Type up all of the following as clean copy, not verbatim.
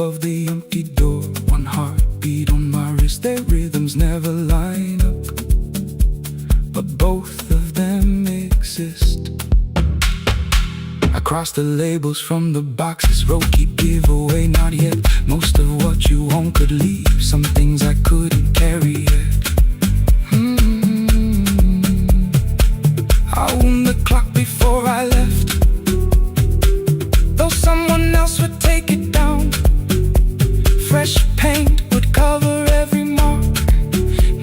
above the empty door. One heartbeat on my wrist, their rhythms never line up, but both of them exist. I cross the labels from the boxes, wrote keep, give away, not yet. Most of what you own could leave, some things I couldn't carry yet. I wound the clock before I left, though someone else would take it down. Fresh paint would cover every mark,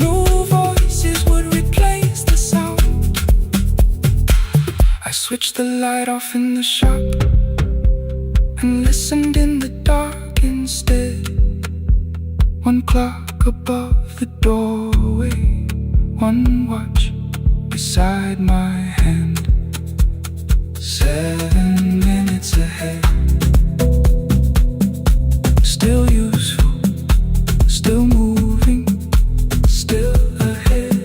new voices would replace the sound. I switched the light off in the shop and listened in the dark instead. One clock above the doorway, one watch beside my hand, 7 minutes ahead. Still useful, still moving, still ahead.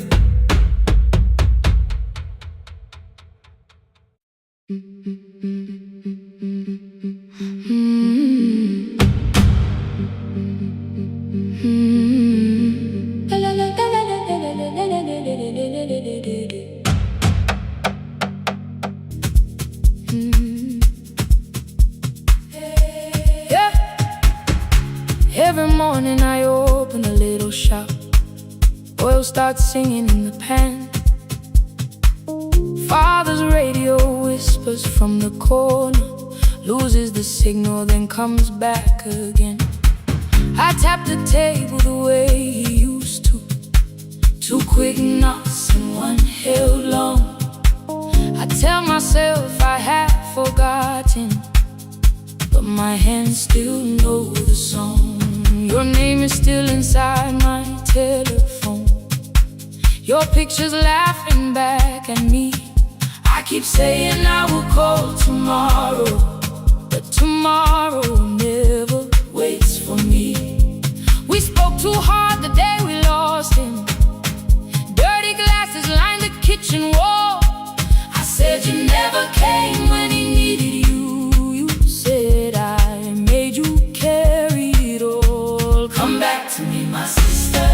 Every morning I open a little shop, oil starts singing in the pan. Father's radio whispers from the corner, loses the signal then comes back again. I tap the table the way he used to, 2 quick knocks and 1 held long. I tell myself I have forgotten, but my hands still know the song. Your name is still inside my telephone, your picture's laughing back at me. I keep saying I will call tomorrow, but tomorrow never waits for me. We spoke too hard the day we lost him, dirty glasses lined the kitchen wall. I said you never came when he needed you. You said I made you carry it all. Come back to me, my sister.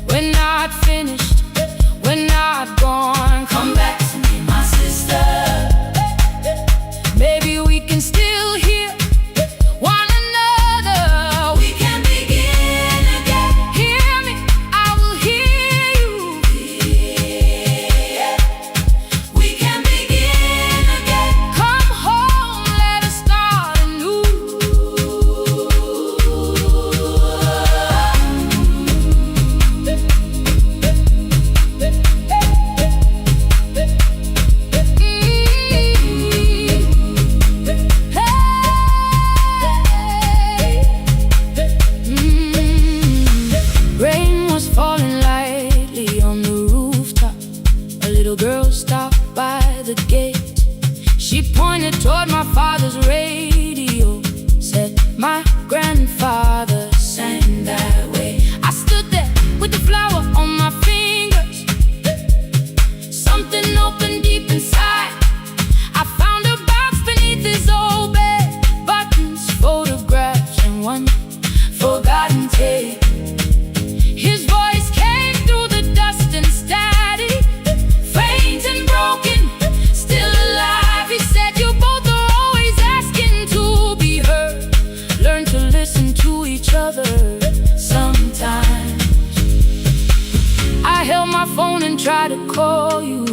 We're not finished, we're not gone. Come back to me, my sister. Maybe we can still hear one another. We can begin again. Hear me, I will hear you. Yeah. We can begin again. Come home, let us start anew. Rain was falling lightly on the rooftop. A little girl stopped by the gate. She pointed toward my father's radio, said my grandfather sang that way. I stood there with the flower on my fingers. Something opened deep inside. I found a box beneath his old bed, buttons, photographs, and 1 forgotten tape. His voice came through the dust and static, faint and broken, still alive. He said you both are always asking to be heard. Learn to listen to each other sometimes. I held my phone and tried to call you,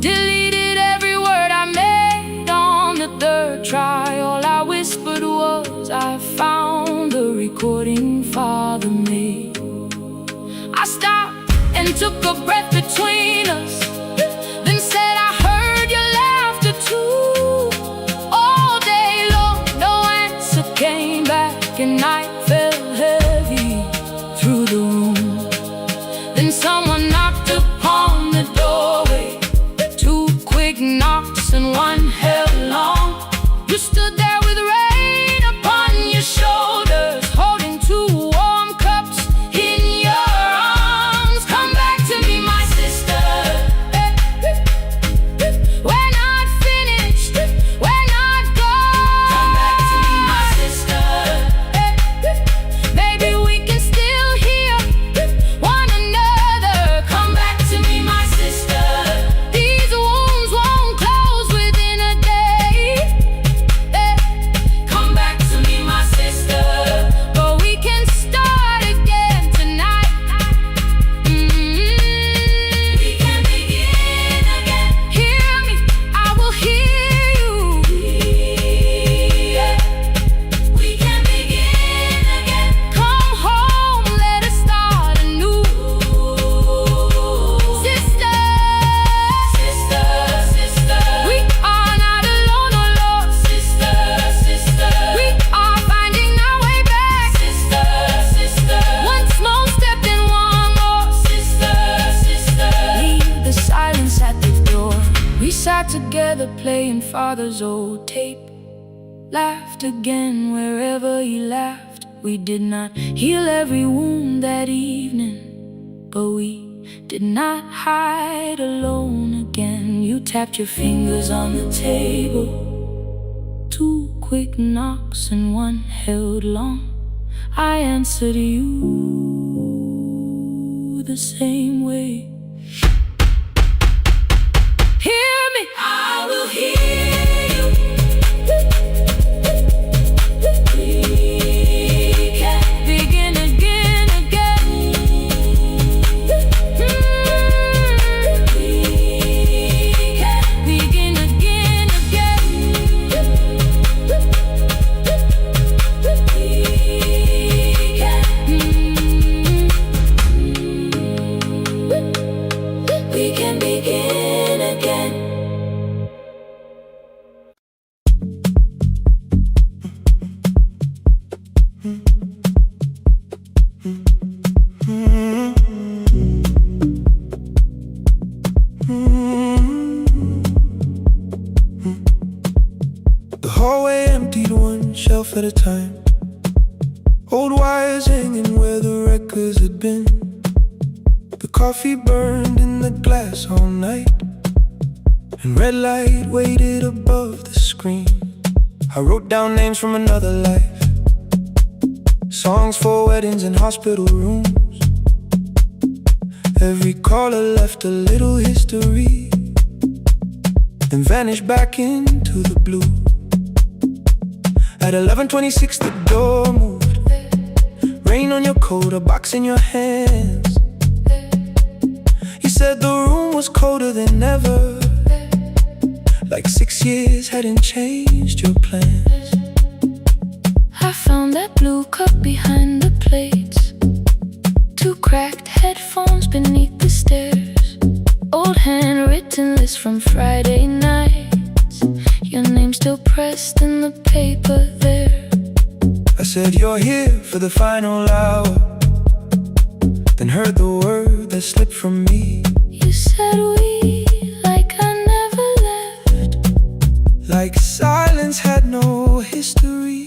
deleted every word I made on the 3rd try. All I whispered was I found the recording Father made. I stopped and took a breath between us, then said I heard your laughter too. All day long no answer came back, and night fell heavy through the room. Then someone knocked upon the doorway, 2 quick knocks and 1 held long. You stood there with rain upon your shoulders, holding 2 warm cups in your arms. Come back to me, my sister. We're not finished, we're not gone. father's old tape. Laughed again wherever he laughed. We did not heal every wound that evening, but we did not hide alone again. You tapped your fingers on the table, 2 quick knocks and 1 held long. I answered you the same way. Hear me, I will hear you. We can begin again, again. We can begin again, again. We can begin again. The hallway emptied 1 shelf at a time. Old wires hanging where the records had been. The coffee burned in the glass all night, and red light waited above the screen. I wrote down names from another life, songs for weddings and hospital rooms. Every caller left a little history, then vanished back into the blue. At 11:26 the door moved. Rain on your coat, a box in your hands. You said the room was colder than ever, like 6 years hadn't changed your plans. I found that blue cup behind the plates, 2 cracked headphones beneath the stairs, old handwritten list from Friday nights, your name still pressed in the paper there. I said you're here for the final hour, then heard the word that slipped from me. You said we, like I never left, like silence had no history.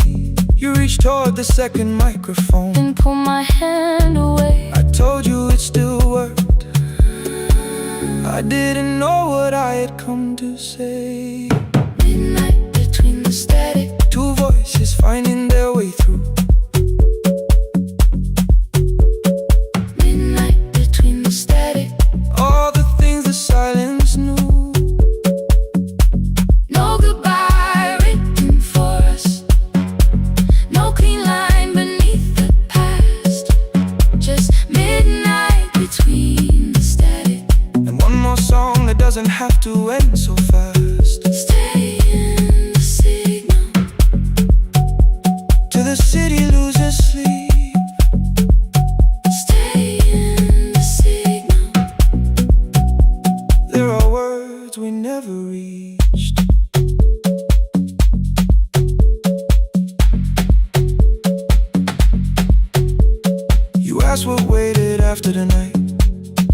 You reached toward the second microphone, then pulled my hand away. I told you it still worked. I didn't know what I had come to say. Midnight between the static, 2 voices finding their way through. midnight between the static. All the things the silence knew. No goodbye written for us, no clean line beneath the past, just midnight between the static. And 1 more song that doesn't have to end so fast. Stay in the signal, Till the city loses sleep. stay in the signal. There are words we never reached. You asked what waited after the night.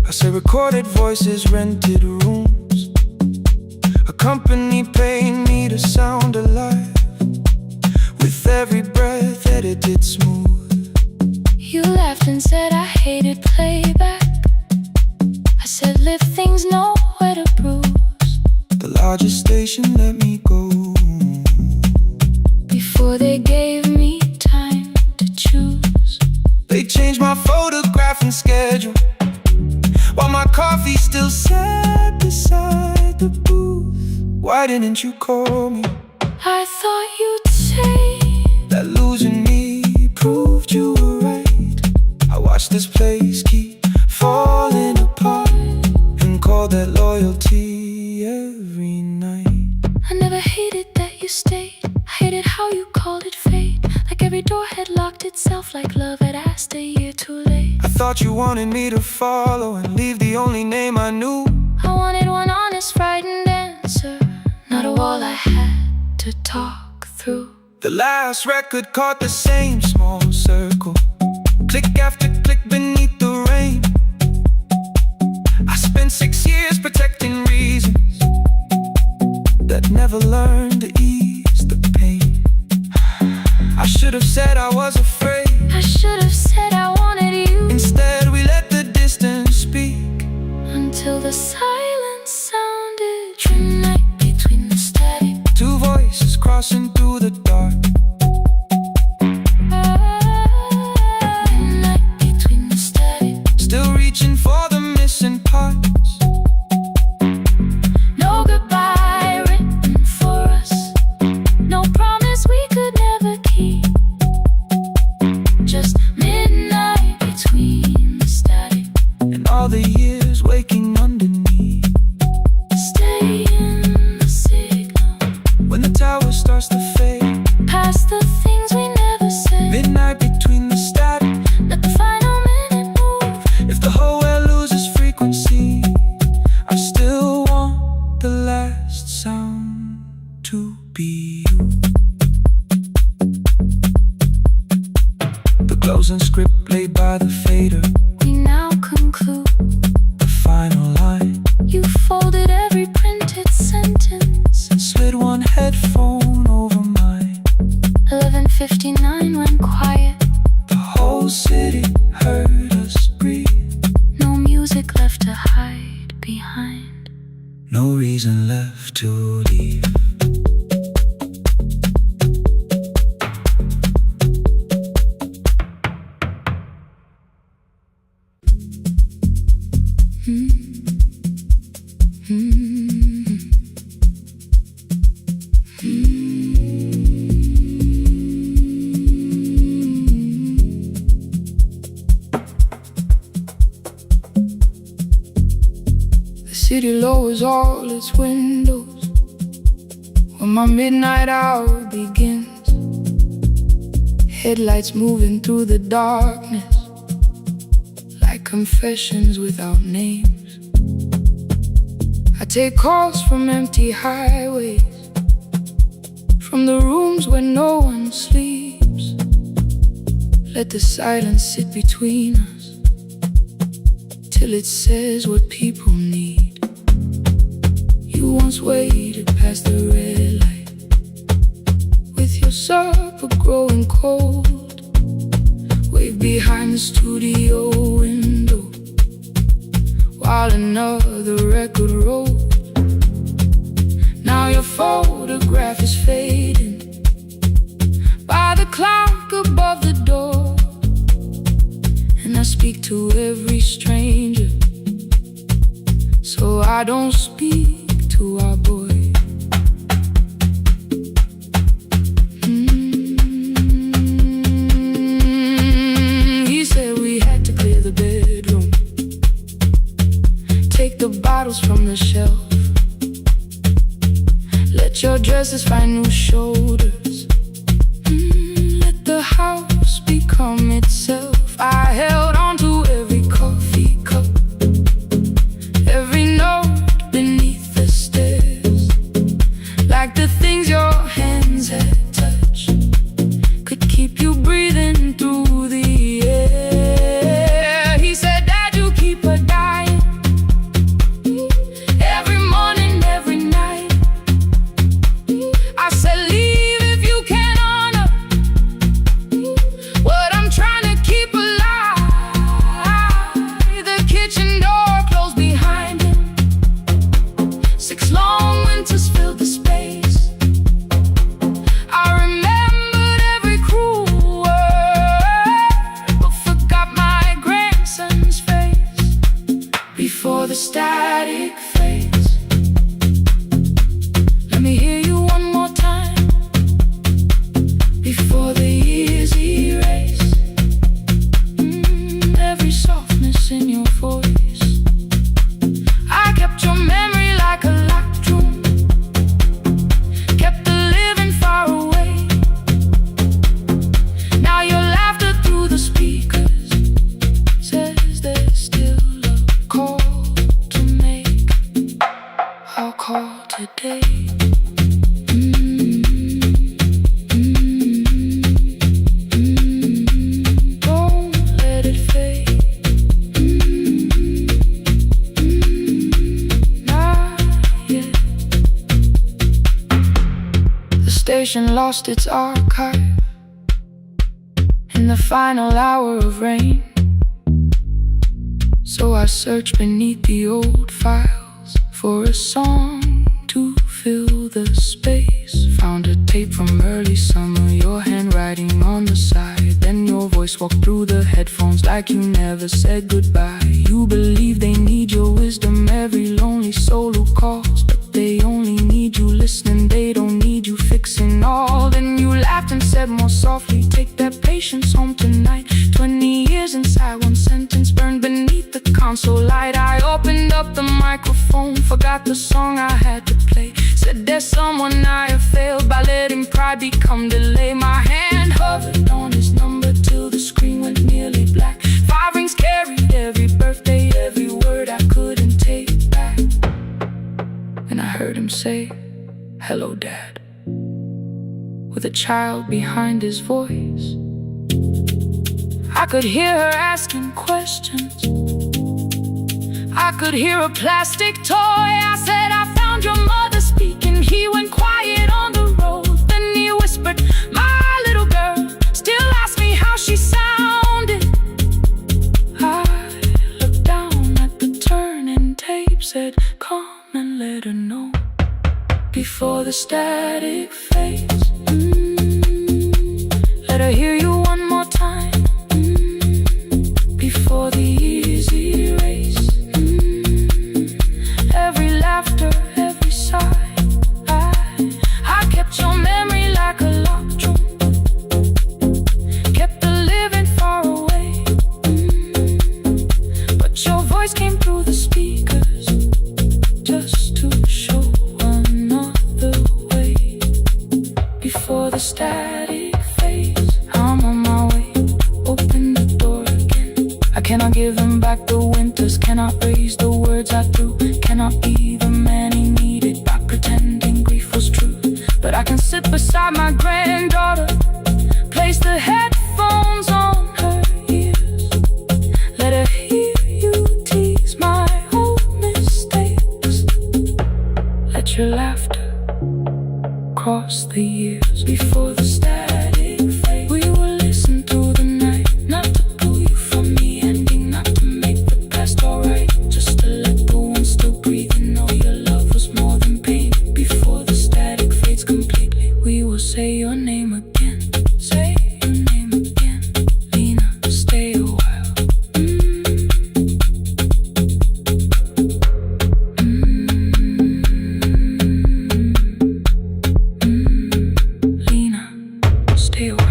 I say recorded voices, rented rooms, a company paying me to sound alive, with every breath edited smooth. You laughed and said I hated playback. I said live things nowhere to bruise. The largest station let me go. Before they gave me time to choose, They changed my photograph and schedule, while my coffee still sat beside the booth. Why didn't you call me? I thought you'd say That losing me proved you were right. I watched this place keep falling apart, and called that loyalty every night. I never hated that you stayed. I hated how you called it fate, like every door had locked itself, like love had asked a year too late. I thought you wanted me to follow and leave the only name I knew. I wanted one honest, frightened answer, not a wall I had to talk through. The last record caught the same small circle, click after click beneath the rain. I spent 6 years protecting reasons that never never learned to ease the pain. I should have said I was afraid. I should have said I wanted you. Instead we let the distance speak, until the silence sounded midnight between the static. Two voices crossing through the dark. Midnight between the static. Still reaching for the missing parts. No goodbye written for us. No promise we could never keep. Just midnight between the static. And all the years waking underneath. Stay in the signal. When the tower starts to fade, Past the things we never said. midnight between the static. Let the final minute move. If the whole world loses frequency, I still want the last sound to be you. The closing script laid by the fader. We now conclude. The final line. You folded every printed sentence. And slid one headphone over mine. 11:59 went quiet. The whole city heard us breathe. No music left to hide behind. No reason left to leave. The city lowers all its windows when my midnight hour begins. Headlights moving through the darkness like confessions without names. I take calls from empty highways, from the rooms where no one sleeps. Let the silence sit between us till it says what people need. You once waited past the red light with your supper growing cold. Waved behind the studio window while another record rolled. Now your photograph is fading by the clock above the door. And I speak to every stranger, so I don't speak to our boy. He said we had to clear the bedroom, take the bottles from the shelf, let your dresses find new shoulders, let the house become itself. I held on to every coffee cup, every note beneath Conversation lost its archive in the final hour of rain. So I searched beneath the old files for a song to fill the space. Found a tape from early summer, your handwriting on the side. Then your voice walked through the headphones like you never said goodbye. You believe they need your wisdom, every lonely soul who calls, but they only need you listening, they don't need you fixing all. Then you laughed and said more softly, take that patience home tonight. 20 years inside one sentence burned beneath the console light. I opened up the microphone, forgot the song I had to play. Said there's someone I have failed by letting pride become delay. My hand hovered on his number till the screen went nearly black. 5 rings carried every birthday, every word I couldn't take back. And I heard him say, hello dad, with a child behind his voice. I could hear her asking questions, I could hear a plastic toy. I said, I found your mother speaking. He went quiet on the road. Then he whispered, my little girl still asks me how she sounded. I looked down at the turning tape, said, come and let her know before the static fades. Let her hear you one more time, before the easy race. Every laughter, every sigh, I kept your memory like a locked room, kept the living far away. But your voice came through the speakers, just to show another way. Before the static fades, I'm on my way, open the door again. I cannot give him back the winters, cannot raise the words I threw, cannot be the man he needed by pretending grief was true. But I can sit beside my granddaughter, place the headphones on her ears, let her hear you tease my old mistakes. Let your laughter cross the years. Before the static fade, we will listen through the night, not to pull you from the ending, not to make the past alright, just to let the one still breathe and know your love was more than pain. Before the static fades completely, we will say your name again, say your name again. Lena, stay a while. Lena, stay a while.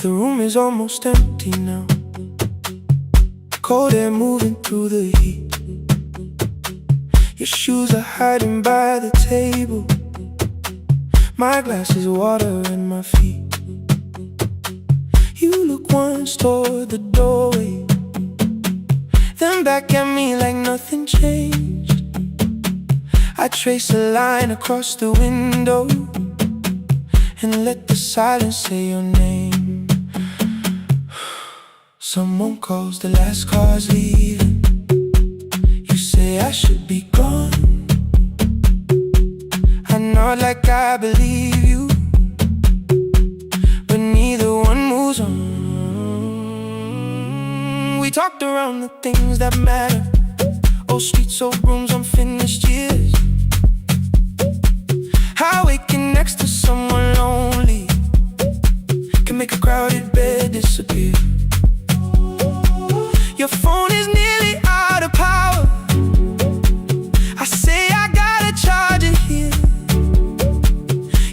The room is almost empty now, cold air moving through the heat. Your shoes are hiding by the table, my glass is water in my feet. You look once toward the doorway, then back at me like nothing changed. I trace a line across the window and let the silence say your name. Someone calls, the last car's leaving. You say I should be gone. I nod like I believe you, but neither one moves on. We talked around the things that matter, old streets, old rooms, unfinished years. How waking next to someone lonely can make a crowded bed disappear. Your phone is nearly out of power, I say I gotta charge it here.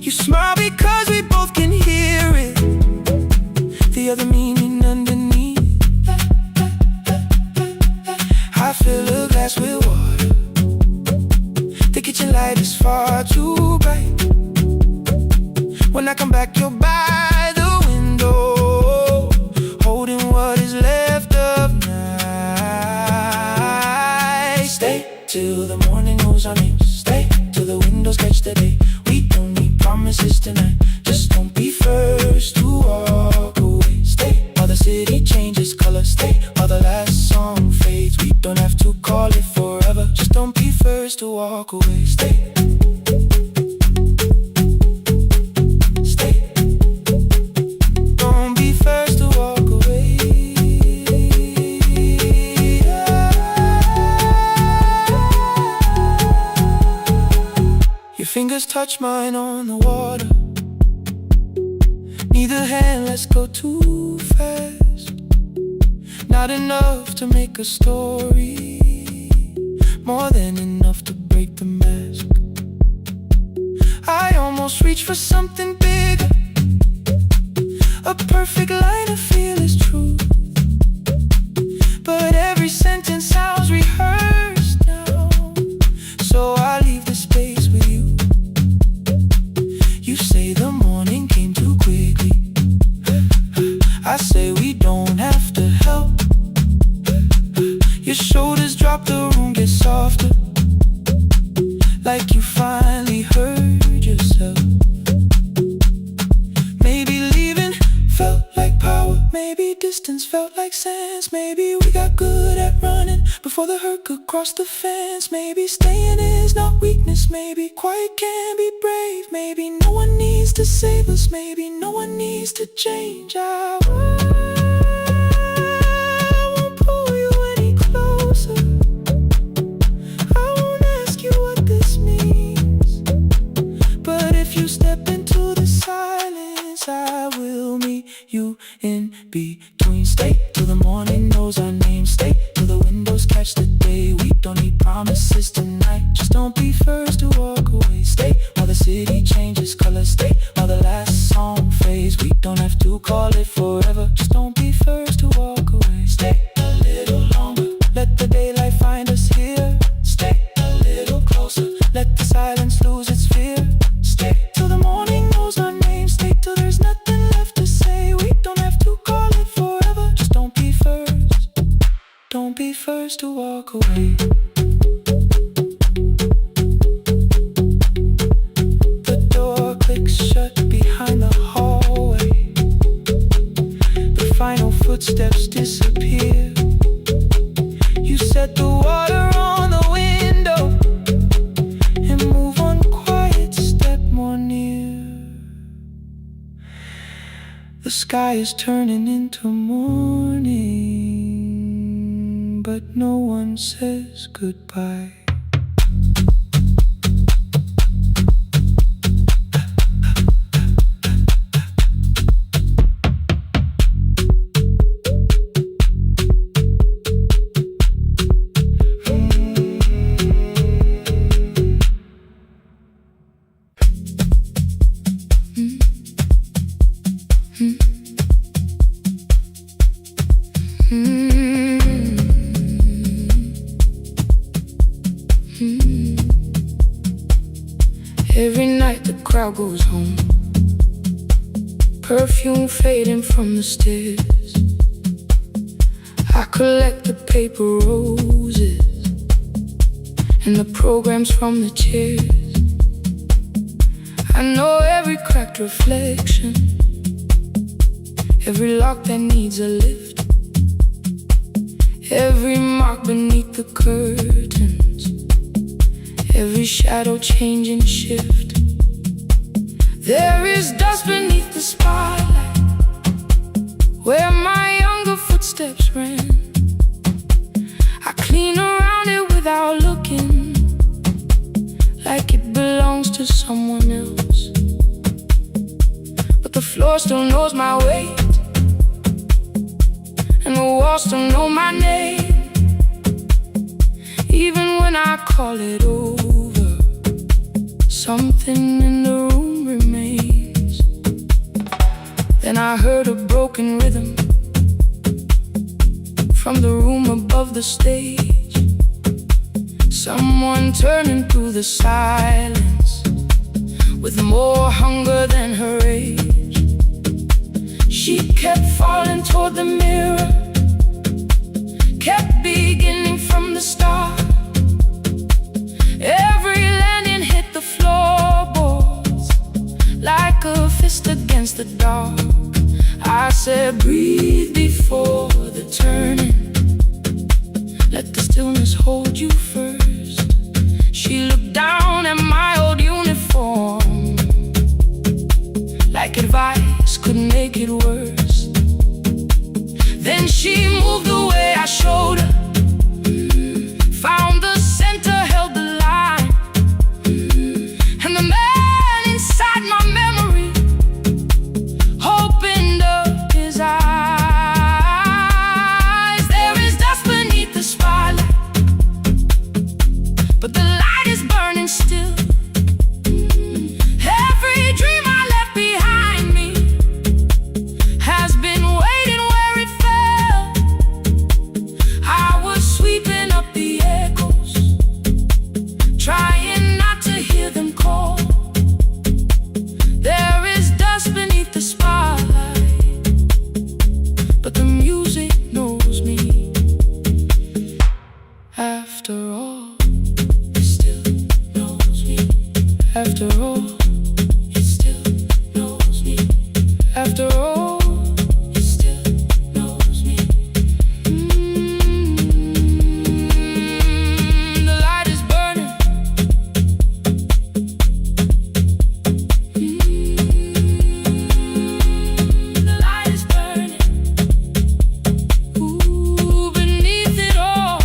You smile because we both can hear it, the other meaning underneath. I fill a glass with water, the kitchen light is far too bright. When I come back, you're by the window, holding what is left till the morning knows our names. Stay till the windows catch the day. We don't need promises tonight. Just don't be first to walk away. Stay while the city changes color. Stay while the last song fades. We don't have to call it forever. Just don't be first to walk away. Stay. Don't be first to walk away. Your fingers touch mine on the water. Neither hand, let's go too fast. Not enough to make a story, more than enough to break the mask. I almost reach for something bigger, a perfect line of fearless truth. But every sentence sounds rehearsed now, so I leave the space with you. You say the morning came too quickly. I say we don't have to help. Your shoulders drop, the room gets softer, like you finally heard yourself. Maybe leaving felt like power, maybe distance felt like sense. Maybe we got good at running before the hurt could cross the fence. Maybe staying is not weakness, maybe quiet can be brave. Maybe no one needs to save us, maybe no one needs to change. I won't pull you any closer. I won't ask you what this means. But if you step into the silence, I will meet you in between. Stay till the morning knows our name. Stay till the windows catch the day. We don't need promises tonight. Just don't be first to walk away. Stay while the city changes color. Stay while the last song fades. We don't have to call it forever. Just don't be first to walk away. Stay a little longer, let the daylight find us here. Stay a little closer, let the silence lose its fear. Stay till the morning knows our name. Stay till there's nothing left to say. We don't have to call it forever. Just don't be first. Don't be first to walk away. The door clicks shut behind the hallway. The final footsteps disappear. You set the water on the window and move one quiet step more near. The sky is turning into morning, but no one says goodbye. Every night the crowd goes home, perfume fading from the stairs. I collect the paper roses and the programs from the chairs. I know every cracked reflection, every lock that needs a lift, every mark beneath the curtains, every shadow change and shift. There is dust beneath the spotlight where my younger footsteps ran. I clean around it without looking, like it belongs to someone else. But the floor still knows my weight, and the walls still know my name. Even when I call it over, something in the room remains. Then I heard a broken rhythm from the room above the stage. Someone turning through the silence with more hunger than her age. She kept falling toward the mirror, kept beginning from the start. it worse. Then she moved the way I showed her, found the center, held the line, and the man inside my memory opened up his eyes. There is dust beneath the spotlight, but the light is burning still. Every dream I left behind me has been waiting where it fell. I was sweeping up the echoes, trying not to hear them call. There is dust beneath the spotlight, but the music knows me. After all, it still knows me. After all, it still knows me. After all, it still knows me. The light is burning. The light is burning. Ooh, beneath it all.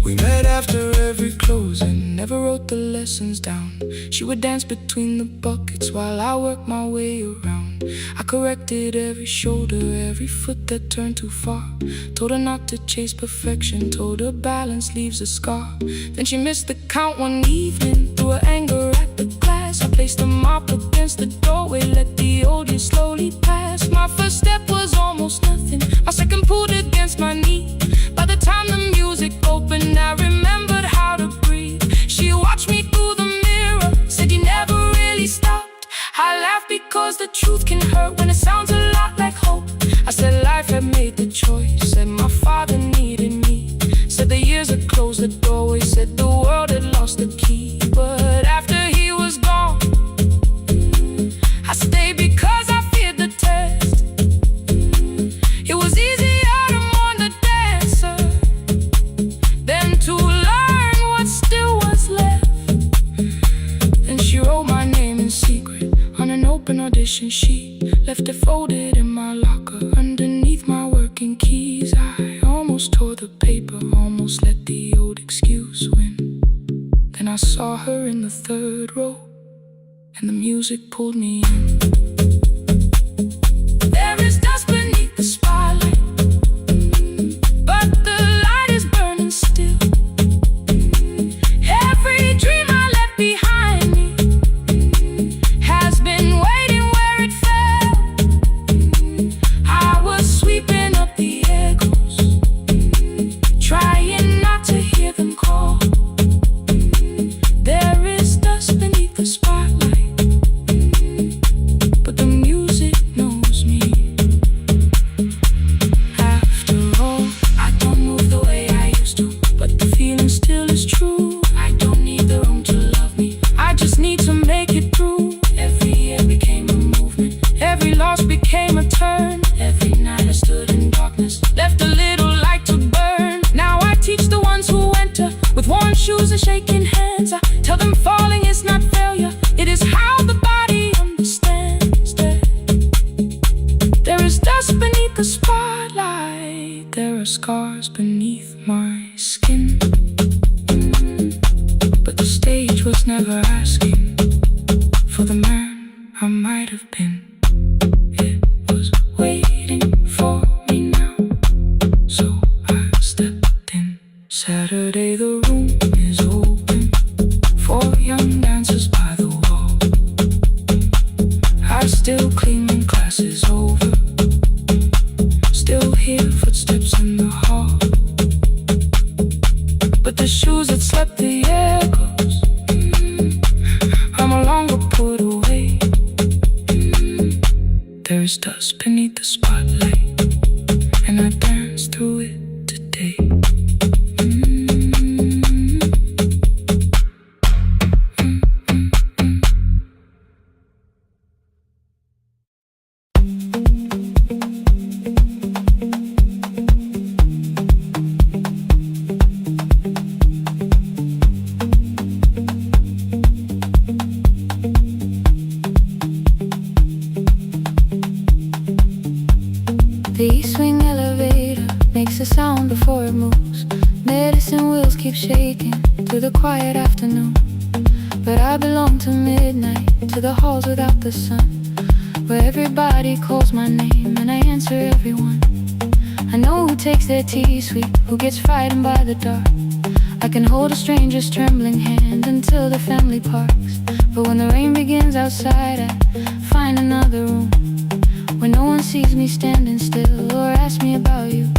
We met after every closing, never wrote the lessons down. She would dance between the buckets while I worked my way around. I corrected every shoulder, every foot that turned too far. Told her not to chase perfection, told her balance leaves a scar. Then she missed the count one evening, threw her anger at the glass. I placed the mop against the doorway, let the old years slowly pass. My first step was almost nothing, my second pulled against my knee. By the time the music opened, I remembered how to breathe. She watched me through the mirror, said you never really stopped. I laughed because the truth can hurt when it sounds a lot like hope. I said life had made the choice, said my father needed me, said the years had closed the doorway, said the world had lost the key. But after he was gone, I stayed because I feared the test. It was easier to mourn the dancer than to learn what still was left. Then she wrote my name in secret on an open audition sheet, left it folded in my locker underneath my working keys. I almost tore the paper, almost let the old excuse win. Then I saw her in the third row, and the music pulled me in. There is dust beneath the spotlight, but the light is burning still. Every dream I left behind me has been waiting where it fell. I was sweeping up the echoes, trying not to hear them call. There is dust beneath the spotlight, but the music knows me. After all, I don't move the way I used to, but the feeling still is true. I don't need the room to love me, I just need to make it through. Every year became a movement, every loss became a turn. Every night I stood in darkness, left a little light to burn. Now I teach the ones who enter with worn shoes and shaking hands. I tell them falling is not failure, it is how the body understands. There is dust beneath the spotlight, there are scars beneath my skin, but the stage was never asking for the man I might have been. It was waiting for me now, so I stepped in. Saturday the room is open for young dancers by the wall. I still clean when class is over, still hear footsteps in the hall, but the shoes that slept the echoes are no longer put away. There's dust beneath the spotlight, and I dance through it today. a sound before it moves. Medicine wheels keep shaking through the quiet afternoon. But I belong to midnight, to the halls without the sun, where everybody calls my name and I answer everyone. I know who takes their tea sweet, who gets frightened by the dark. I can hold a stranger's trembling hand until the family parks. But when the rain begins outside, I find another room where no one sees me standing still or asks me about you.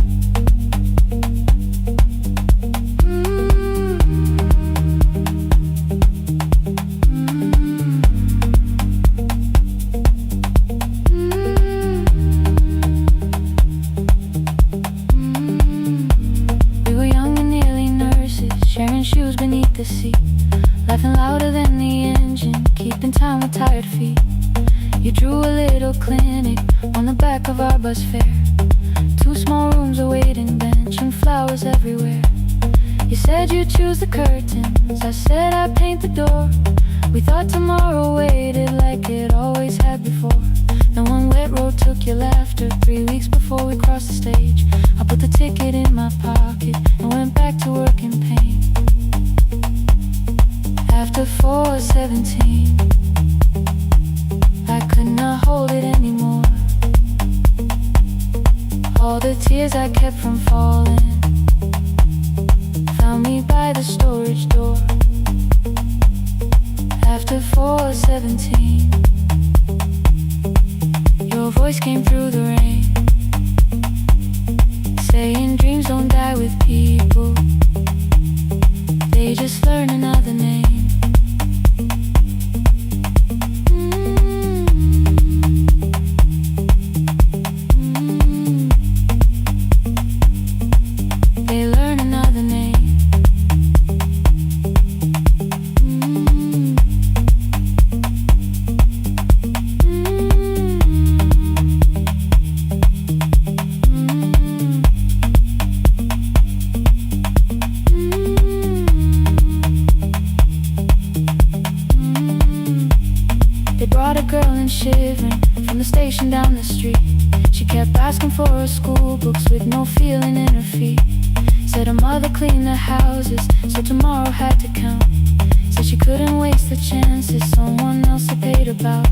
Shoes beneath the seat, laughing louder than the engine, keeping time with tired feet. You drew a little clinic on the back of our bus fare. 2 small rooms, a waiting bench, and flowers everywhere. You said you'd choose the curtains, I said I'd paint the door. We thought tomorrow waited like it always had before. Then one wet road took your laughter 3 weeks before we crossed the stage. I put the ticket in my pocket and went back to work in pain. After 4:17, I could not hold it anymore. All the tears I kept from falling found me by the storage door. After 4:17, your voice came through the rain, saying dreams don't die with people, they just learn another name. Shivering from the station down the street, she kept asking for her school books with no feeling in her feet. Said her mother cleaned the houses, so tomorrow had to count. Said she couldn't waste the chances someone else had paid about.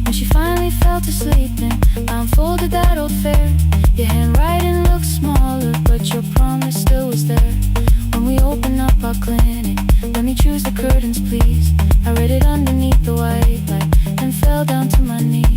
When she finally fell to sleeping, I unfolded that old fare. Your handwriting looked smaller, but your promise still was there. When we opened up our clinic, let me choose the curtains please. I read it underneath the white light, then fell down to my knees.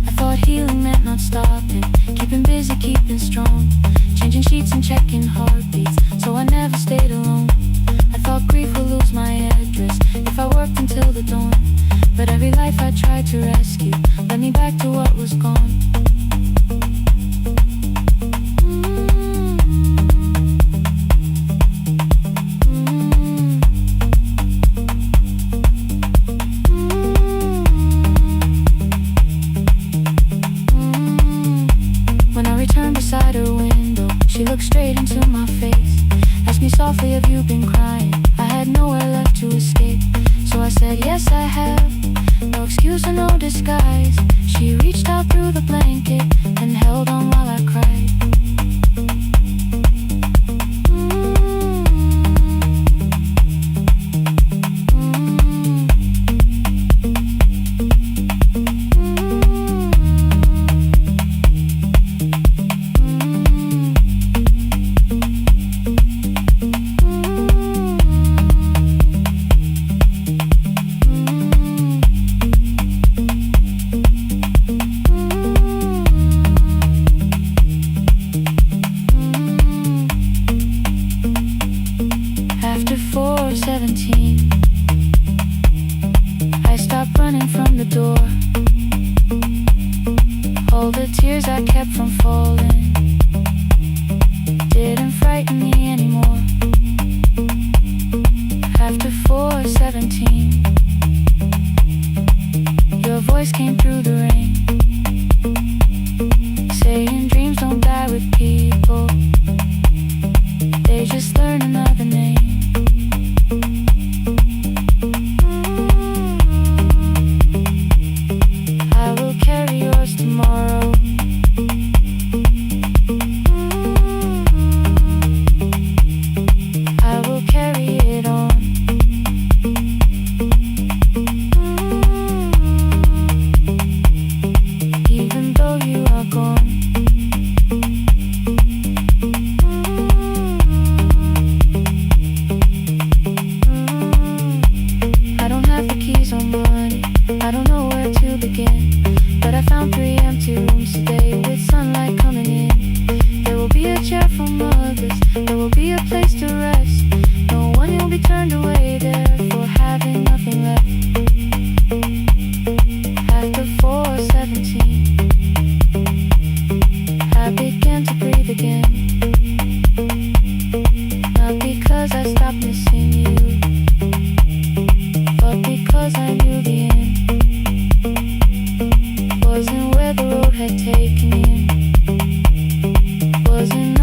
I thought healing meant not stopping, keeping busy, keeping strong, changing sheets and checking heartbeats, so I never stayed alone. I thought grief would lose my address if I worked until the dawn. But every life I tried to rescue led me back to what was gone. When I returned beside her window, she looked straight into my face, asked me softly, have you been crying? I had nowhere left to escape, so I said, yes I have, no excuse or no disguise. She reached out through the blanket and held on while I cried.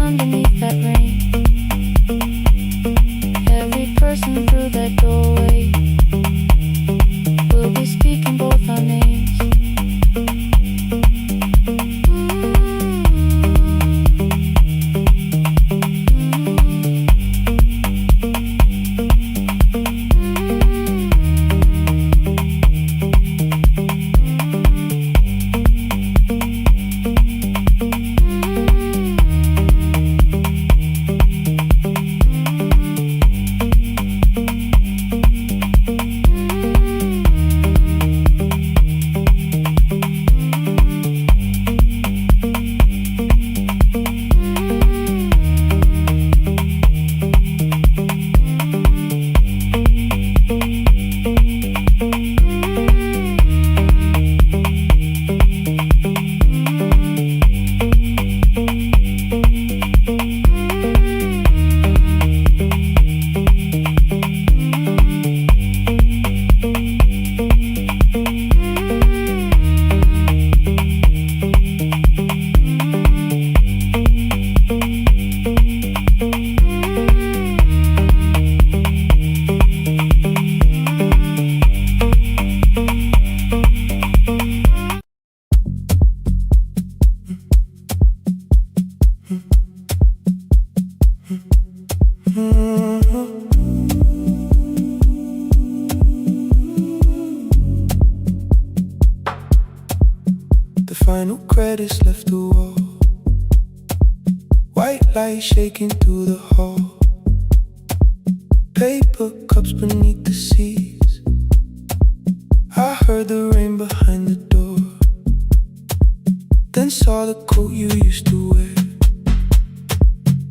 underneath that rain. Every person through that doorway will be speaking both our names. The final credits left the wall, white light shaking through the hall, paper cups beneath the seats. I heard the rain behind the door, then saw the coat you used to wear,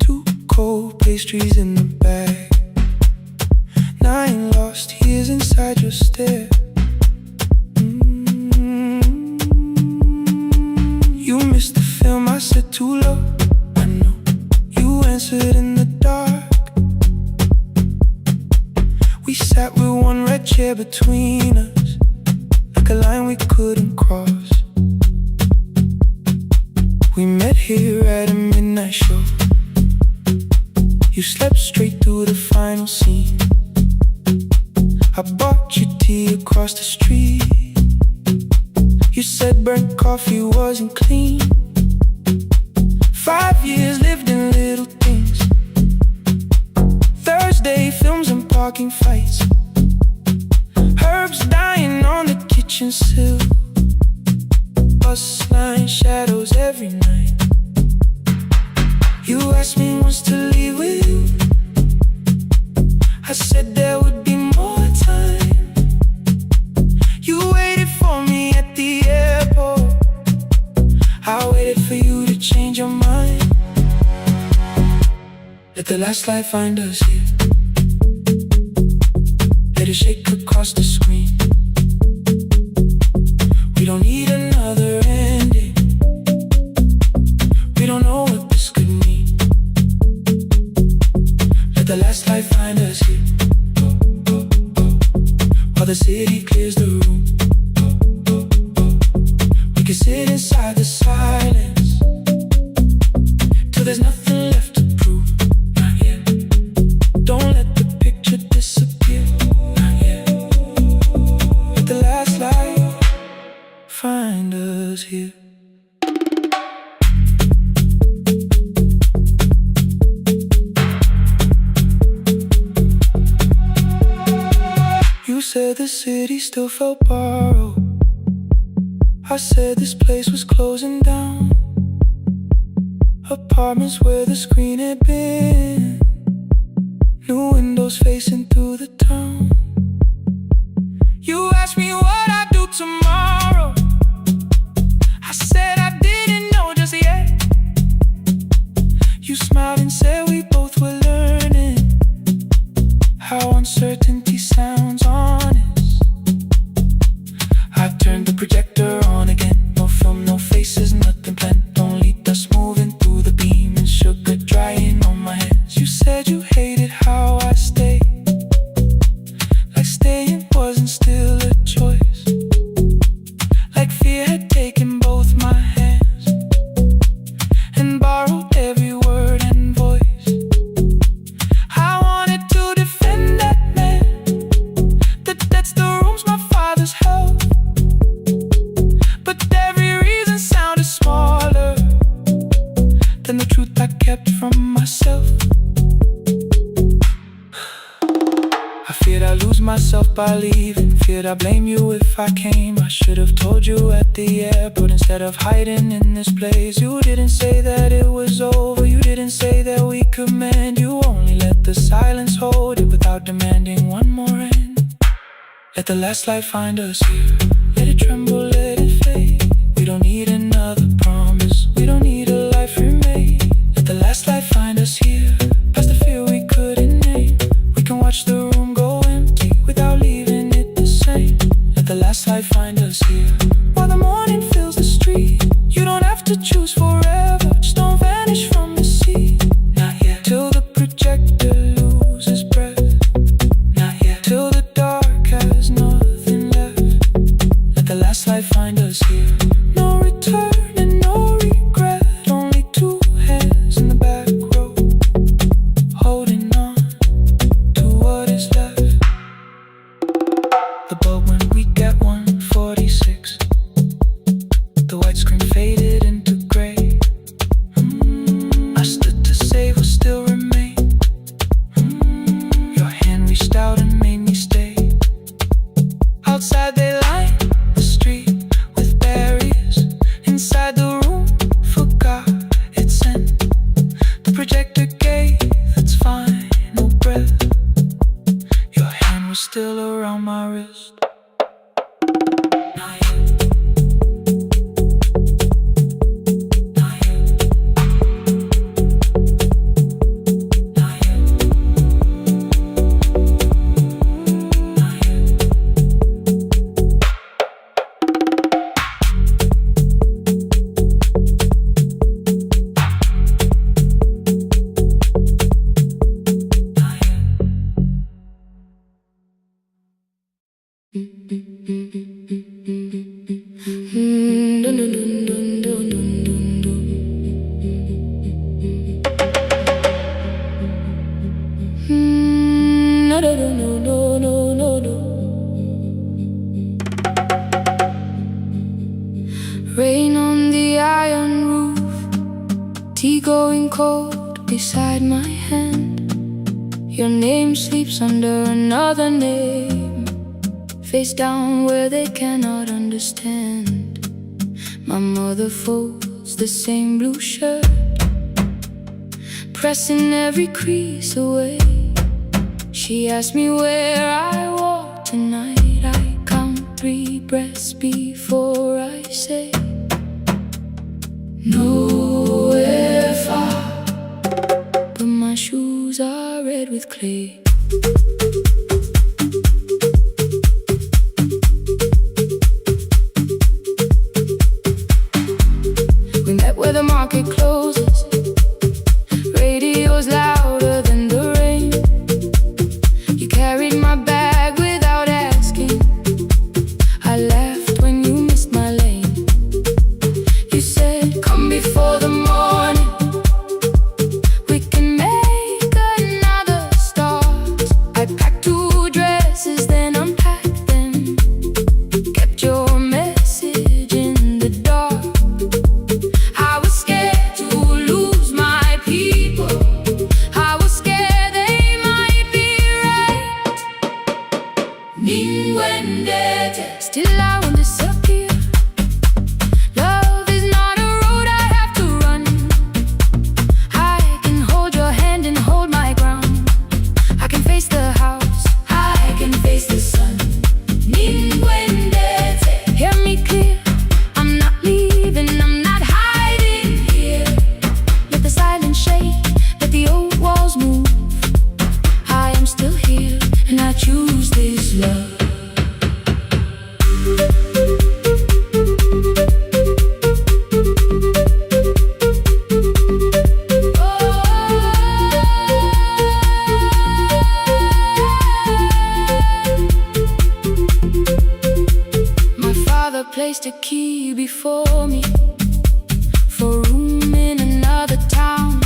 2 cold pastries in the bag, 9 lost years inside your stare. You missed the film, I said too low. I know you answered in the dark. We sat with one red chair between us, like a line we couldn't cross. We met here at a midnight show. You slept straight through the final scene. I bought you tea across the street. You said burnt coffee wasn't clean. 5 years lived in little things, Thursday films and parking fights, herbs dying on the kitchen sill, bus line shadows every night. You asked me once to leave with you. I said there would be more time. You waited for me at the airport. I waited for you to change your mind. Let the last light find us here. Let it shake across the screen. We don't need another ending. We don't know what this could mean. Let the last light find us here, while the city clears the room. We can sit inside the silence till there's nothing left to prove. Not yet. Don't let the picture disappear. Not yet. Let the last light find us here. You said the city still felt borrowed. I said this place was closing down. Apartments where the screen had been, new windows facing through the town. You asked me what I'd do tomorrow. I said I didn't know just yet. You smiled and said we both were learning how uncertainty sounds honest. I turned the projector on again. No film, no faces, nothing planned. Only dust moving through the beam and sugar drying on my hands. You said you hated how I stayed, like staying wasn't still a choice, like fear had taken both my hands and borrowed every word and than the truth I kept from myself. I feared I'd lose myself by leaving, feared I'd blame you if I came. I should have told you at the airport instead of hiding in this place. You didn't say that it was over, you didn't say that we could mend. You only let the silence hold it without demanding one more end. Let the last light find us here, let it tremble, let it fade. We don't need another promise, we don't need a life remade. Let the last light find us here, past the fear we couldn't name. We can watch the room go empty without leaving it the same. Let the last light find us here, while the morning fills the street. You don't have to choose forever, just don't vanish from the sea. Not yet, till the projector loses breath. Not yet, till the dark has nothing left. Let the last light find us here. No return and no regret, only two hands in the back row, holding on to what is left. The bulb went weak at 1:46. The white screen faded into gray. I stood to save what still remained. Your hand reached out and made me stay. Outside they lined the street with barriers. Inside the room forgot its scent. The projector gave its final breath. Your hand was still around my wrist. Not yet. Not yet. Not yet. Not yet. Dun, dun, dun, dun, dun, dun, dun. No, no, no, no, no, no, no. Rain on the iron roof, tea going cold beside my hand. Your name sleeps under another name, face down where they cannot understand. My mother folds the same blue shirt, pressing every crease away. She asked me where I walk tonight. I count 3 breaths before I say nowhere far, but my shoes are red with clay. Where the market closes, radio's louder than the rain. You carried my bag without asking. I laughed when you missed my lane. You said, come before the morning, we can make another start. I packed 2 dresses, then unpacked them, kept your message in the dark. Still I won't disappear. Love is not a road I have to run. I can hold your hand and hold my ground. I can face the house, I can face the sun. Hear me clear, I'm not leaving, I'm not hiding here. Let the silence shake, let the old walls move. I am still here and I choose this love. Placed a key before me for room in another town,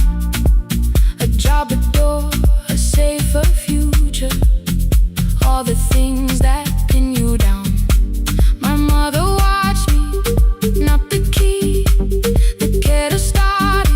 a job, a door, a safer future, all the things that pin you down. My mother watched me, not the key, the kettle started.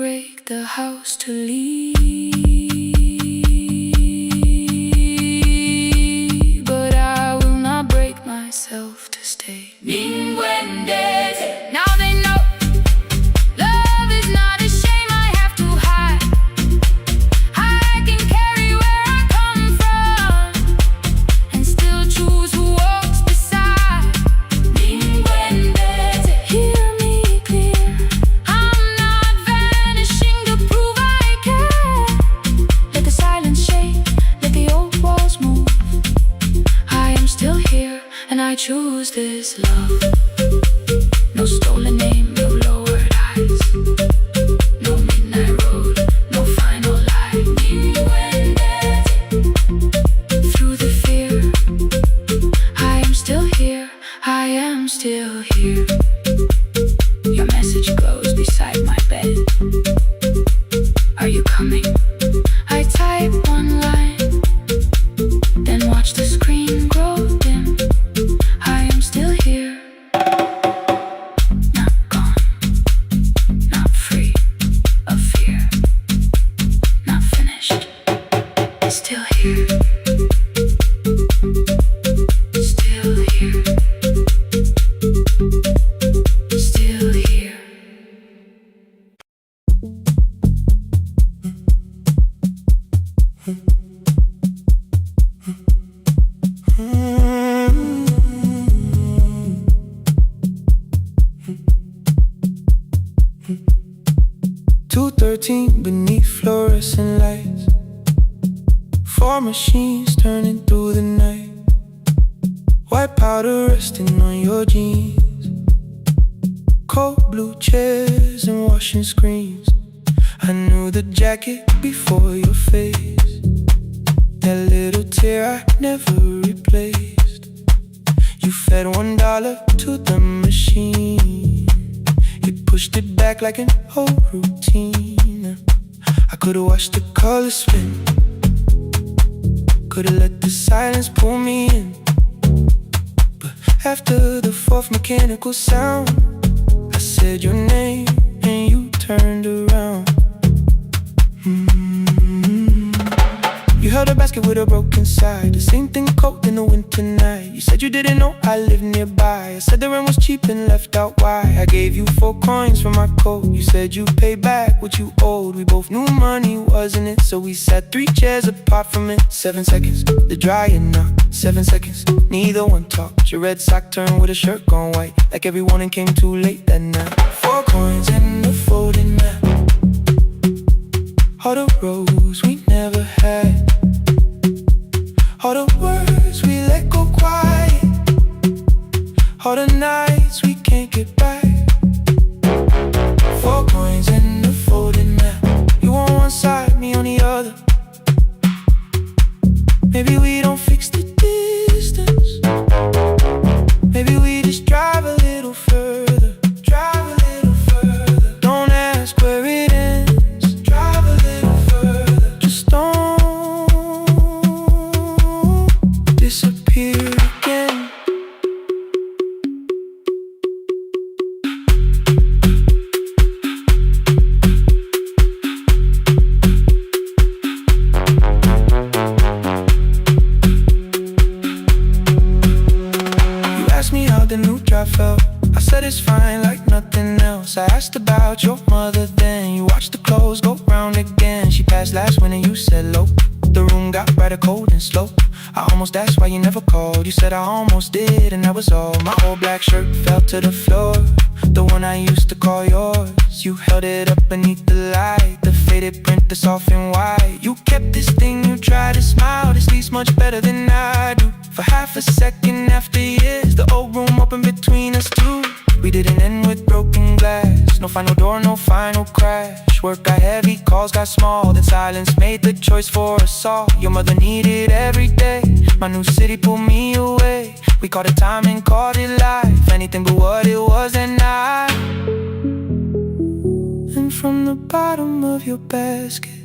break the house to leave, but I will not break myself to stay. Now they know love is not a shame I have to hide. I can carry where I come from and still choose who walks beside. Hear me clear, I'm not vanishing to prove I care. Let the silence shake, let the old walls move. I am still here and I choose this love. No stolen name, no lowered eyes, no midnight road, no final lie. Through the fear, I am still here, I am still here. Your message glows beside my bed. Are you coming? I type one line, then watch the screen grow dim. I am still here. Not gone, not free of fear, not finished, still here, still here, still here. 2:13 beneath fluorescent lights, 4 machines turning through the night. White powder resting on your jeans, cold blue chairs and washing screens. I knew the jacket before your face, that little tear I never replaced. You fed $1 to the machine, it pushed it back like an old routine. I could've watched the colors spin, could've let the silence pull me in. But after the 4th mechanical sound, I said your name and you turned around. You held a basket with a broken side, the same thing cold in the winter night. You said you didn't know I lived nearby. I said the rent was cheap and left out why. I gave you 4 coins for my coat. You said you'd pay back what you owed. We both knew money wasn't it, so we sat 3 chairs apart from it. 7 seconds, the dryer knocked. 7 seconds, neither one talked. Your red sock turned with a shirt gone white, like everyone came too late that night. 4 coins and a folding map, all the roads we never had, all the words we let go quiet, all the nights we can't get back. 4 coins and a folding map, you on one side, me on the other. Maybe we don't fix the distance, maybe we just drive a little further. Drive a little further, don't ask where it ends. Drive a little further, just don't disappear again. You asked me how the new drive felt, I said it's fine like nothing else. I asked about your mother then, you watched the clothes go round again. She passed last winter, you said low, the room got brighter, cold and slow. I almost asked why you never called, you said I almost did and that was all. My old black shirt fell to the floor, the one I used to call yours. You held it up beneath the light, the faded print that's off in white. You kept this thing, you tried to smile, this leaves much better than I do. For half a second after years, the old room opened between us two. We didn't end with broken glass, no final door, no final crash. Work got heavy, calls got small, then silence made the choice for us all. Your mother needed every day, my new city pulled me away. We called it time and called it life, anything but what it was that night. And from the bottom of your basket,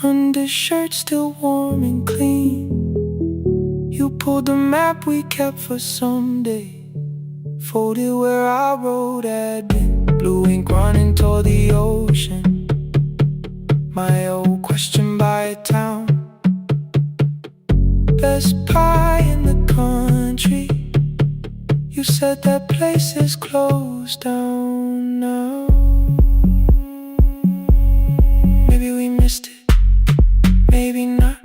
undershirt still warm and clean, you pulled the map we kept for someday, unfolded where our road had been. Blue ink running toward the ocean. My old question by a town. Best pie in the country. You said that place is closed down now. Maybe we missed it, maybe not.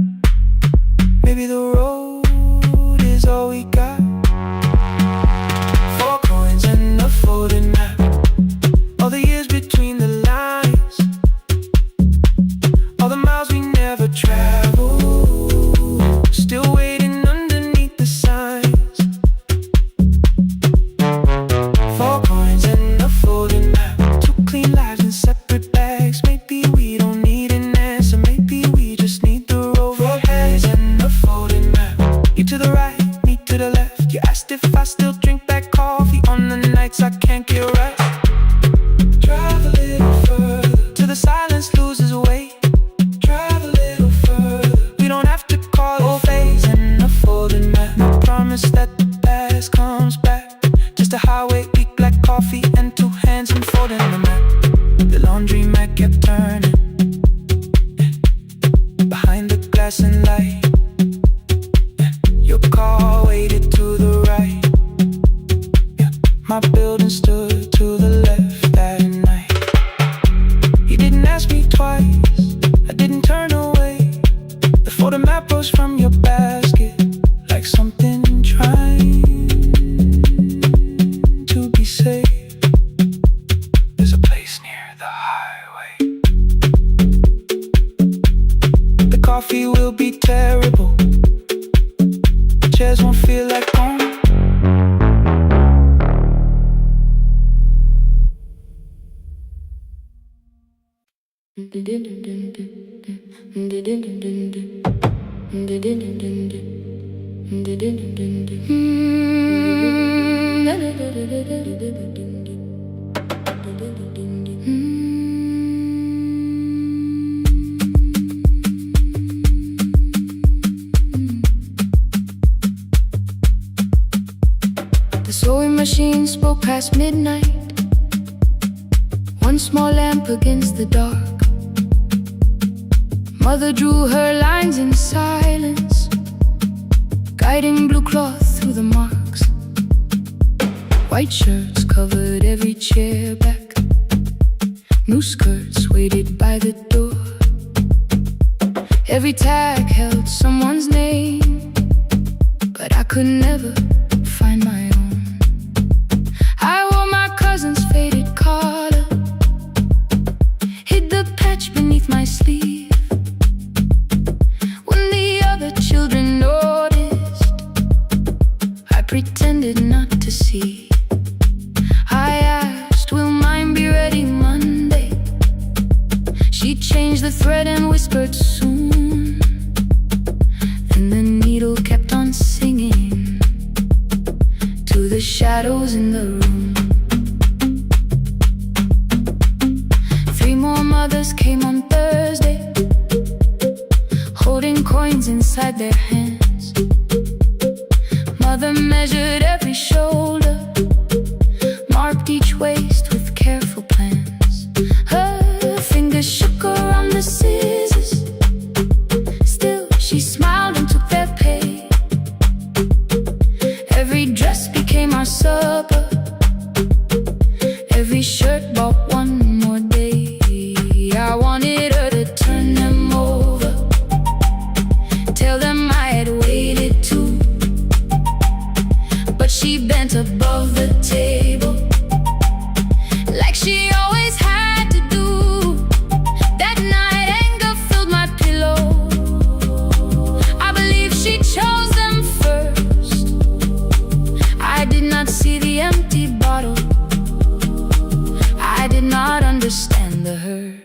Maybe the road is all we got. 4 coins and a folded map. All the years between the lines, all the miles we never traveled, still waiting underneath the signs. 4 coins and a folded map. 2 clean lives in separate bags. Maybe we don't need an answer, maybe we just need the road. 4 hands and a folded map. You to the right, me to the left. You asked if I still drink that coffee on the nights I can't get right. Drive a little further till the silence loses weight. Drive a little further, we don't have to call it phase and a folded map. No promise that the past comes back, just a highway, big black coffee and 2 hands unfolding the map. The laundry mat kept turning behind the glass and light. Your car waited to the right. My building stood to the left that night. You didn't ask me twice, I didn't turn away. The photo map rose from your basket like something trying to be safe. There's a place near the highway. The coffee will be terrible, chairs won't feel like home. The sewing machine spoke past midnight. One small lamp against the dark. Mother drew her lines in silence, guiding blue cloth through the marks. White shirts covered every chair back. New skirts waited by the door. Every tag held someone's name, but I could never find my own. I wore my cousin's faded collar, hid the patch beneath my sleeve. When the other children noticed, I pretended not to see. I asked, will mine be ready Monday? She changed the thread and whispered soon. And the needle kept on singing to the shadows in the room. 3 more mothers came on Thursday, holding coins inside their hands. Mother measured every shoulder, marked each waist with careful plans. Her fingers shook around the scissors, still she smiled and took their pay. Every dress became our supper, every shirt bought one more day. I wanted her to turn them over, tell them I had waited too. But she bent above the table, like she always had to do. That night anger filled my pillow. I believe she chose them first. I did not see the empty bottle, I did not understand the hurt.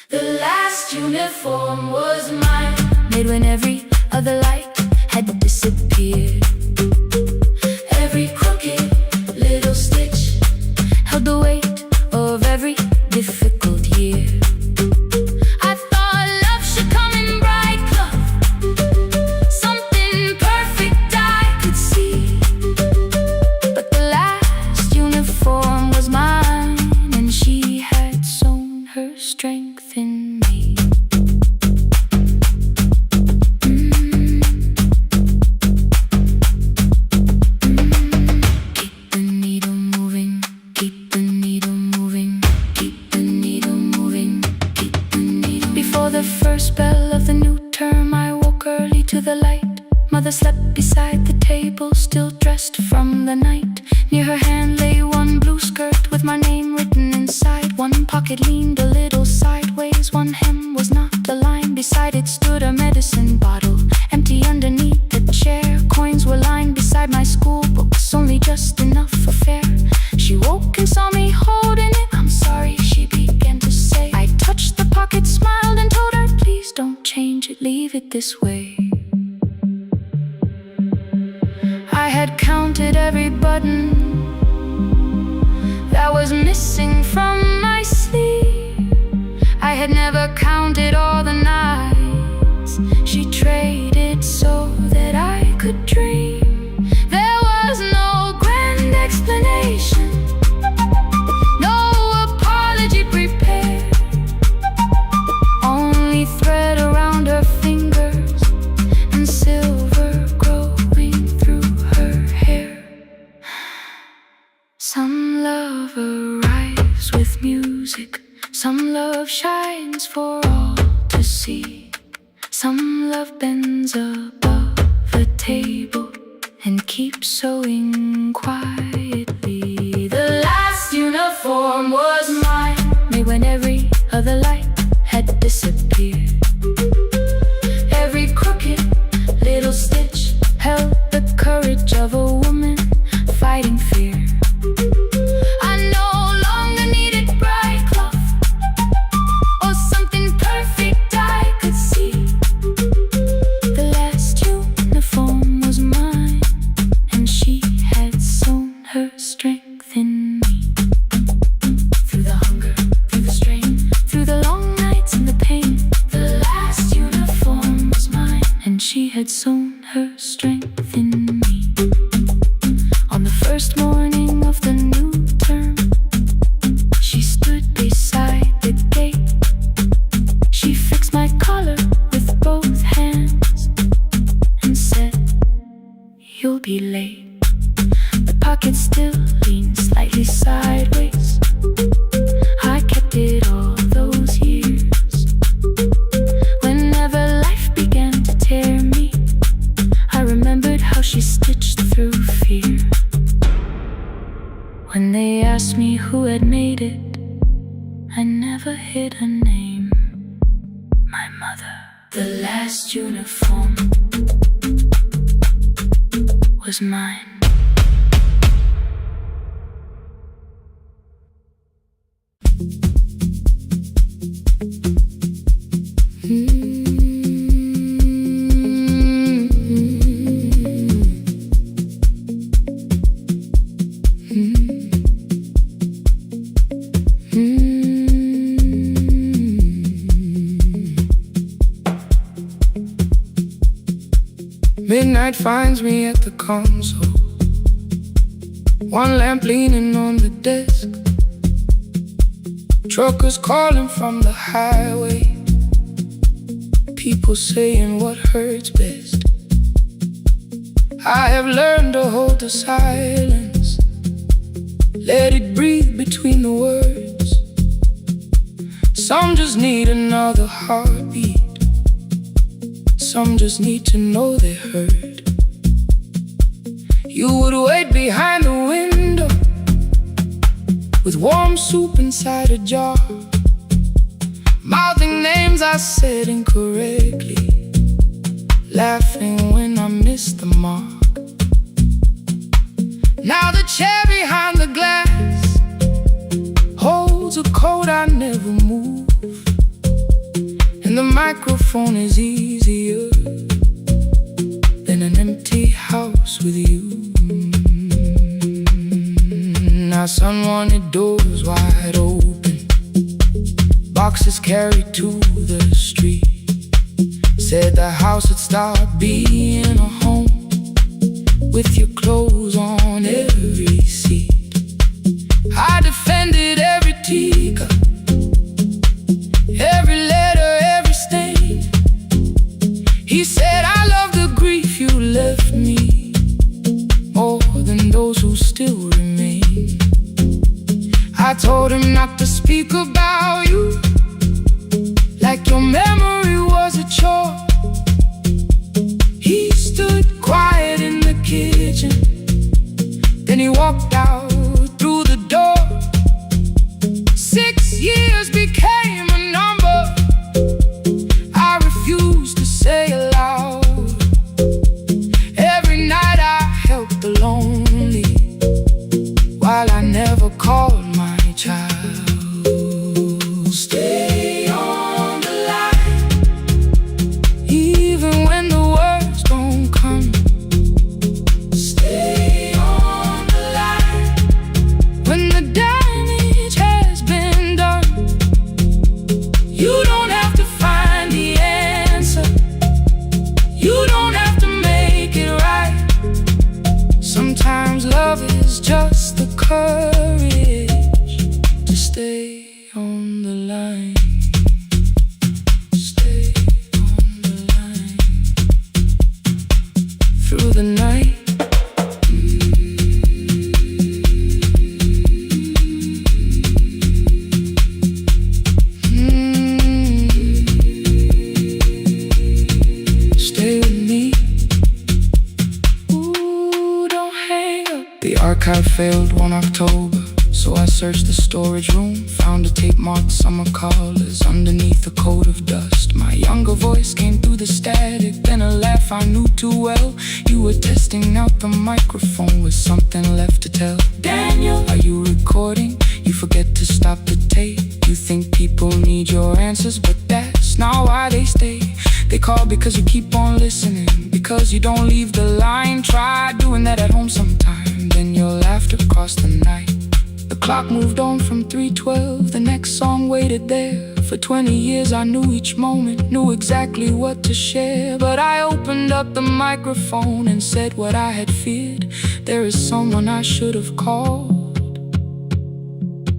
The last uniform was mine, made when every other light had disappeared. Every crooked little stitch held the weight of every difficult year. I thought love should come in bright cloth, something perfect I could see. But the last Mother slept beside the table, still dressed from the night. Near her hand lay one blue skirt with my name written inside. One pocket leaned a little sideways, one hem was not aligned. Beside it stood a medicine bottle, empty underneath the chair. Coins were lined beside my school books, only just enough for fare. She woke and saw me holding it. "I'm sorry," she began to say. I touched the pocket, smiled and told her, "Please don't change it, leave it this way." I had counted every button that was missing from my sleeve. I had never counted all the nights she traded so that I could dream. There was no grand explanation, no apology prepared, only thread around her fingers and silver growing through her hair. Some love arrives with music, some love shines for all to see. Some love bends above the table and keeps sewing quietly. The last uniform was mine, made when every other light had disappeared. Every crooked little stitch held the courage of a woman fighting fear. I no longer needed bright cloth or something perfect I could see. The last uniform was mine, and she had sewn her strength in me. Through the hunger, through the strain, through the long nights and the pain, the last uniform was mine, and she had sewn her strength in me. On the first morning of the new term, she stood beside the gate. She fixed my collar with both hands and said, "You'll be late." The pocket still leaned slightly sideways. I kept it all those years. Whenever life began to tear me, I remembered how she stitched through fear. When they asked me who had made it, I never hid her name. My mother. The last uniform was mine. Midnight finds me at the console, one lamp leaning on the desk. Truckers calling from the highway, people saying what hurts best. I have learned to hold the silence, let it breathe between the words. Some just need another heartbeat, some just need to know they heard. You would wait behind the window with warm soup inside a jar, mouthing names I said incorrectly, laughing when I missed the mark. Now the chair behind the glass holds a coat I never move, and the microphone is easier than an empty house with you. Our son wanted doors wide open, boxes carried to the street. Said the house would start being a home with your clothes on every seat. I defended every teacup, every letter, every stain. He said, "I love the grief you left me more than those who still remain." I told him not to speak about you like your memory was a chore. He stood through the night. Stay with me. Ooh, don't hang up. The archive failed one October, so I searched the storage room, found a tape marked summer callers underneath a coat of dust. My younger voice came through the static, then a laugh I knew too well. You were testing out the microphone with something left to tell. Daniel, are you recording? You forget to stop the tape. You think people need your answers, but that's not why they stay. They call because you keep on listening, because you don't leave the line. Try doing that at home sometime, then you'll laugh across the night. The clock moved on from 3:12, the next song waited there. For 20 years I knew each moment, knew exactly what to share. But I opened up the microphone and said what I had feared. There is someone I should have called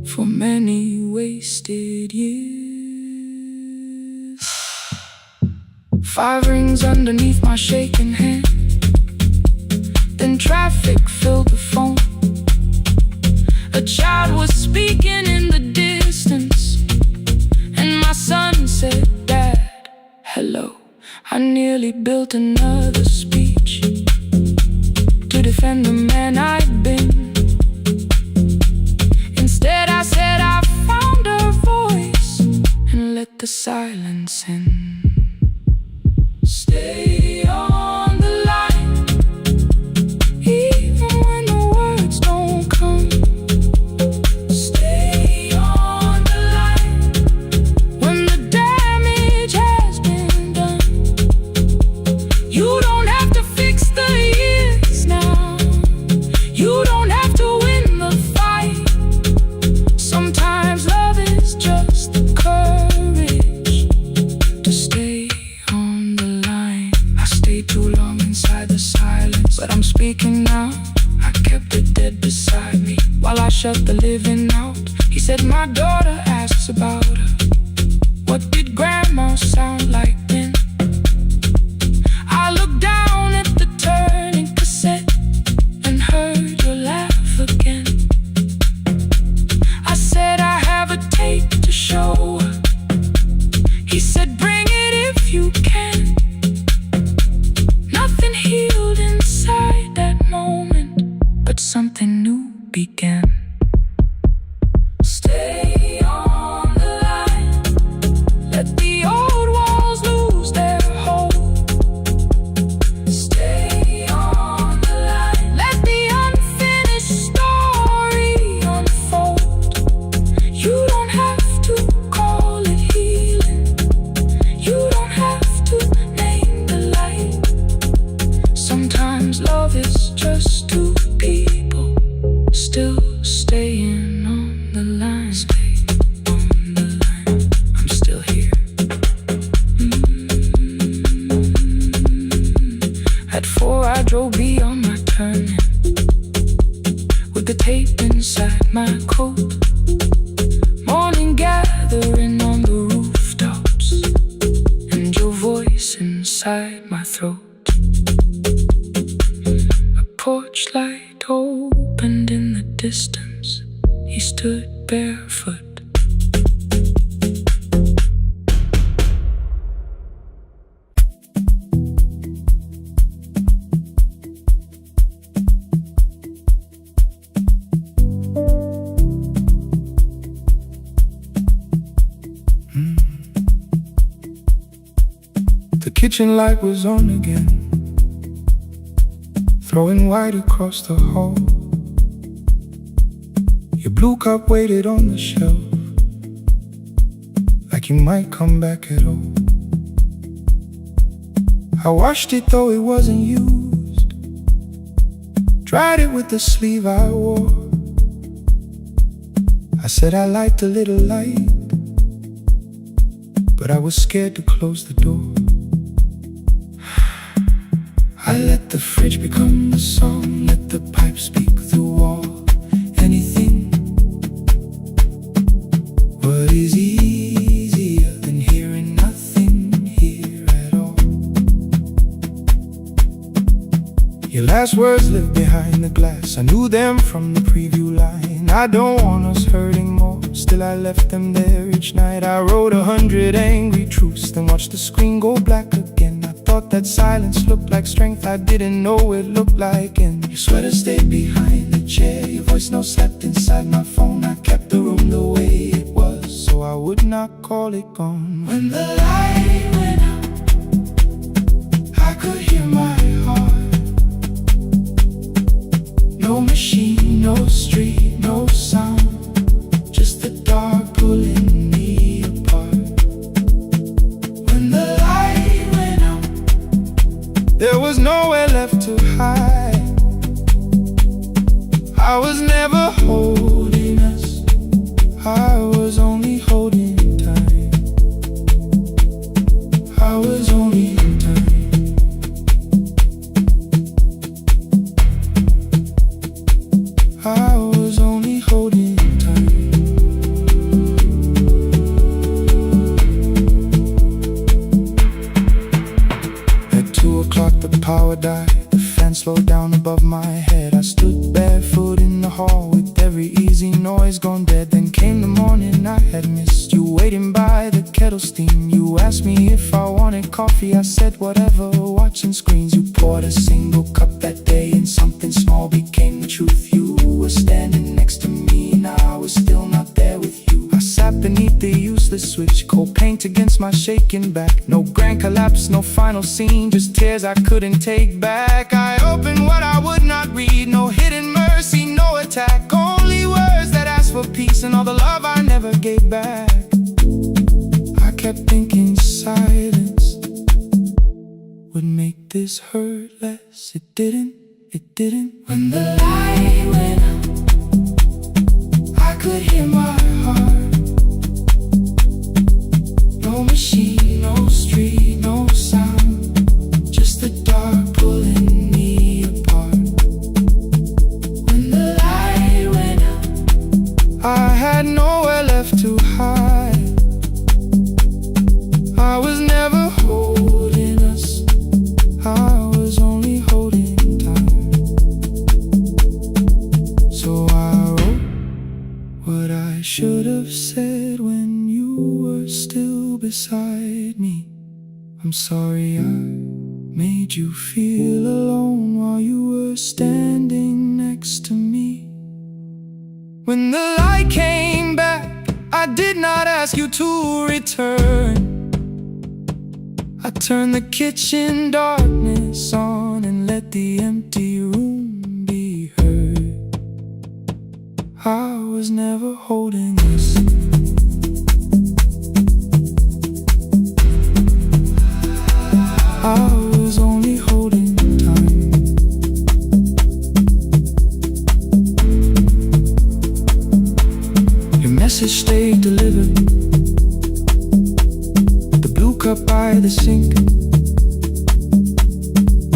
for many wasted years. 5 rings underneath my shaking hand, then traffic filled the phone. A child was speaking in the distance, and my son said, "Dad, hello." I nearly built another speech to defend the man I'd been. Instead I said I found her voice and let the silence in. Stay on the line, even when the words don't come. But I'm speaking now. I kept it dead beside me while I shut the living out. He said, my daughter asks about her. What did grandma sound like then? I looked down at the turning cassette and heard your laugh again. I said, I have a tape to show her. He said, bring it if you can. Nothing healed inside that moment, but something new began. Stay on the line, let the old walls lose their hold. Stay on the line, let the unfinished story unfold. You don't have to call it healing, you don't have to name the light. Sometimes love is just two people still staying on the line. Stay on the line, I'm still here. At 4 I drove beyond my turning, with the tape inside my coat. Morning gathering on the rooftops, and your voice inside my throat. A porch light opened in the distance. He stood barefoot. The kitchen light was on again, throwing white across the hall. Your blue cup waited on the shelf, like you might come back at all. I washed it though it wasn't used, dried it with the sleeve I wore. I said I liked a little light, but I was scared to close the door. I let the fridge become the song, let the pipe speak the wall. Anything. What is easier than hearing nothing here at all? Your last words live behind the glass. I knew them from the preview line. I don't want us hurting more. Still I left them there each night. I wrote 100 angry truths, then watched the screen go black again. I thought that silence looked like strength. I didn't know it looked like end. Your sweater stayed behind the chair. Your voice note slept inside my phone. I kept the room the way it was, so I would not call it gone. When the light went out, I could hear my heart. No machine, no street, no sound, just the dark pulling me apart. When the light went out, there was nowhere left to hide. I was never holding us, I was only holding time. I was only time. I was only holding time. At 2 o'clock the power died. The fan slowed down above my head. I stood barefoot in the hall with every easy noise gone dead. Then came the morning I had missed. You waiting by the kettle steam. You asked me if I wanted coffee. I said whatever, watching screens. You poured a single cup that day, and something small became the truth. You were standing next to me, now I was still not there with you. I sat beneath the useless switch, cold paint against my shaking back. No grand collapse, no final scene, just tears I couldn't take back. I opened what I would not read, no hidden mercy, no attack. Only words that asked for peace and all the love I never gave back. I kept thinking silence would make this hurt less. It didn't, it didn't. When the light went out, I could hear my heart. No machine, no street, no sound, just the dark pulling me apart. When the light went out, I had nowhere left to hide. I was never holding us, I was only holding time. So I wrote what I should have said when you were still beside me. I'm sorry I made you feel alone while you were standing next to me. When the light came back, I did not ask you to return. I turned the kitchen darkness on and let the empty room be heard. I was never holding us. I was only holding time. Your message stayed delivered. The blue cup by the sink,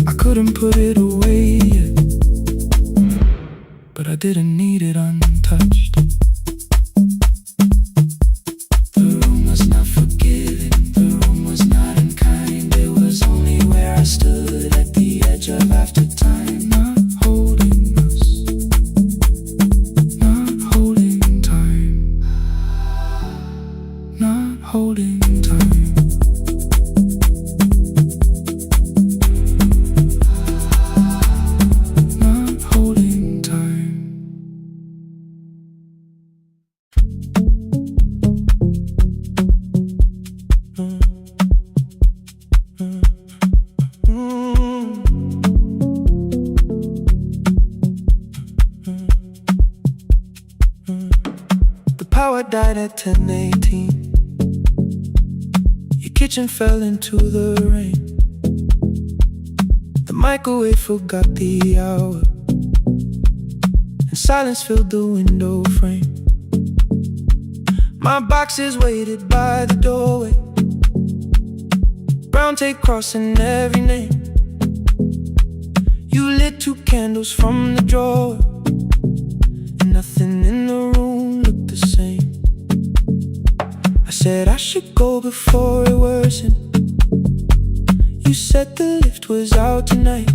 I couldn't put it away yet, but I didn't need it untouched. The room was not forgiving, the room was not unkind. It was only where I stood at the edge of after time. Not holding us, not holding time, not holding time. Not holding time. The power died at 10:18. Your kitchen fell into the rain. The microwave forgot the hour, and silence filled the window frame. My boxes waited by the doorway, brown tape crossing every name. You lit 2 candles from the drawer, and nothing in the room looked the same. I said I should go before it worsened. You said the lift was out tonight.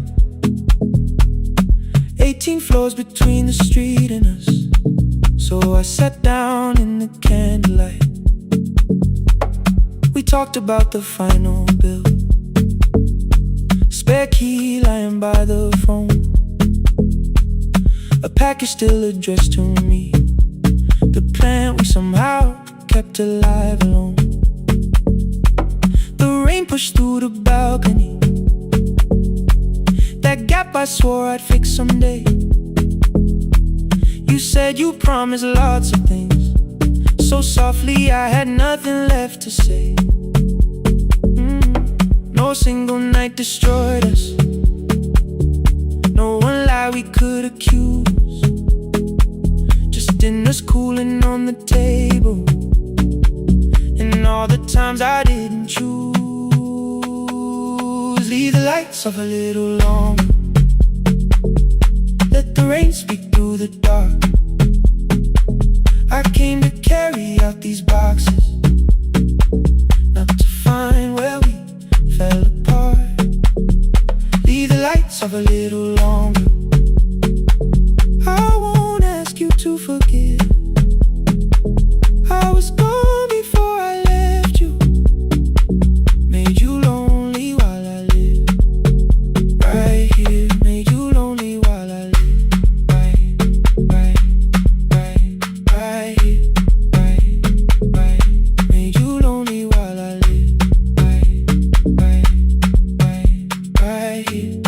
between the street and us. So I sat down in the candlelight. We talked about the final bill, spare key lying by the phone, a package still addressed to me, the plant we somehow kept alive alone. The rain pushed through the balcony, that gap I swore I'd fix someday. You said you promised lots of things, so softly I had nothing left to say. No single night destroyed us, no one lie we could accuse, just dinners cooling on the table, and all the times I didn't choose. Leave the lights off a little longer, let the rain speak through the dark. I came to carry out these boxes, not to find where we fell apart. Leave the lights off a little longer. I won't ask you to forgive. I was gone before I left you, made you lonely while I lived right here, made you lonely while I lived right here, right, made you lonely while I lived right here.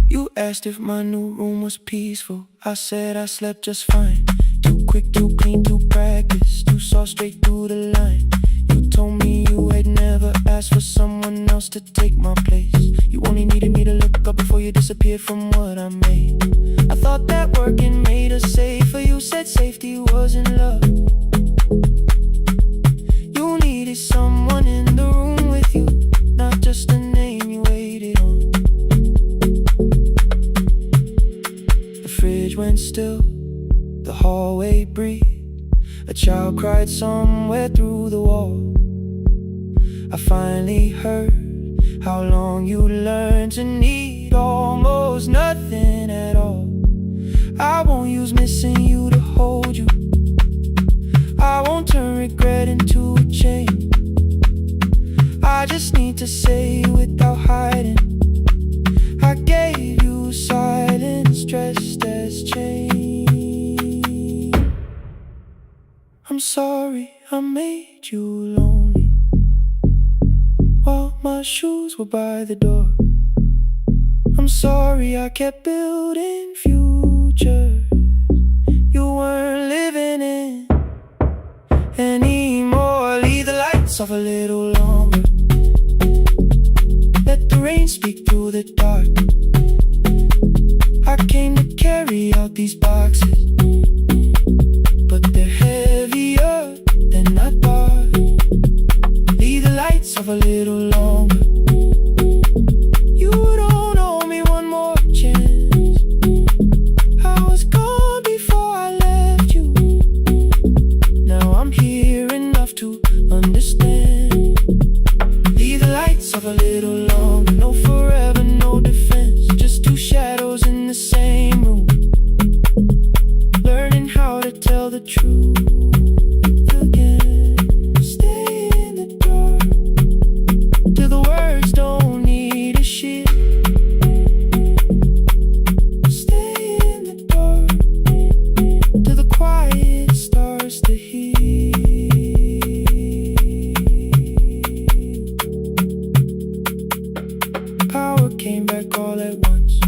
You asked if my new room was peaceful. I said I slept just fine. Too quick, too clean, too practiced, you saw straight through the line. You told me you had never asked for someone else to take my place. You only needed me to look up before you disappeared from what I made. I thought that working made us safer. You said safety was in love. You needed someone in the room with you, not just a name you waited on. The fridge went still, the hallway breathed, a child cried somewhere through the wall. I finally heard how long you learned to need almost nothing at all. I won't use missing you to hold you, I won't turn regret into a chain. I just need to say without hiding, I gave you silence dressed as change. I'm sorry I made you lonely while my shoes were by the door. I'm sorry I kept building futures you weren't living in anymore. Leave the lights off a little longer, let the rain speak through the dark. I came to carry out these boxes, but they're heavier than I thought. Leave the lights off a little longer. You don't owe me one more chance. I was gone before I left you. Now I'm here enough to understand. Leave the lights off a little longer. No forever, no defense, just two shadows in the same room, learning how to tell the truth again. Stay in the dark till the words don't need a shield. Stay in the dark till the quiet starts to heal. Power came back all at once.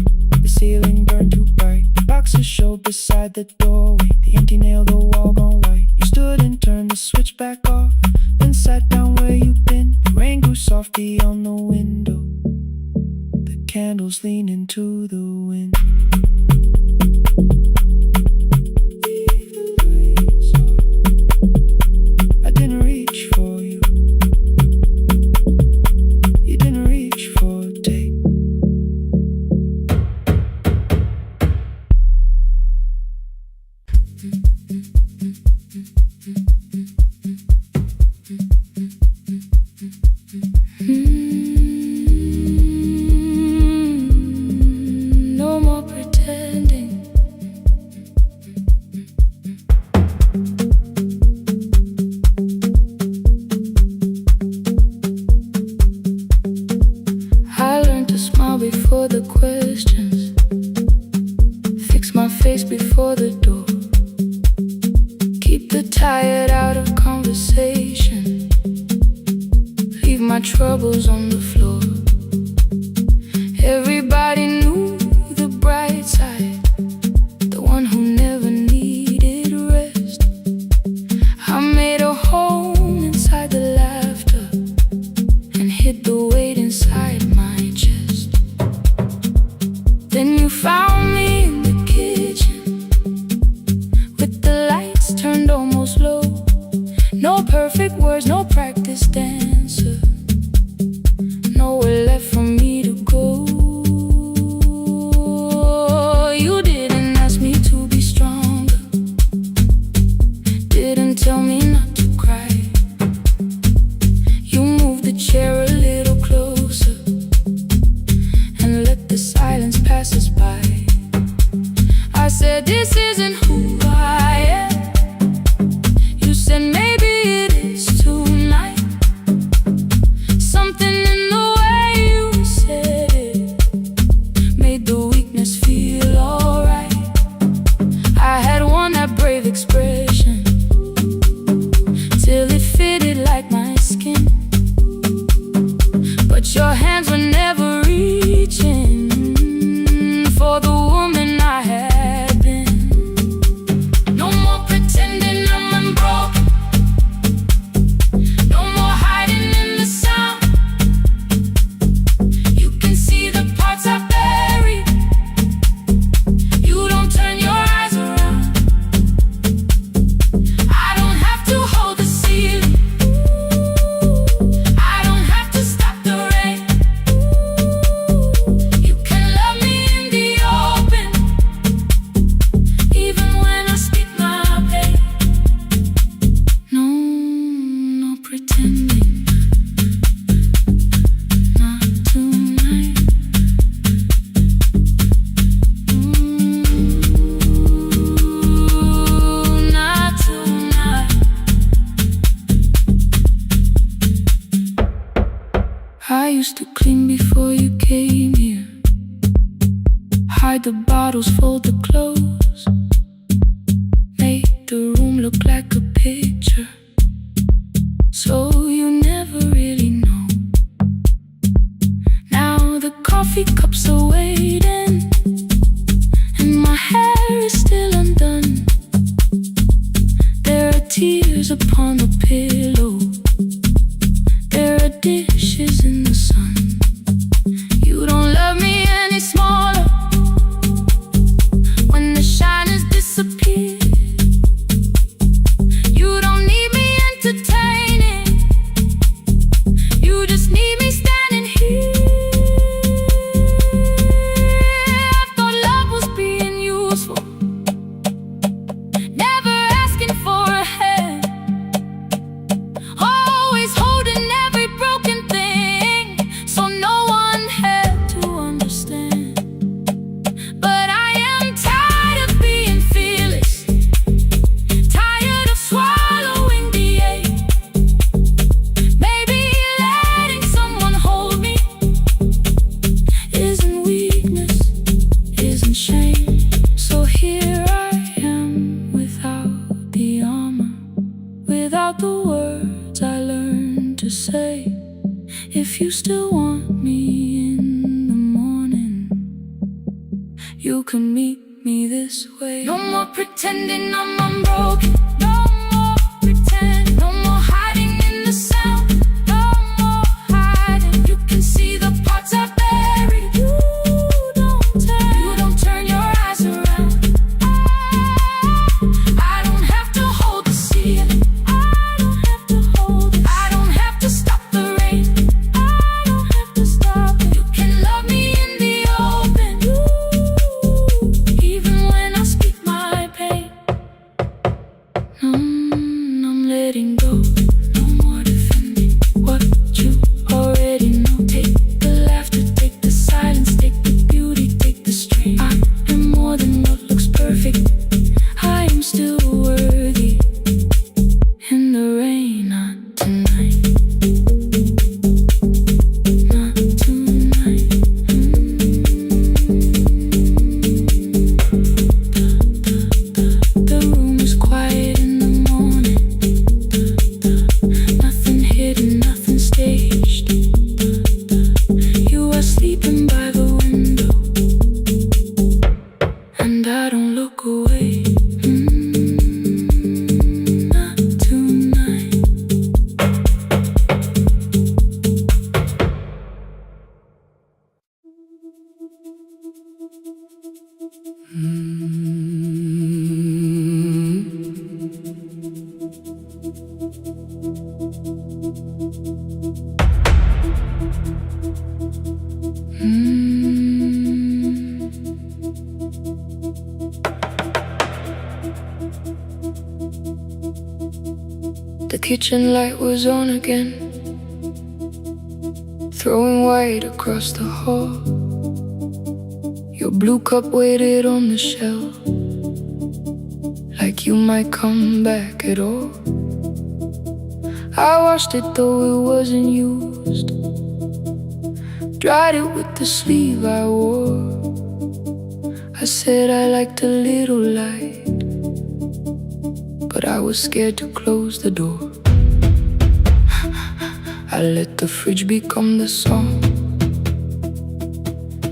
The ceiling burned too bright. The boxes showed beside the doorway, the empty nail, the wall gone white. You stood and turned the switch back off, then sat down where you'd been. The rain grew softly on the window, the candles leaned into the wind. Leave the lights off. I didn't reach for you, you didn't reach for a take. before the questions, fix my face before the door, keep the tired out of conversation, leave my troubles on the floor. Everybody knew the bright side, the one who never needed rest. I made a home inside the laughter and hid the weight inside my chest. Then you found me in the kitchen with the lights turned almost low. No perfect words, no practice dancer, nowhere left for me to go. You didn't ask me to be stronger, didn't tell me not to cry. You moved the chair a little closer and let the silence pass us by. I said, this isn't who I am. You said, maybe it is tonight. Something in the way you said it made the weakness feel alright. I had worn that brave expression till it fitted like my skin, but your hands were never reaching for the woman I had been. No more pretending I'm unbroken, no more hiding in the sound. You can see the parts I buried, you don't turn your eyes around. I don't have to hold the ceiling, I don't have to stop the rain. You can love me in the open, even when I speak my pain. No pretending, not tonight. Not tonight. I used to clean before you came here, hide the bottles, fold the clothes, make the room look like a picture, so you never really know. Now the coffee cups are waiting and my hair is still undone. There are tears upon the pillow, there are dishes in the sun. You don't love me any smaller when the shine has disappeared. You don't need me entertaining, you just need me standing here. I thought love was being useful, never asking for a hand, always holding every broken thing, so no one had to understand. But I am tired of being fearless, tired of swallowing the ache. Maybe letting someone hold me isn't weakness, isn't shame. So here I am without the armor, without the words I learned to say. If you still want me in the morning, you can meet me this way. No more pretending I'm unbroken, no more pretend, no more hiding in the sound, no more hiding. You can see the parts I buried, you don't turn your eyes around. I don't have to hold the ceiling, I don't have to hold it, I don't have to stop the rain, I don't have to stop it. You can love me in the open, even when I speak my pain. The kitchen light was on again, throwing white across the hall. Your blue cup waited on the shelf, like you might come back at all. I washed it though it wasn't used, dried it with the sleeve I wore. I said I liked a little light, but I was scared to close the door. I let the fridge become the song,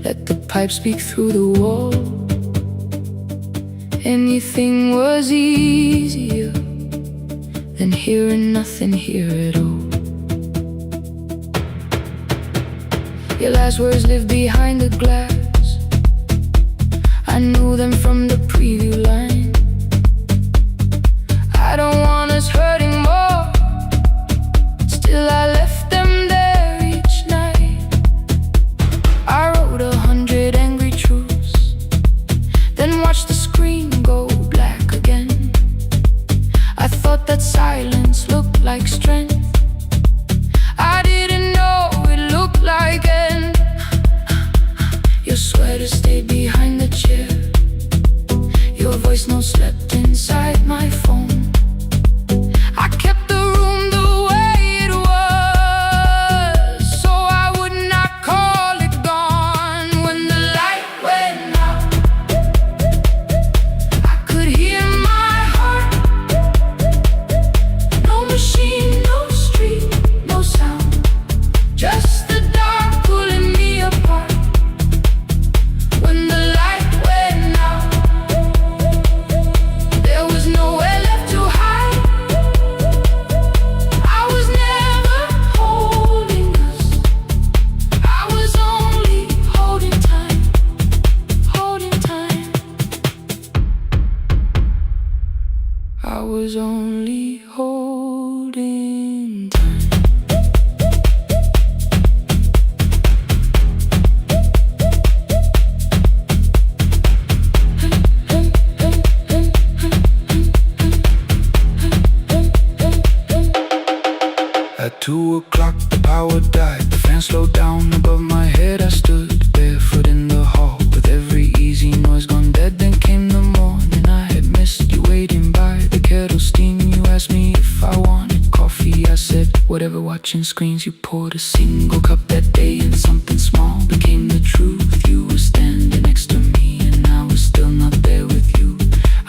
let the pipe speak through the wall. Anything was easier than hearing nothing here at all. Your last words live behind the glass, I knew them from the preview line. I don't want us hurting more, still I left them there each night. I wrote 100 angry truths, then watched the screen go black again. I thought that silence looked like strength, I didn't know it looked like end. Your sweater stayed behind the chair, your voice no slept inside my phone. I kept the room the way it was, so I would not call it gone. When the light went out, I could hear my heart. No machine, no street, no sound, just the dark pulling me apart. When the light went out, there was nowhere left to hide. I was never holding us, I was only holding time, holding time. I was only holding time. At 2 o'clock the power died, the fan slowed down above my head. I stood barefoot in the hall with every easy noise gone dead. Then came the morning, I had missed you waiting by the kettle steam. You asked me if I wanted coffee, I said whatever. Watching screens, you poured a single cup that day, and something small became the truth. You were standing next to me and I was still not there with you.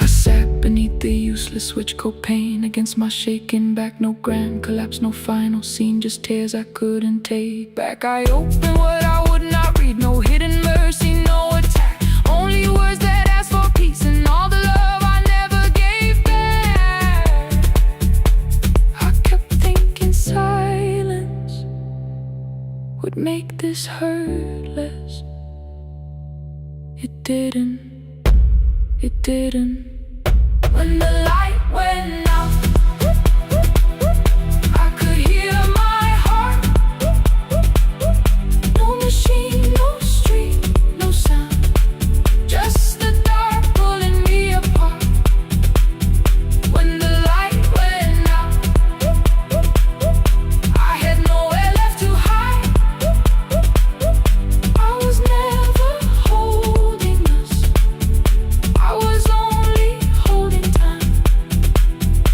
I sat beneath the useless switch, copain against my shaking back. No grand collapse, no final scene, just tears I couldn't take back. I opened what I would not read, no hidden mercy, no attack, only words that asked for peace and all the love I never gave back. I kept thinking silence would make this hurt less. It didn't, it didn't. When the light went out, I could hear my heart. No machine, no street, no sound, just the dark pulling me apart. When the light went out, I had nowhere left to hide. I was never holding us, I was only holding time.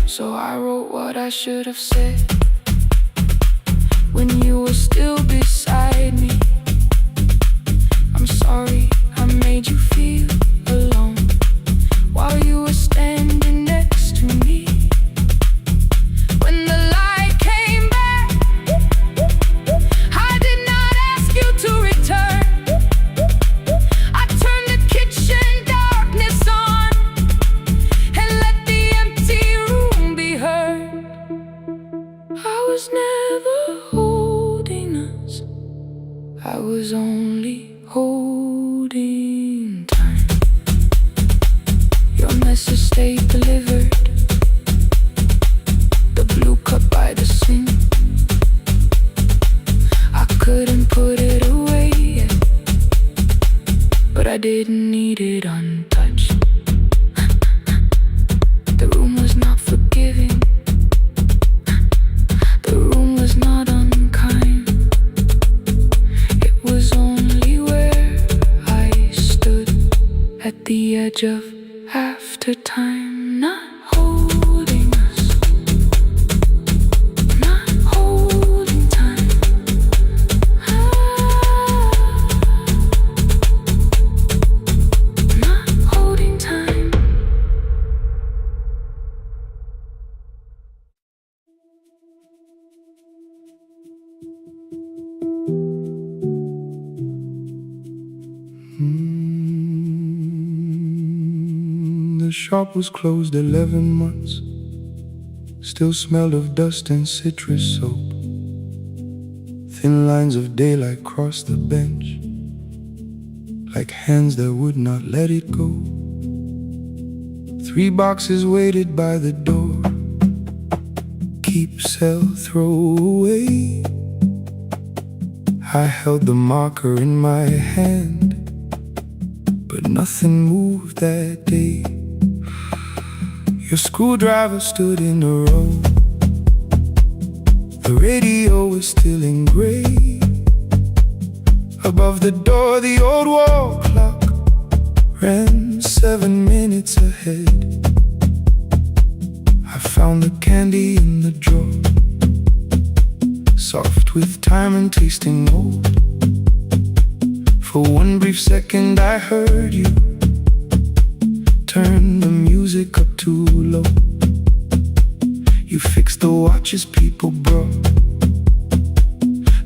So I wrote what I should have said when you were still beside me. I'm sorry I made you feel alone while you were standing next to me. When the light came back, I did not ask you to return. I turned the kitchen darkness on and let the empty room be heard. I was never holding us, I was only holding time. message stayed delivered. The blue cup by the sink, I couldn't put it away yet, but I didn't need it untouched. The room was not forgiving, the room was not unkind. It was only where I stood at the edge of after time, not holding us, not holding time. Not holding time. The shop was closed 11 months. Still smelled of dust and citrus soap. Thin lines of daylight crossed the bench, like hands that would not let it go. 3 boxes waited by the door. Keep, sell, throw away. I held the marker in my hand, but nothing moved that day. Your screwdriver stood in a row. The radio was still in gray. Above the door, the old wall clock ran 7 minutes ahead. I found the candy in the drawer, soft with time and tasting old. For one brief second I heard you turn the music up too low. You fixed the watches people brought,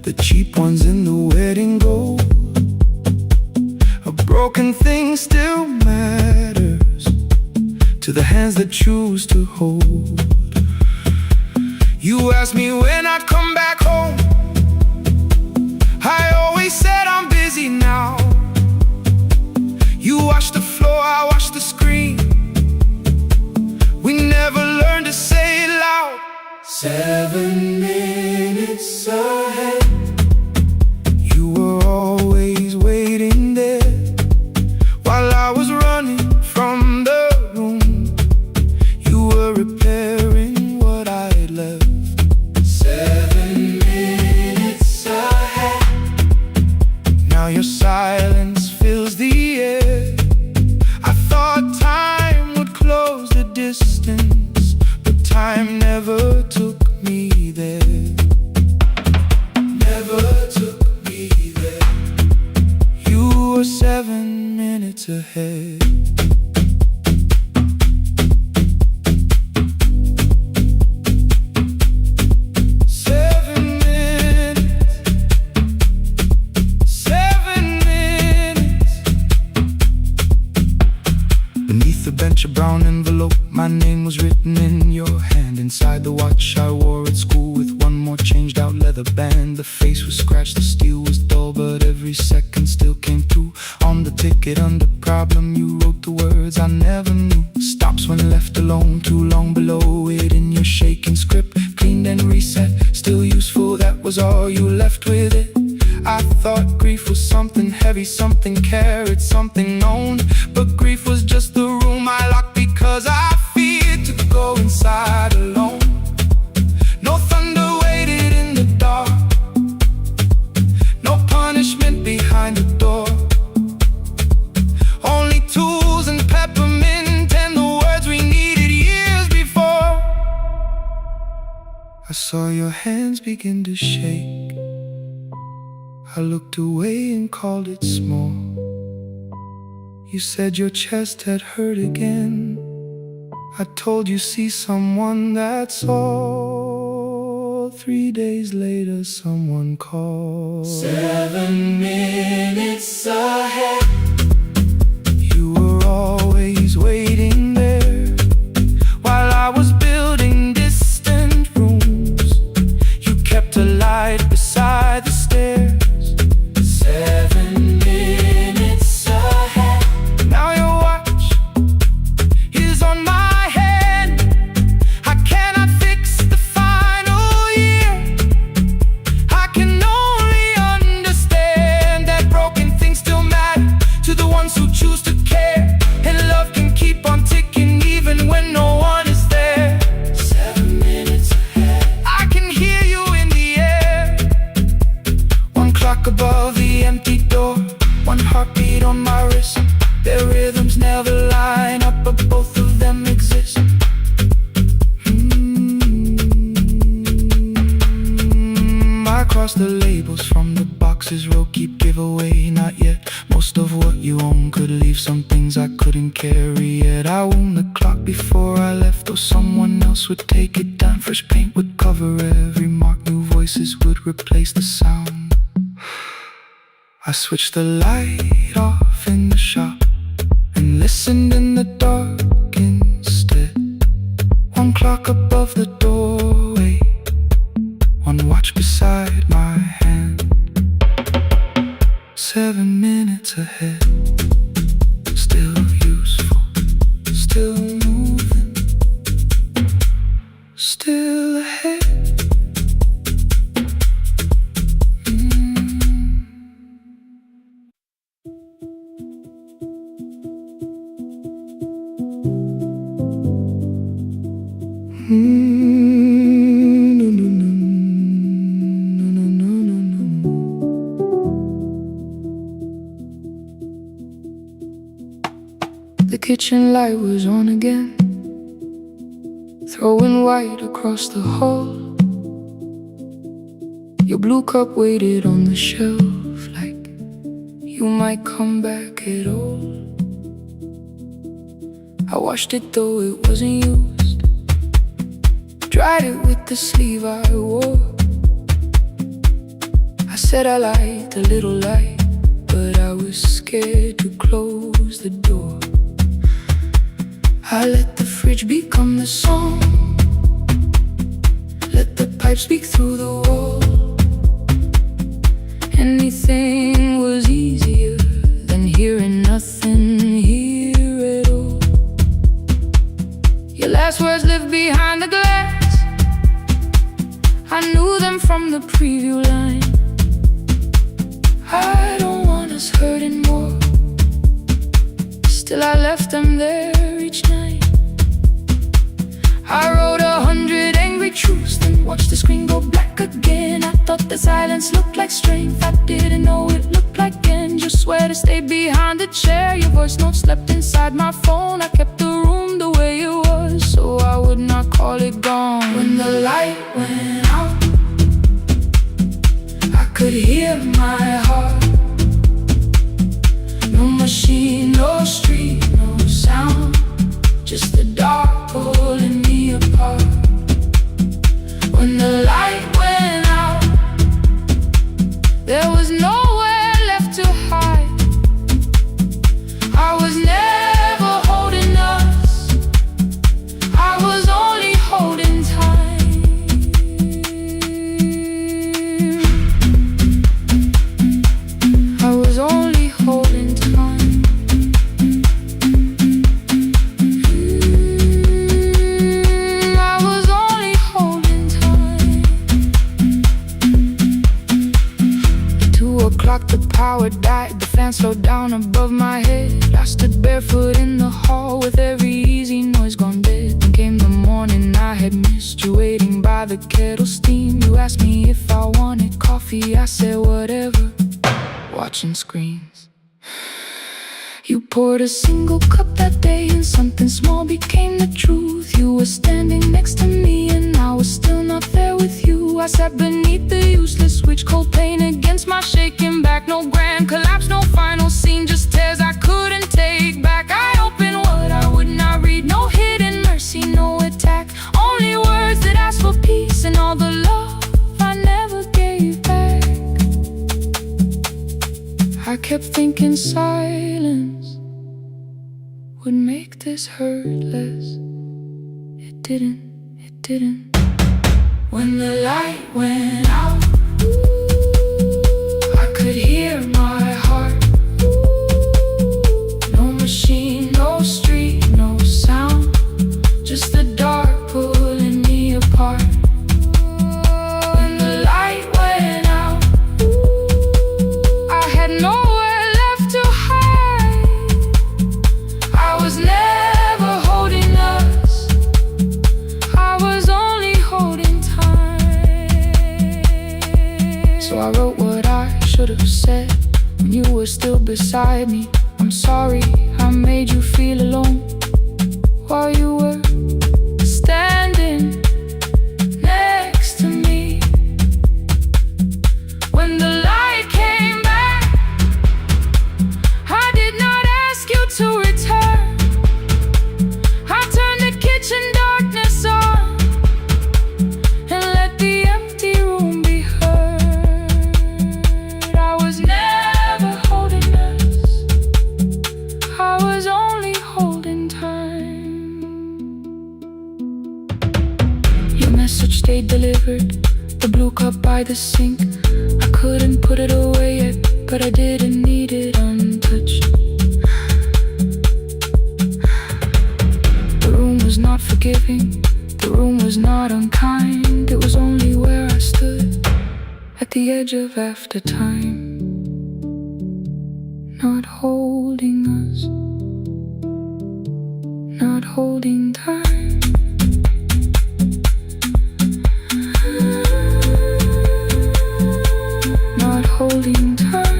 the cheap ones in the wedding gold. A broken thing still matters to the hands that choose to hold. You asked me when I'd come back home. I always said I'm busy now. You washed the floor, I washed the screen. We never learned to say it loud. 7 minutes ahead. You were always waiting there while I was running from the room. You were repairing what I'd left. 7 minutes ahead. Now your silence fills the air. I thought time would close the distance, but time never took me there. Never took me there. You were 7 minutes ahead. A brown envelope, my name was written in your hand. Inside the watch I wore at school with one more changed out leather band. The face was scratched, the steel was dull, but every second still came through. On the ticket under problem you wrote the words I never knew. Stops when left alone, too long below it in your shaking script. Cleaned and reset, still useful, that was all you left with it. I thought grief was something heavy, something carried, something known. But grief was just the room I locked because I feared to go inside alone. No thunder waited in the dark, no punishment behind the door. Only tools and peppermint and the words we needed years before. I saw your hands begin to shake. I looked away and called it small. You said your chest had hurt again. I told you see someone, that's all. 3 days later someone called. 7 minutes ahead. You were always waiting there while I was building distant rooms. You kept a light beside the stairs. 7 minutes ahead. Now your watch is not yet. Most of what you own could leave some things I couldn't carry yet. I wound the clock before I left, or someone else would take it down. Fresh paint would cover every mark, new voices would replace the sound. I switched the light off in the shop and listened in the dark instead. One clock above the doorway, one watch beside my hand. 7 minutes ahead, still useful, still moving, still ahead. The kitchen light was on again, throwing white across the hall. Your blue cup waited on the shelf, like you might come back at all. I washed it though it wasn't used, dried it with the sleeve I wore. I said I liked a little light, but I was scared to close the door. I let the fridge become the song, let the pipe speak through the wall. Anything was easier than hearing nothing here at all. Your last words lived behind the glass, I knew them from the preview line. I don't want us hurting more, still I left them there each night. I wrote 100 angry truths, then watched the screen go black again. I thought the silence looked like strength, I didn't know it looked like end. You swear to stay behind the chair, your voice note slept inside my phone. I kept the room the way it was, so I would not call it gone. When the light went out, I could hear my heart. No machine, no street, no sound, just the dark pulling me apart. When the light went out, there was nowhere left to hide. I was never holding us, I was only holding time. I was only holding time. I was only holding time. 2 o'clock, the power died, the fan slowed down above my head. I stood barefoot in the hall with every easy noise gone dead. Then came the morning I had missed you, waiting by the kettle steam. You asked me if I wanted coffee, I said whatever, watching screens. You poured a single cup that day, and something small became the truth. You were standing next to me, and I was still not there with you. I sat beneath the useless switch, cold pain against my shaking back. No grand collapse, no final scene, just tears I couldn't take back. I opened what I would not read, no hidden mercy, no attack. Only words that asked for peace and all the love I never gave back. I kept thinking silence would make this hurt less. It didn't, it didn't. When the light went out, I could hear my heart. No machine, no street, no sound, just the dark pulling me apart. When the light went out, I had nowhere left to hide. I was never holding us, I was only holding time. So I wrote what I should have said when you were still beside me. I'm sorry I made you feel alone while you were standing next to me. When the light came back, up by the sink. I couldn't put it away yet, but I didn't need it untouched. The room was not forgiving, the room was not unkind. It was only where I stood at the edge of after time, not holding us, not holding time. Not holding time.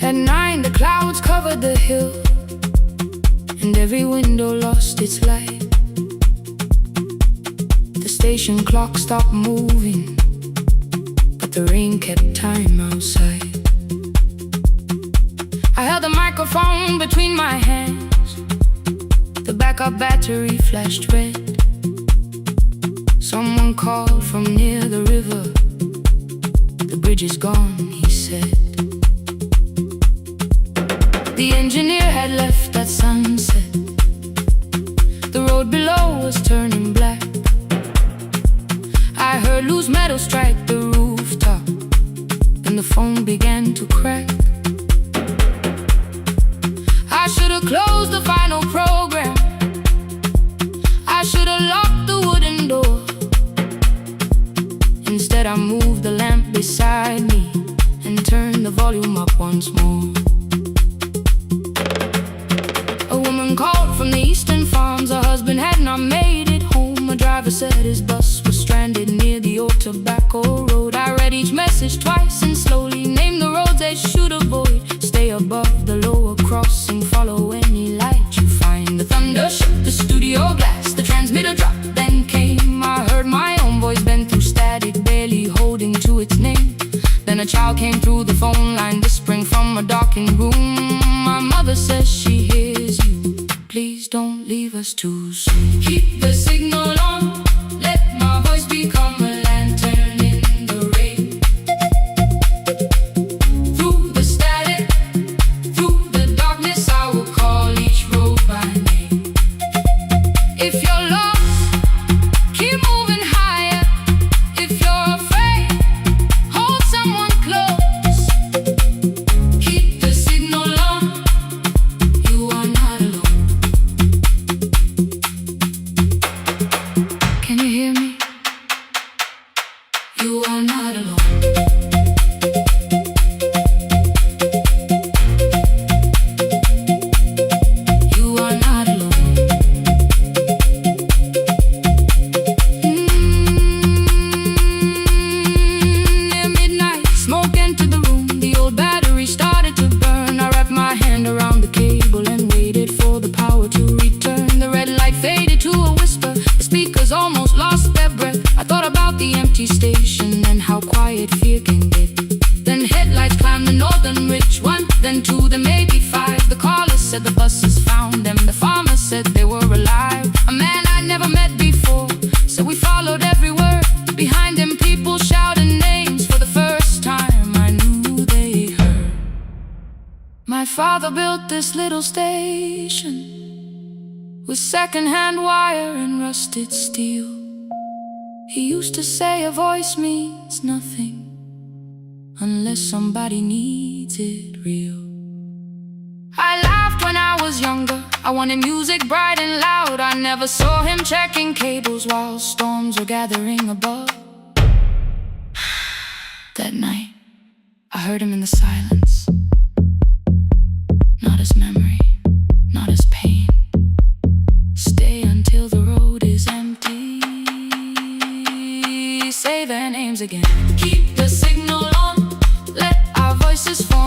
At 9, the clouds covered the hill, and every window lost its light. The station clock stopped moving, but the rain kept time outside. I held the microphone between my hands. The backup battery flashed red. Someone called from near the river. The bridge is gone, he said. The engineer had left at sunset. The road below was turning black. I heard loose metal strike the rooftop, and the phone began to crack. I should have closed the final program. I should have locked the wooden door. Instead I moved the lamp beside me and turned the volume up once more. A woman called from the eastern farms. Her husband had not made it home. A driver said his bus was stranded near the old tobacco road. I read each message twice and slowly named the roads they should avoid. Stay above the lower crossing, follow any light you find. The thunder shook the studio glass, the transmitter dropped, then came. I heard my own voice bend through static, barely holding to its name. Then a child came through the phone line, whispering from a darkened room. My mother says she hears you. Please don't leave us too soon. Keep the signal on. Let my voice become a lantern in the rain. Through the static, through the darkness, I will call each road by name. If you're lost, keep moving higher. If you're afraid, hold someone close. Keep the signal on. You are not alone. Can you hear me? You are not alone. You are not alone. Near midnight, smoke entered the room. The old battery started to burn. I wrapped my hand around the cable and waited for the power to return. The red light faded to a whisper. The speakers almost lost their breath. I thought about the empty station and how quiet fear can get. Then headlights climbed the northern ridge, one, then two, then maybe five. The caller said the buses found them. The farmer said they were alive. A man I'd never met before, so we followed every word. Behind him people shouted names. For the first time I knew they heard. My father built this little station with second-hand wire and rusted steel. He used to say a voice means nothing unless somebody needs it real. I laughed when I was younger. I wanted music bright and loud. I never saw him checking cables while storms were gathering above. That night, I heard him in the silence. Not as memory, not as pain. Stay until the road is empty. Say their names again. Keep the signal on. Let our voices form.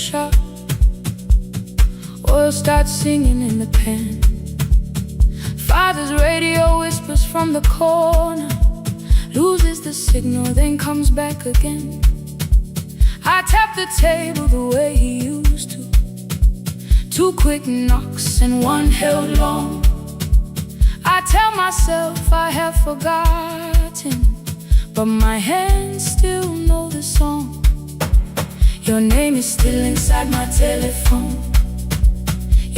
shop. Oil starts singing in the pen. Father's radio whispers from the corner, loses the signal, then comes back again. I tap the table the way he used to. 2 quick knocks and 1 held long. I tell myself I have forgotten, but my hands still know the song. Your name is still inside my telephone.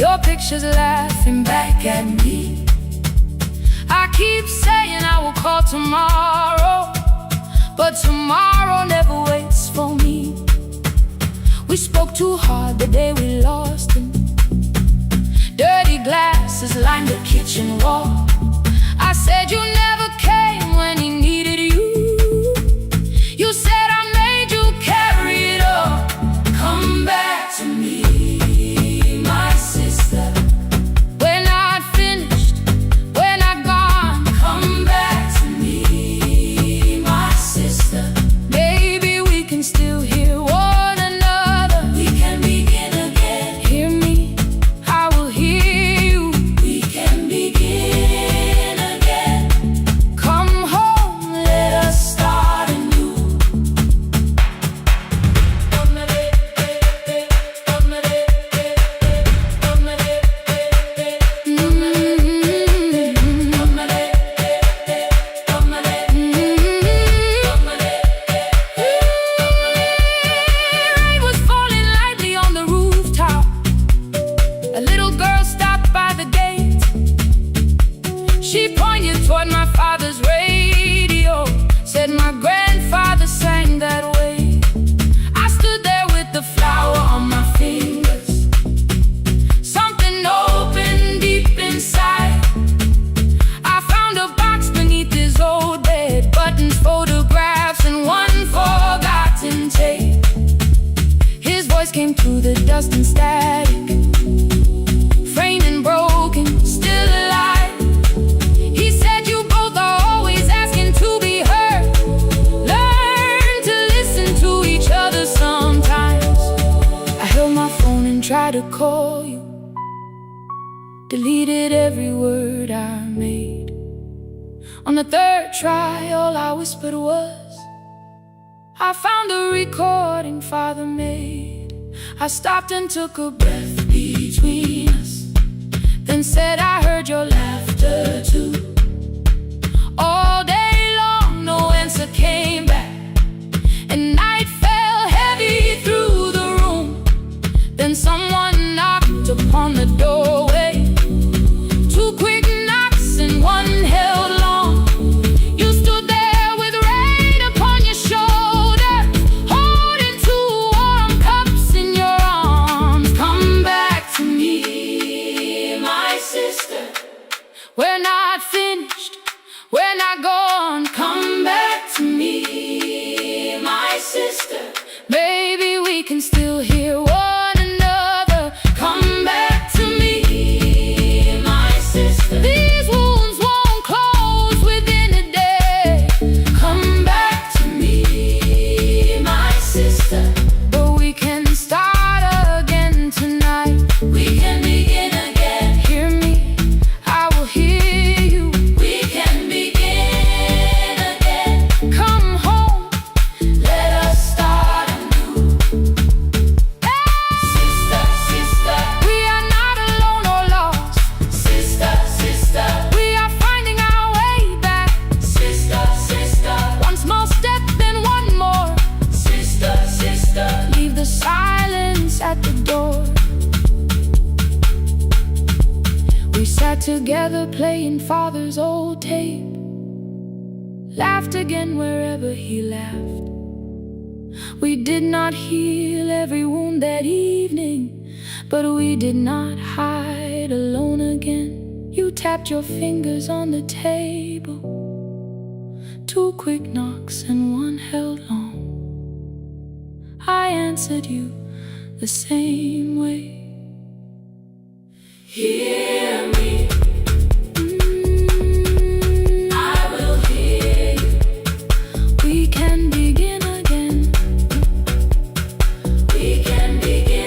Your picture's laughing back at me. I keep saying I will call tomorrow, but tomorrow never waits for me. We spoke too hard the day we lost him. Dirty glasses lined the kitchen wall. I said you never came when he needed you. You said I made you carry it all. Come back to me, my sister. We're not finished, we're not gone. Come back to me, my sister. Maybe we can still hear one another. We can begin again. Hear me, I will hear you. We can begin again. Come home, let us start anew. Rain was falling lightly on the rooftop. A little girl stopped by the gate. She pointed toward my father's radio, said my grandfather sang that way. I stood there with the flower on my fingers. Something opened deep inside. I found a box beneath his old bed, buttons, photographs, and 1 forgotten tape. His voice came through the dust and static, framed and broken, still alive. He said you both are always asking to be heard. Learn to listen to each other sometimes. I held my phone and tried to call you, deleted every word I made. On the 3rd try, all I whispered was, I found a recording Father made. I stopped and took a breath between us, then said I heard your laughter too. All day long, no answer came back, and night fell heavy through the room. Then someone knocked upon the doorway. 2 quick knocks and 1 held long. You stood there with rain upon your shoulder, holding 2 warm cups in your arms. Come back to me, my sister. We're not finished, we're not gone. Come back to me, my sister. Maybe we can still hear one another. Come back to me, my sister. These wounds won't close within a day. Come back to me, my sister. But we can start again tonight. We can begin again. Hear me, I will hear you. We can begin again. Come home, let us start anew. Sister, sister, we are not alone or lost. Sister, sister, we are finding our way back. Sister, sister, 1 small step, then 1 more. Sister, sister, leave the silence at the door. We sat together playing Father's old tape, laughed again wherever he laughed. We did not heal every wound that evening, but we did not hide alone again. You tapped your fingers on the table, 2 quick knocks and 1 held long. I answered you the same way. Hear me, I will hear you. We can begin again. We can begin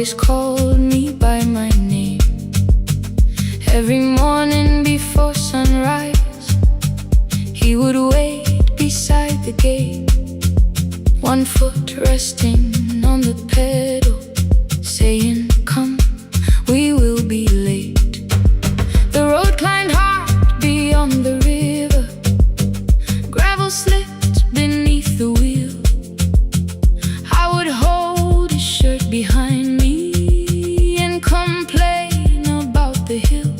always called me by my name. Every morning before sunrise, he would wait beside the gate, one foot resting on the pedal, saying, "Come, we will be late." The road climbed hard beyond the river, gravel slipped beneath the wheel. I would hold his shirt behind me and complain about the hill.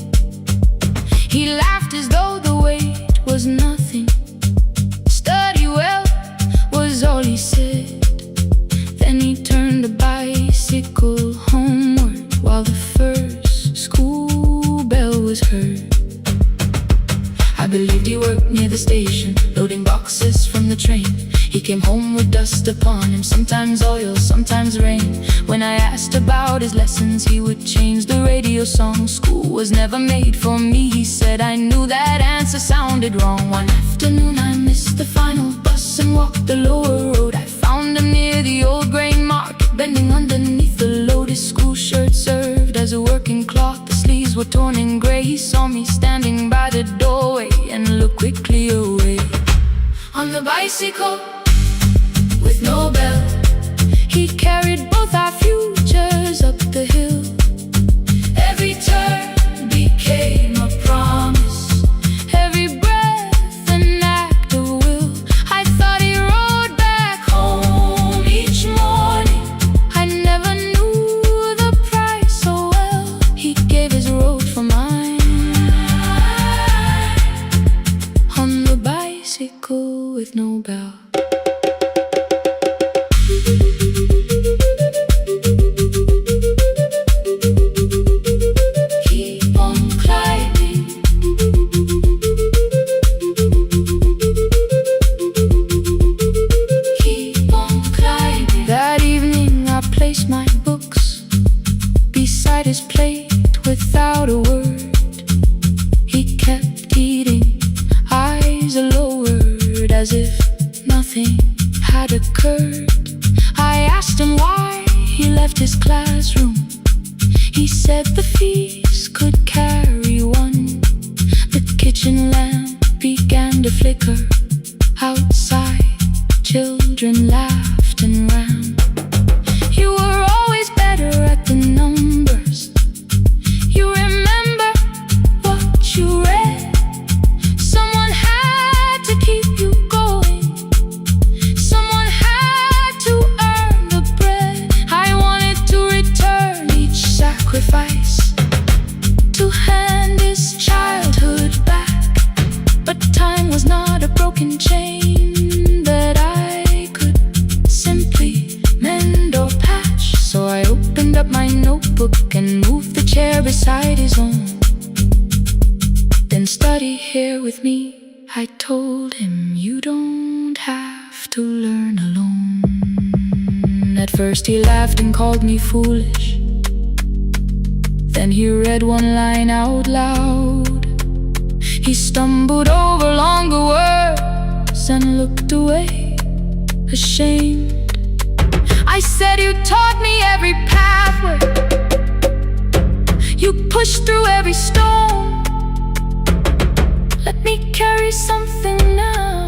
He laughed as though the weight was nothing. "Study well," was all he said. Then he turned the bicycle homeward while the first school bell was heard. I believed he worked near the station, loading boxes from the train. He came home with dust upon him, sometimes oil, sometimes rain. When I asked about his lessons, he would change the radio song. "School was never made for me," he said. I knew that answer sounded wrong. One afternoon I missed the final bus and walked the lower road. I found him near the old grain market, bending underneath the load. His school shirt served as a working cloth. The sleeves were torn and gray. He saw me standing by the doorway and looked quickly away. On the bicycle with no bell, he carried both our futures up the hill. Every turn became a promise, every breath an act of will. I thought he rode back home each morning. I never knew the price so well. He gave his road for mine. On the bicycle with no bell. His plate without a word. He kept eating, eyes lowered, as if nothing had occurred. I asked him why he left his classroom. He said the feast could carry one. The kitchen lamp began to flicker. Outside, children laughed and ran. You were always better at the numbers. You remember what you read. Someone had to keep you going. Someone had to earn the bread. I wanted to return each sacrifice, to hand his childhood back. But time was not a broken chain that I could simply mend or patch. So I opened up my notebook and moved the chair beside his own. Then study here with me, I told him. You don't have to learn alone. At first he laughed and called me foolish. Then he read one line out loud. He stumbled over longer words and looked away, ashamed. I said, "You taught me every pathway. You pushed through every stone. Let me carry something now.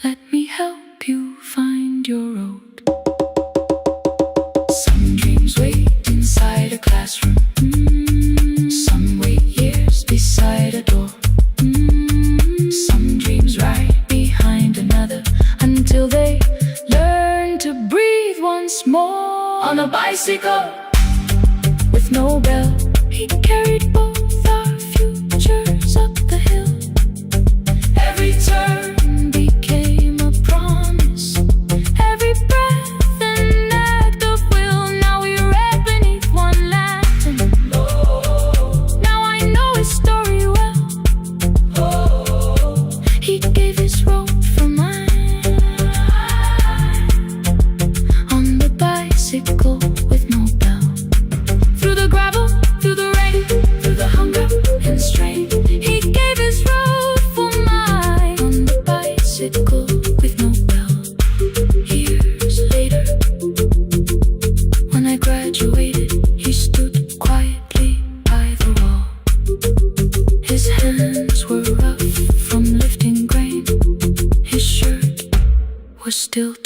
Let me help you find your road." Some dreams wait inside a classroom. Some wait years beside a door. Some dreams right behind another until they learn to breathe once more. On a bicycle with no bell, he carried both our futures up the hill. Every turn became a promise, every breath an act of will. Now we read beneath one lantern. Now I know his story well. He gave his road for mine. On the bicycle with no bell, through the gravel, through the rain, through the hunger and strain. He gave his road for mine. On the bicycle with no bell. Years later,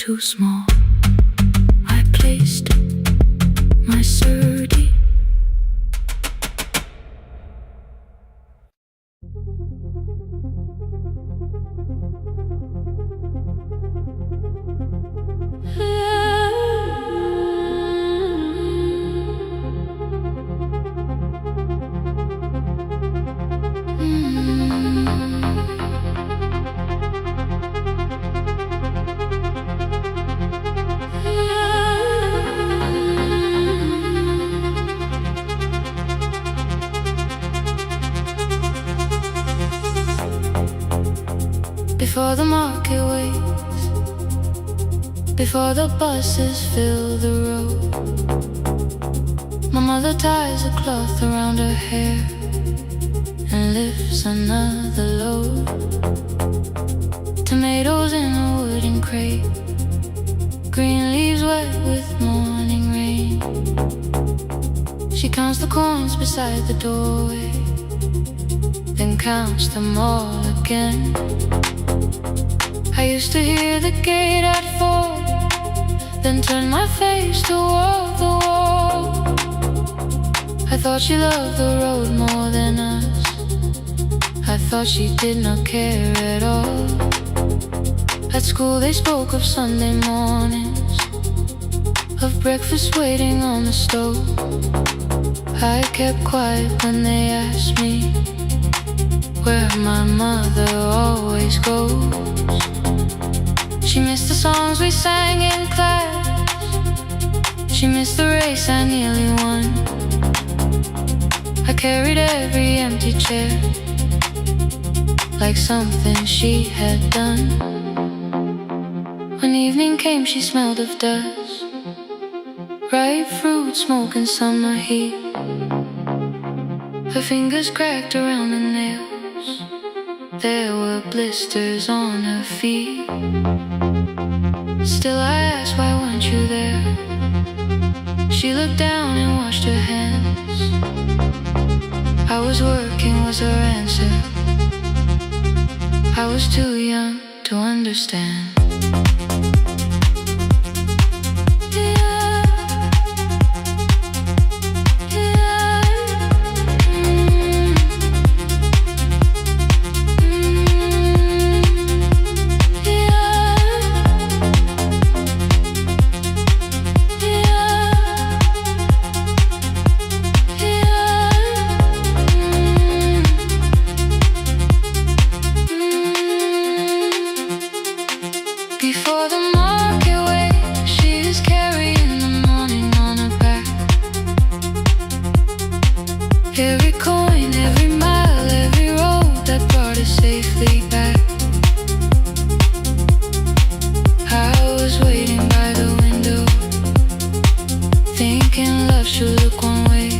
too small. I placed my surdy. Before the market waits, before the buses fill the road, my mother ties a cloth around her hair and lifts another load. Tomatoes in a wooden crate, green leaves wet with morning rain. She counts the coins beside the doorway, then counts them all again. I used to hear the gate at 4, then turn my face toward the wall. I thought she loved the road more than us. I thought she did not care at all. At school they spoke of Sunday mornings, of breakfast waiting on the stove. I kept quiet when they asked me where my mother always goes. She missed the songs we sang in class, she missed the race I nearly won. I carried every empty chair like something she had done. When evening came she smelled of dust, ripe fruit, smoke and summer heat. Her fingers cracked around the nails, there were blisters on her feet. Still I asked, why weren't you there? She looked down and washed her hands. I was working was her answer. I was too young to understand. Before the market waits, she's carrying the morning on her back. Every coin, every mile, every road that brought her safely back. I was waiting by the window, thinking love should look one way,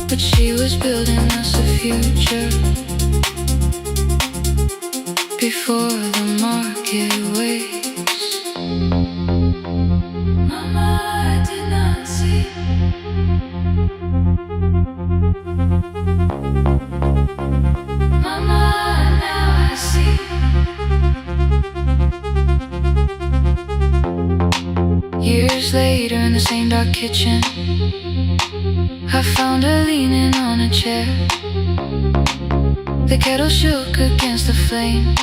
but she was building us a future. Before the market waits, Mama, I did not see. Mama, now I see. Years later in the same dark kitchen, I found her leaning on a chair. The kettle shook against the flame,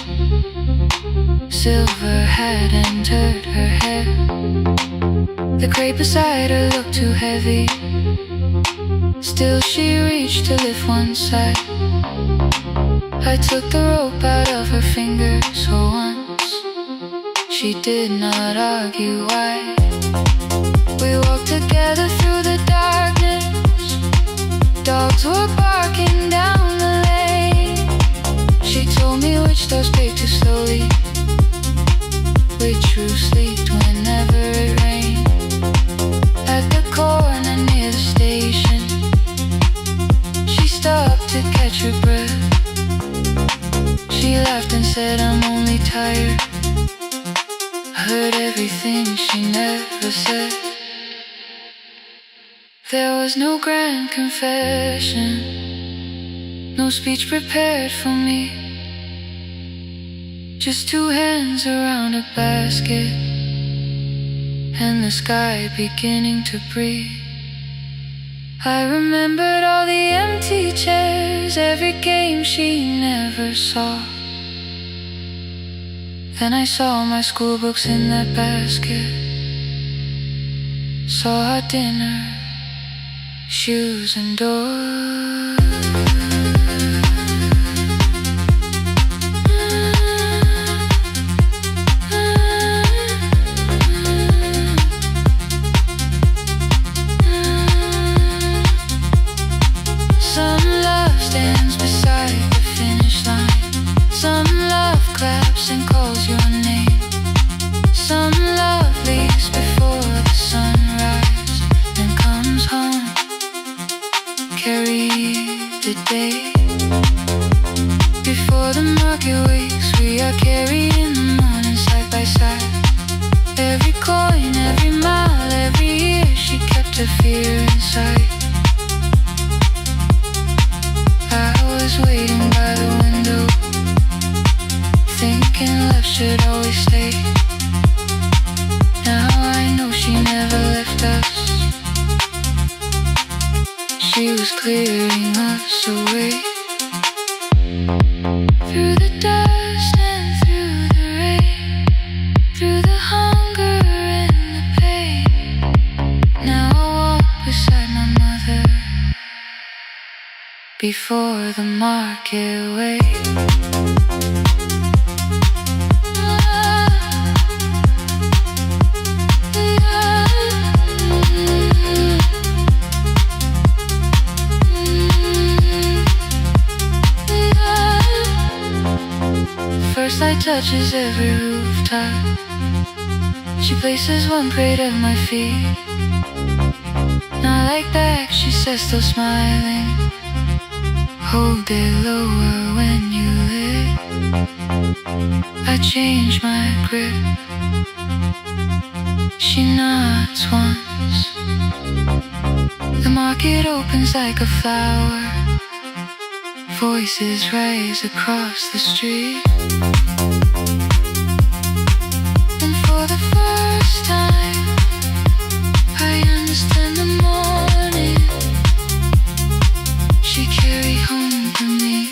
silver had entered her hair. The crate beside her looked too heavy, still she reached to lift one side. I took the rope out of her fingers for once, she did not argue why. We walked together through the darkness, dogs were barking down the lane. She told me which doors paved too slowly, which roofs leaked whenever it rained. At the corner near the station, she stopped to catch her breath. She laughed and said, I'm only tired. I heard everything she never said. There was no grand confession, no speech prepared for me. Just two hands around a basket, and the sky beginning to breathe. I remembered all the empty chairs, every game she never saw. Then I saw my school books in that basket, saw our dinner, shoes and doors. Some love stands beside the finish line. Some love claps and calls your name. Some love leaves before the sunrise, then comes home, carry the day. Before the market wakes, we are carried in the morning side by side. Every coin, every mile, every year, she kept her fear inside. I was waiting by the window, thinking love should always stay. Now I know she never left us. She was clearing us away. Through the dust and through the rain, through the hunger and the pain. Now I walk beside my mother before the market wakes. First light touches every rooftop. She places one plate at my feet. Not like that, she says, still smiling. Hold it lower when you lit. I change my grip. She nods once. The market opens like a flower. Voices rise across the street. And for the first time, I understand the morning she carried home for me.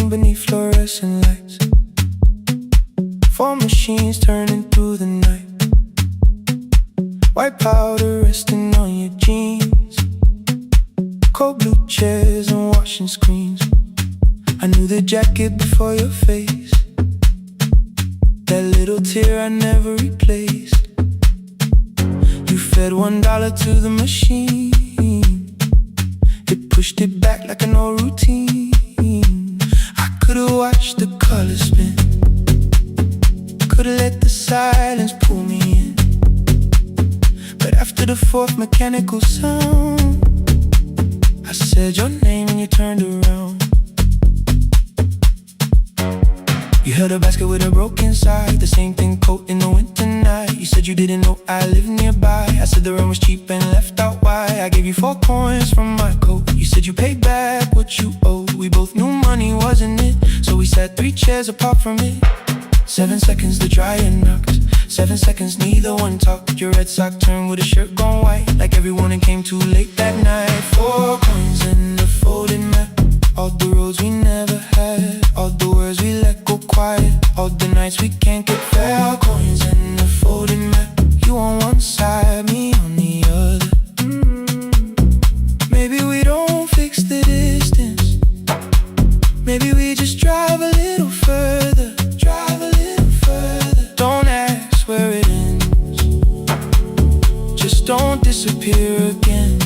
Beneath fluorescent lights, four machines turning through the night. White powder resting on your jeans, cold blue chairs and washing screens. I knew the jacket before your face, that little tear I never replaced. You fed $1 to the machine, it pushed it back like an old routine. Could've watched the colors spin, could've let the silence pull me in. But after the fourth mechanical sound, I said your name and you turned around. You held a basket with a broken side, the same thing coat in the winter night. You said you didn't know I lived nearby. I said the rent was cheap and left out why. I gave you 4 coins from my coat. You said you paid back what you owed. We both knew money wasn't it, so we sat 3 chairs apart from it. 7 seconds the dryer knocked, 7 seconds neither one talked. Your red sock turned with a shirt gone white, like everyone and came too late that night. 4 coins and a folded map, all the roads we never had, all the words we let go quiet, all the nights we can't get fair. Coins and a folded map, you on one side, me on the other. Maybe we don't fix the distance, maybe we just drive a little further, drive a little further. Don't ask where it ends, just don't disappear again.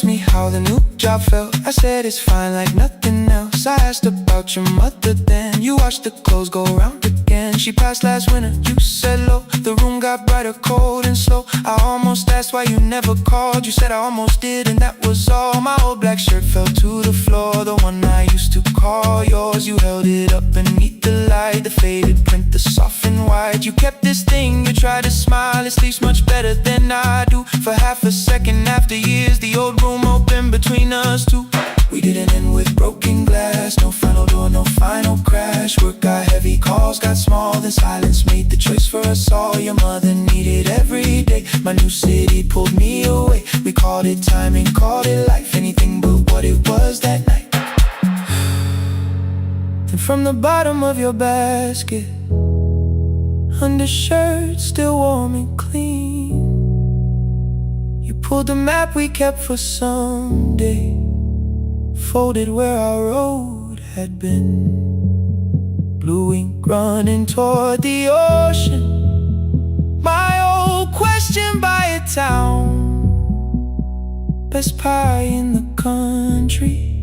asked me how the new job felt. I said it's fine like nothing else. I asked about your mother then. You watched the clothes go round again. She passed last winter, you said low. The room got brighter, cold and slow. I almost asked why you never called. You said I almost did and that was all. My old black shirt fell to the floor, the one I used to call yours. You held it up beneath the light, the faded print, the soft and white. You kept this thing, you tried to smile. It sleeps much better than I do. For half a second after years, the old room opened between us two. We didn't end with broken glass, no final door, no final crash. Work got heavy, calls got small, then silence made the choice for us all. Your mother needed every day, my new city pulled me away. We called it timing, called it life, anything but what it was that night. And from the bottom of your basket, undershirt still warm and clean, you pulled the map we kept for someday, folded where our road had been. Blue ink running toward the ocean, my old question by a town. Best pie in the country,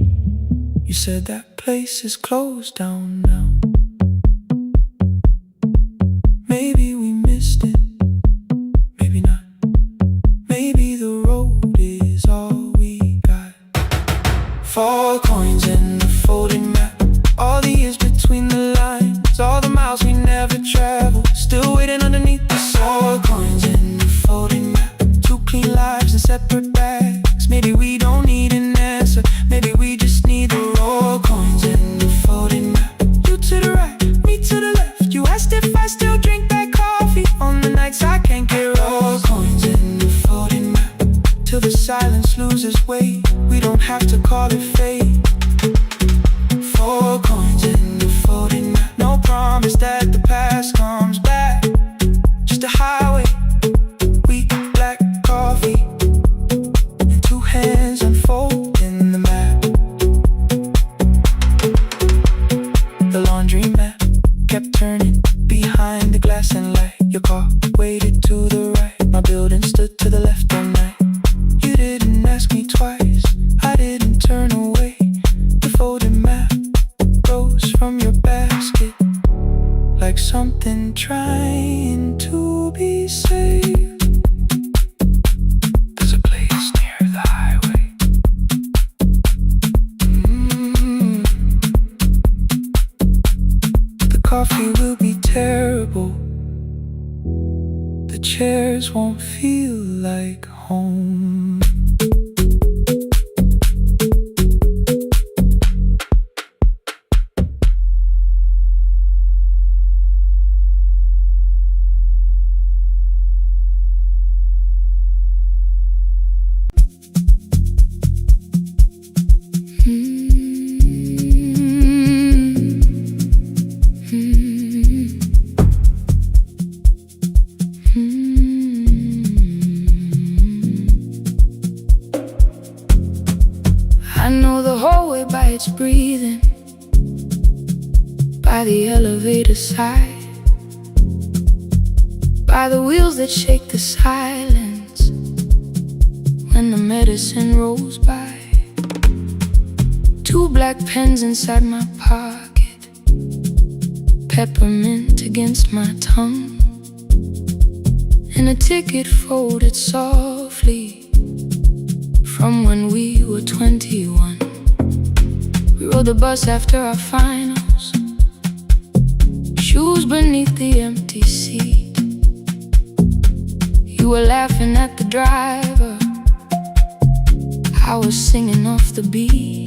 you said that place is closed down now. Maybe we missed it, maybe not. Maybe the road is all we got. 4 coins in the folded map, all the years between the lines, all the miles we never traveled, still waiting underneath the sun. 4 coins in the folded map, 2 clean lives in separate bags. Maybe we don't need an answer, maybe we just need the raw coins in the folded map. You to the right, me to the left. You asked if I still drink that coffee on the nights I can't get raw coins in the folded map, till the silence loses weight. We don't have to call it fate. 4 coins in the folded map, no promise that the past comes back, just a highway, weak black coffee, and 2 hands unfolding the map. The laundry mat kept turning behind the glass and light. Your car waited to the right, my building stood to the left all night. You didn't ask me twice, I didn't turn away. The folded map rose from your basket, like something trying to be saved. There's a place near the highway. The coffee will be terrible, the chairs won't feel like home. I know the hallway by its breathing, by the elevator side, by the wheels that shake the silence when the medicine rolls by. 2 black pens inside my pocket, peppermint against my tongue, and a ticket folded softly from when we were 21. We rode the bus after our finals, shoes beneath the empty seat. You were laughing at the driver, I was singing off the beat.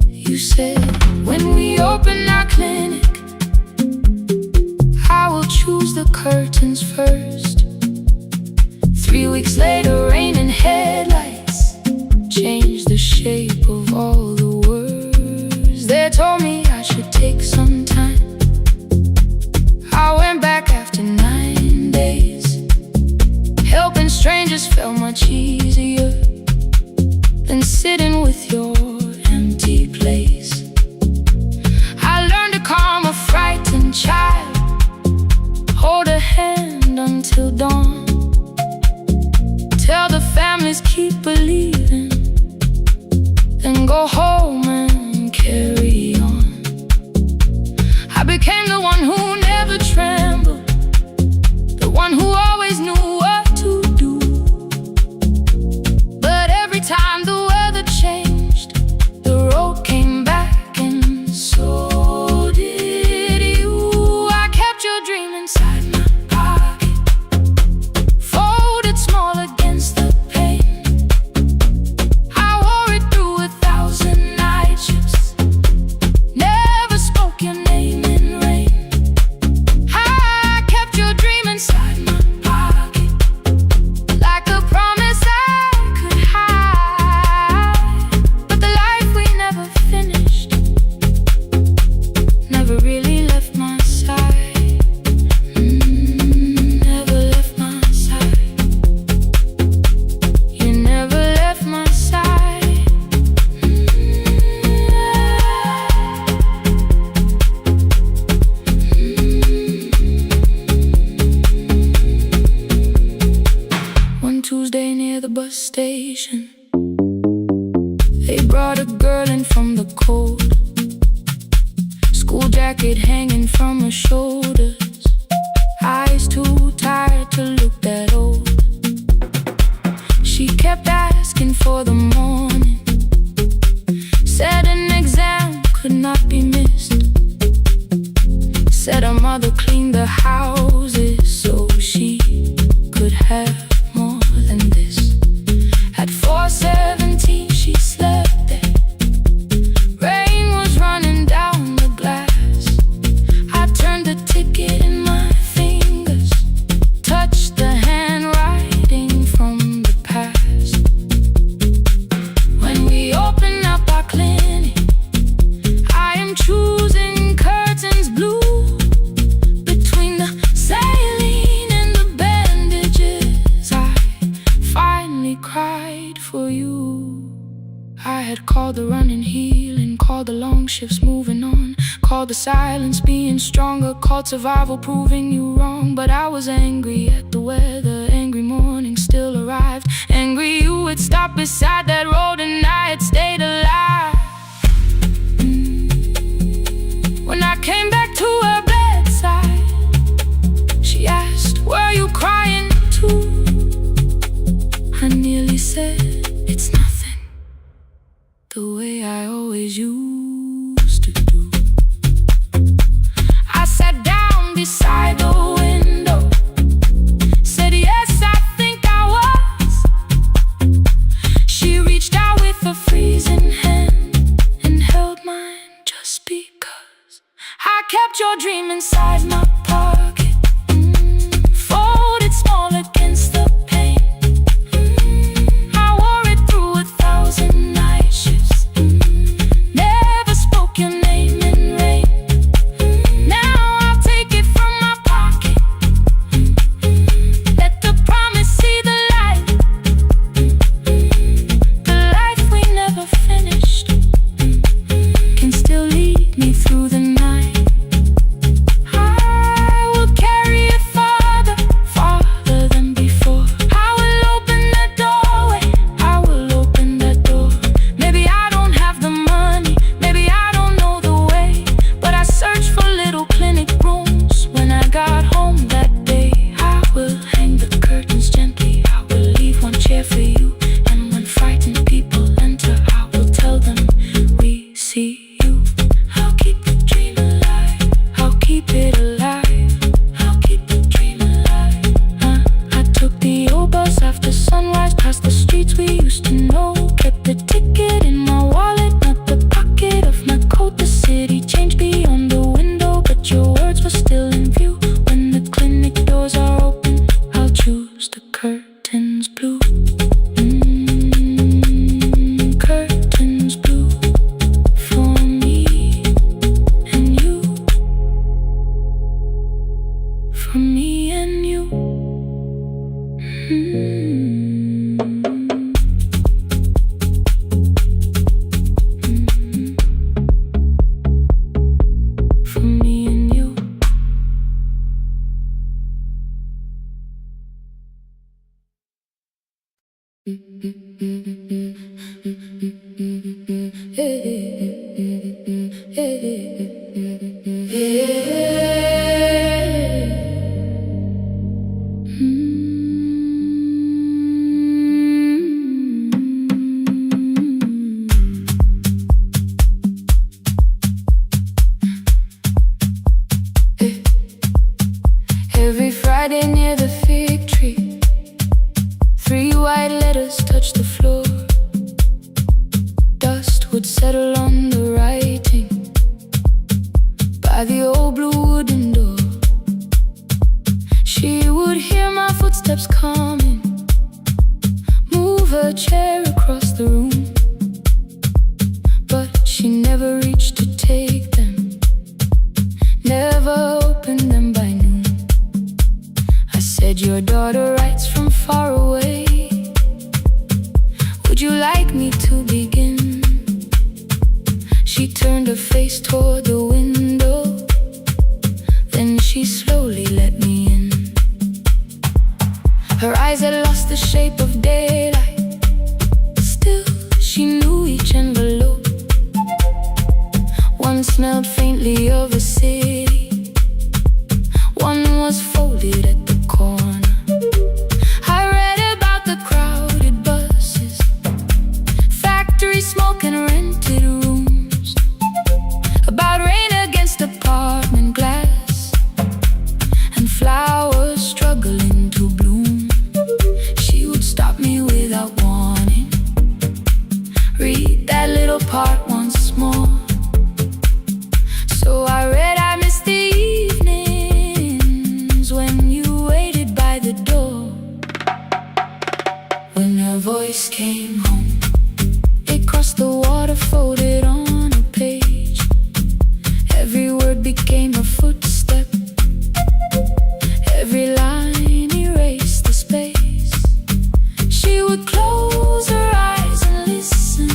You said, when we open our clinic, I will choose the curtains first. 3 weeks later, rain and headlights changed the shape of all the words. They told me I should take some time. I went back after 9 days. Helping strangers felt much easier than sitting with your empty place. I learned to calm a frightened child, hold a hand until dawn, tell the families keep believing, Tuesday near the bus station. They brought a girl in from the cold, school jacket hanging from her shoulders, eyes too tired to look that old. She kept asking for the morning, said an exam could not be missed, said her mother cleaned the houses so she could have more than this. At 4:17 she slept there. Rain was running down the glass. I turned the ticket in my fingers, touched the handwriting from the past. When we open up our clinic, I am choosing curtains blue. Between the saline and the bandages, I finally cried for you. I had called the running healing, called the long shifts moving on, called the silence being stronger, called survival proving you wrong. But I was angry at the weather, angry morning still arrived, angry you had stopped beside that road and I had stayed alive. When I came back to her bedside, she asked, "Were you crying too?" I nearly said, "It's nothing," the way I always used to do. I sat down beside the window, said, "Yes, I think I was." She reached out with a freezing hand and held mine just because I kept your dream inside my pocket, folded small against the pain. I wore it through 1,000 night shifts, never spoke your name in rain. Now I'll take it from my pocket, let the promise see the light, the life we never finished can still lead me through the night. I will carry it farther, farther than before. I will open that doorway, I will open that door. Maybe I don't have the money, maybe I don't know the way, but I searched for little clinic rooms when I got home that day. I will hang the curtains gently, I will leave one chair for you, and when frightened people enter, I will tell them we see you. I'll keep the dream alive, I'll keep it alive, I'll keep the dream alive. I took the old bus after sunrise, past the streets we used to know, kept the ticket in my wallet, not the pocket of my coat. The city changed beyond the window, but your words were still in view. When the clinic doors are open, I'll choose the curtains blue. Curtains blue for me and you, for me and you. For me and you. Every Friday near the fig tree, 3 white letters touched the floor. Dust would settle on the writing by the old blue wooden door. She would hear my footsteps coming, move her chair across the room, but she never reached to take them, never opened them by noon. I said, "Your daughter writes from far away, would you like me to begin?" She turned her face toward the window, then she slowly let me in. Her eyes had lost the shape of daylight. Still, she knew each envelope. One smelled faintly of a city, one was folded at the corner. I read about the crowded buses, factory smoke and rented rooms, about rain against apartment glass and flowers struggling to bloom. She would stop me without warning, read that little part once more. So I read, I missed the evenings when you waited by the door. When her voice came home, it crossed the water, folded on a page. Every word became a footstep, every line erased the space. She would close her eyes and listen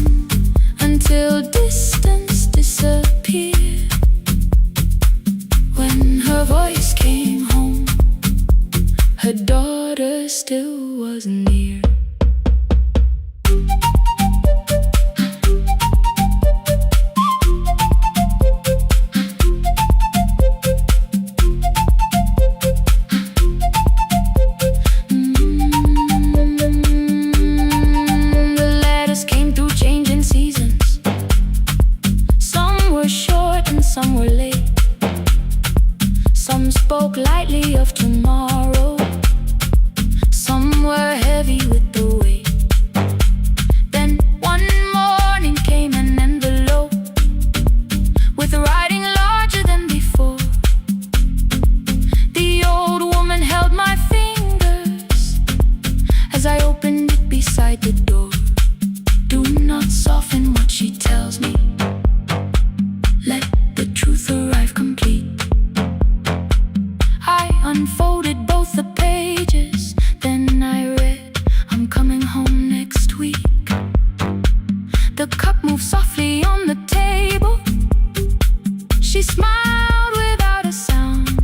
until distance disappeared. When her voice came home, her daughter still wasn't near. The letters came through changing seasons. Some were short and some were late. Some spoke lightly of tomorrow, some were heavy with the weight. Then one morning came an envelope with writing larger than before. The old woman held my fingers as I opened it beside the door. Do not soften what she tells me, let the truth arrive complete. I unfolded both the pages, then I read, I'm coming home next week. The cup moved softly on the table. She smiled without a sound.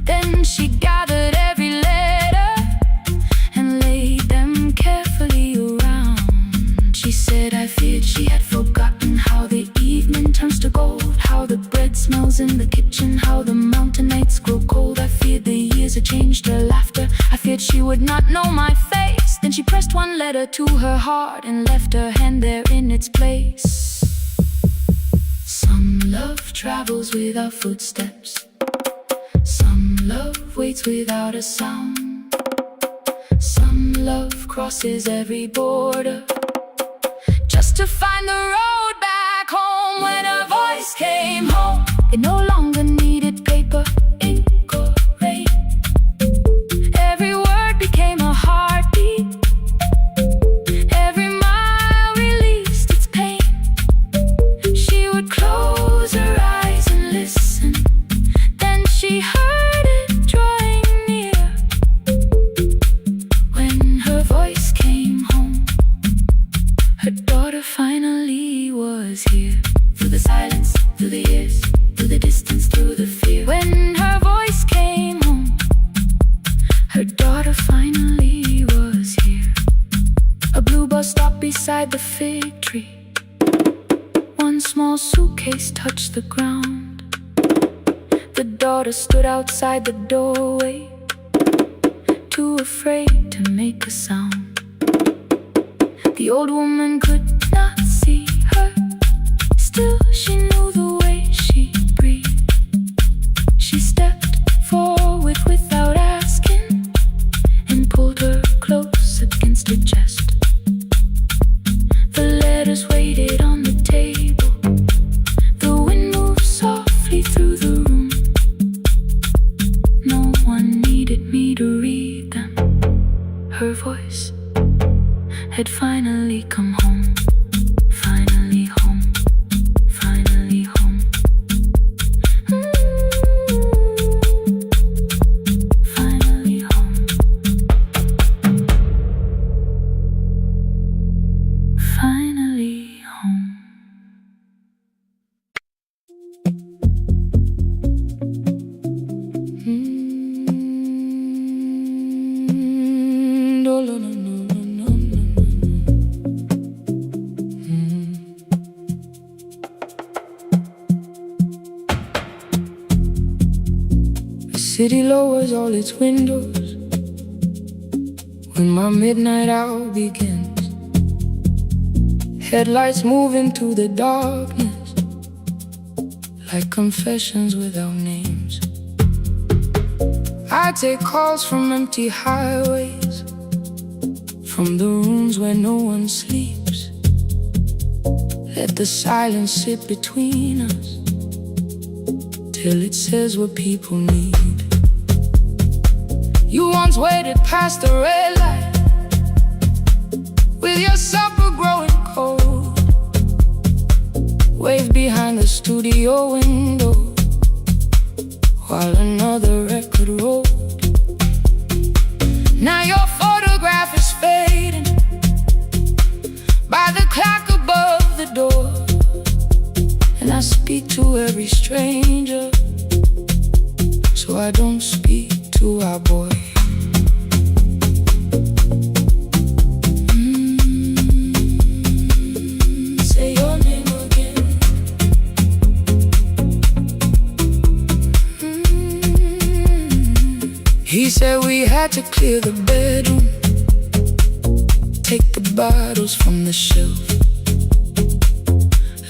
Then she gathered every letter and laid them carefully around. She said, I feared she had forgotten how the evening turns to gold, how the bread smells in the kitchen, how the mountain nights grow cold. I feared the years had changed her laughter. I feared she would not know my face. Then she pressed one letter to her heart and left her hand there in its place. Some love travels without footsteps, some love waits without a sound, some love crosses every border just to find the road back home. When her voice came home, it no longer needed paper, ink or rain. Every word became a heartbeat, every mile released its pain. She would close her eyes and listen, then she heard it drawing near. When her voice came home, her daughter finally was here. Through the silence, through the years, through the distance, through the fear. When her voice came home, her daughter finally was here. A blue bus stopped beside the fig tree. One small suitcase touched the ground. The daughter stood outside the doorway, too afraid to make a sound. The old woman could not see her, still she knew the way she breathed. She stepped forward without asking and pulled her close against her chest. The letters waited on the table. The wind moved softly through the room. No one needed me to read them. Her voice had finally come home. Finally home. Finally home. Finally home. Finally home. city lowers all its windows when my midnight hour begins. Headlights move into the darkness like confessions without names. I take calls from empty highways, from the rooms where no one sleeps. Let the silence sit between us till it says what people need. You once waited past the red light with your supper growing cold, waved behind the studio window while another record rolled. Now your photograph is fading by the clock above the door, and I speak to every stranger, so I don't speak to our boy. Say your name again. He said we had to clear the bedroom, take the bottles from the shelf,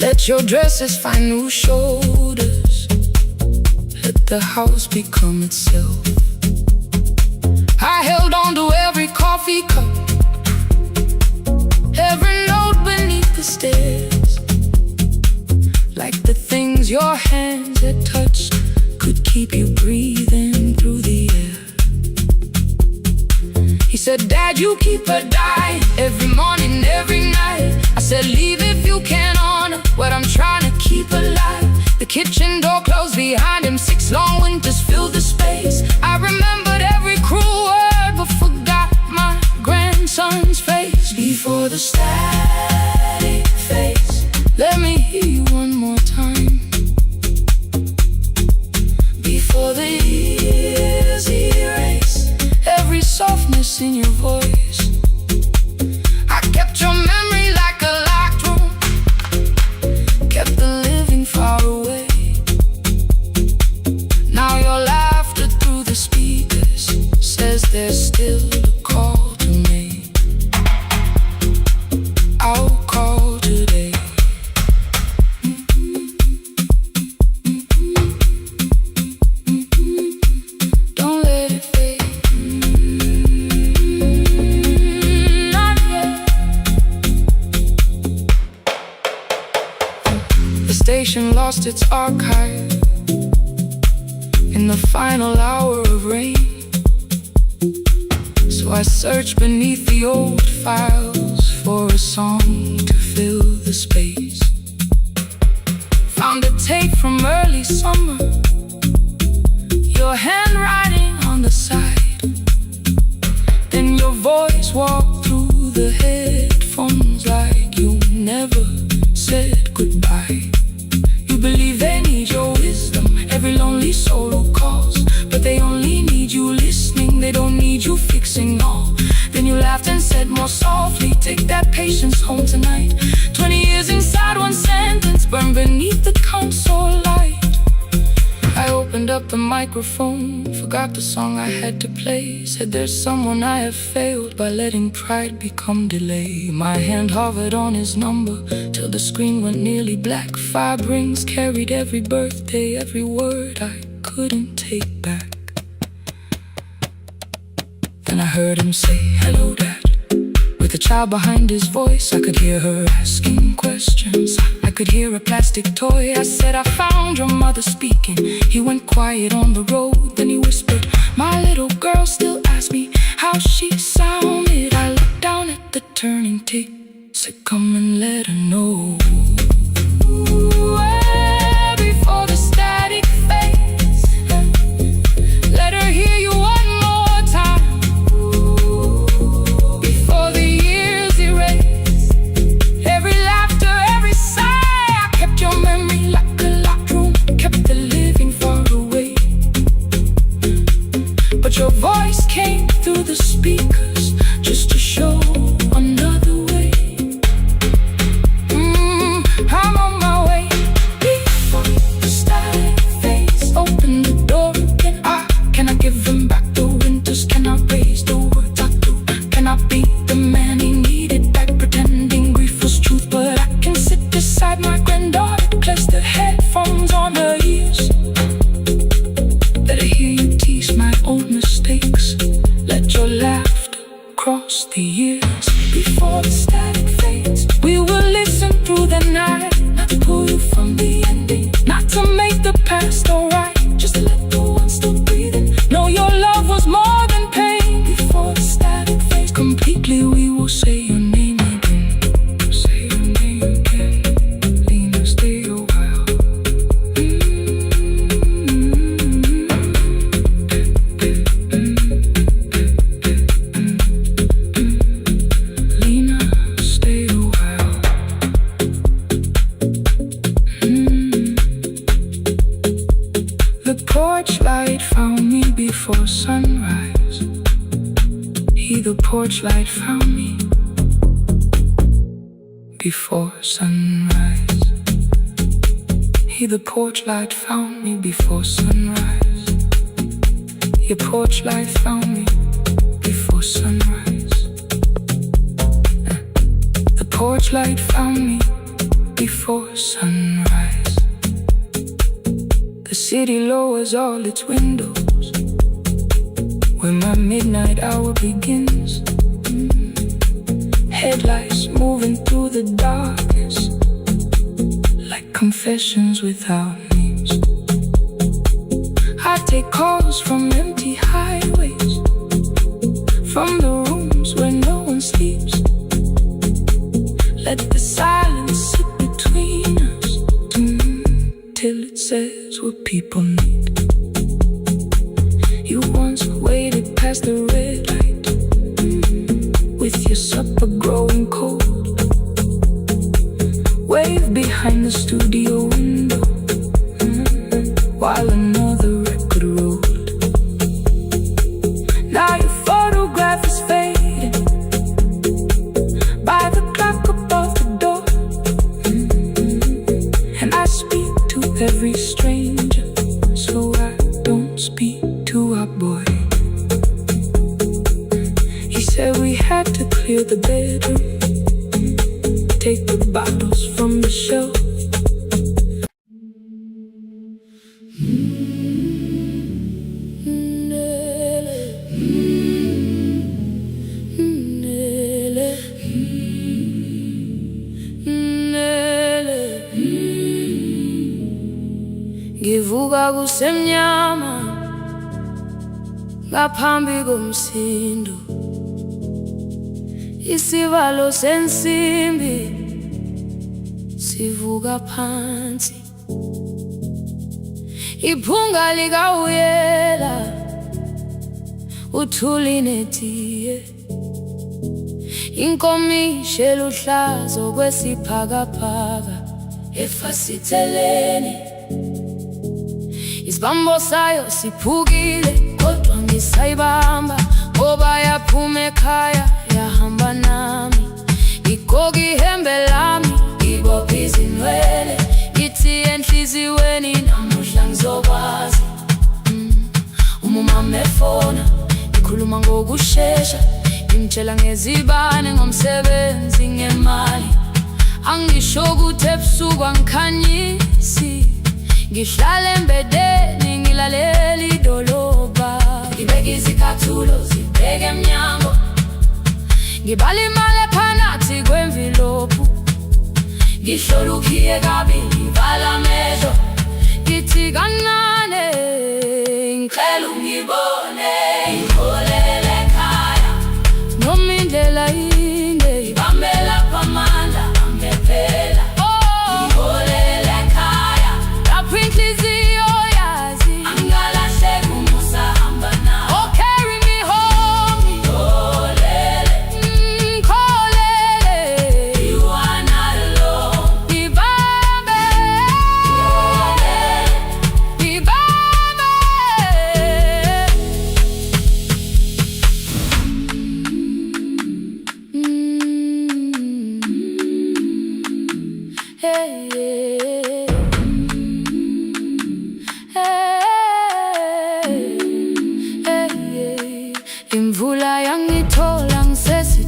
let your dresses find new shoulders, let the house become itself. I held on to every coffee cup, every note beneath the stairs, like the things your hands had touched could keep you breathing through the air. He said, Dad, you keep her dying every morning, every night. I said, leave if you can honor what I'm trying to keep alive. The kitchen door closed behind him, 6 long winters filled the space. I remembered every cruel word but forgot my grandson's face. Before the static fades, let me hear you one more time. Before the years erase every softness in your voice, I kept your memory like a locked room, kept the living far away. Now your laughter through the speakers says there's still a call to make. I'll call today. Don't let it fade. Not yet. The station lost its archive in the final hour of rain, so I searched beneath the old files for a song to fill the space. Found a tape from early summer, your handwriting on the side, then your voice walked through the headphones like you never said goodbye. You believe they need your wisdom, every lonely soul who calls, but they only need you listening, they don't need you fixing all. Then you laughed and said more softly, take that patience home tonight. 20 years inside one sentence, burned beneath the console light. I opened up the microphone, forgot the song I had to play. Said there's someone I have failed by letting pride become delay. My hand hovered on his number till the screen went nearly black. 5 rings carried every birthday, every word I couldn't take back. Then I heard him say, hello, Dad. With a child behind his voice, I could hear her asking questions. I could hear a plastic toy. I said, I found your mother speaking. He went quiet on the road, then he whispered, my little girl still asks me how she sounded. I looked down at the turning tick, said, come and let her know. Before the static fades, let her hear you one more time. Before the years erase every laughter, every sigh, I kept your memory like a locked room, kept the living far away. But your voice came through the speakers just to show another way. I'm on my way. be the man he needed back, pretending grief was truth. But I can sit beside my granddaughter, place the headphones on her ears. Let her hear you tease my old mistakes. Let your laughter cross the years. Before the static fades, we will listen through the night. Not to pull you from the ending, not to make the past alright, just to let the one still breathing know your love was more than pain. Before the static fades completely, we will say your name again. Say your name again. Lena, stay a while. Lena, stay a while. The porch light found me before sunrise. The porch light found me before sunrise. The porch light found me before sunrise. Your porch light found me before sunrise. The porch light found me before sunrise. The city lowers all its windows when my midnight hour begins. Headlights moving through the darkness like confessions without names. I take calls from empty highways, from the rooms where no one sleeps. Let the silence sit between us till it says what people need. You once waited past the red light with your supper growing cold. Wave behind the studio window while another record rolled. Now your photograph is fading by the clock above the door. And I speak to every stranger, so I don't speak to our boy. He said we had to clear the bedroom, take the bottles from the shelf. Ngivuka kusemnyama ngaphambi komsindo, isivalo sensimbi sivuka phansi. Iphunga likawuyela uthuli netiye, inkomishi eluhlaza okwesiphakapaka efasiteleni. Isibambo sayo siphukile kodwa ngisayibamba, ngoba yaphuma ekhaya yahamba nami. Igoga ihembe lami, ibopha izinwele, ithi enhliziweni namuhla ngizokwazi. Umama efona, ikhuluma ngokushesha, imtshela ngezibane, ngomsebenzi, ngemali. Angisho ukuthi ebusuku angikhanyisi, ngihlala embedeni ngilalela idolobha. Ngibeka izicathulo zibheke emnyango, ngibala imali ephakathi kwemvilophu. Ngihlola ukhiye kabili, ngivala amehlo, ngithi kancane ngicela ungibone. Ngiholele ekhaya noma indlela inde, ngibambela phamandla angephela. Ngiholele ekhaya lapho inhliziyo yazi angalahleki umusa hamba nawe. Oh, carry me home. Ngiholele, ngiholele, you are not alone. Ngibambe, ngibambe. Hey, hey, hey, hey. Imvula yangithola ngisesi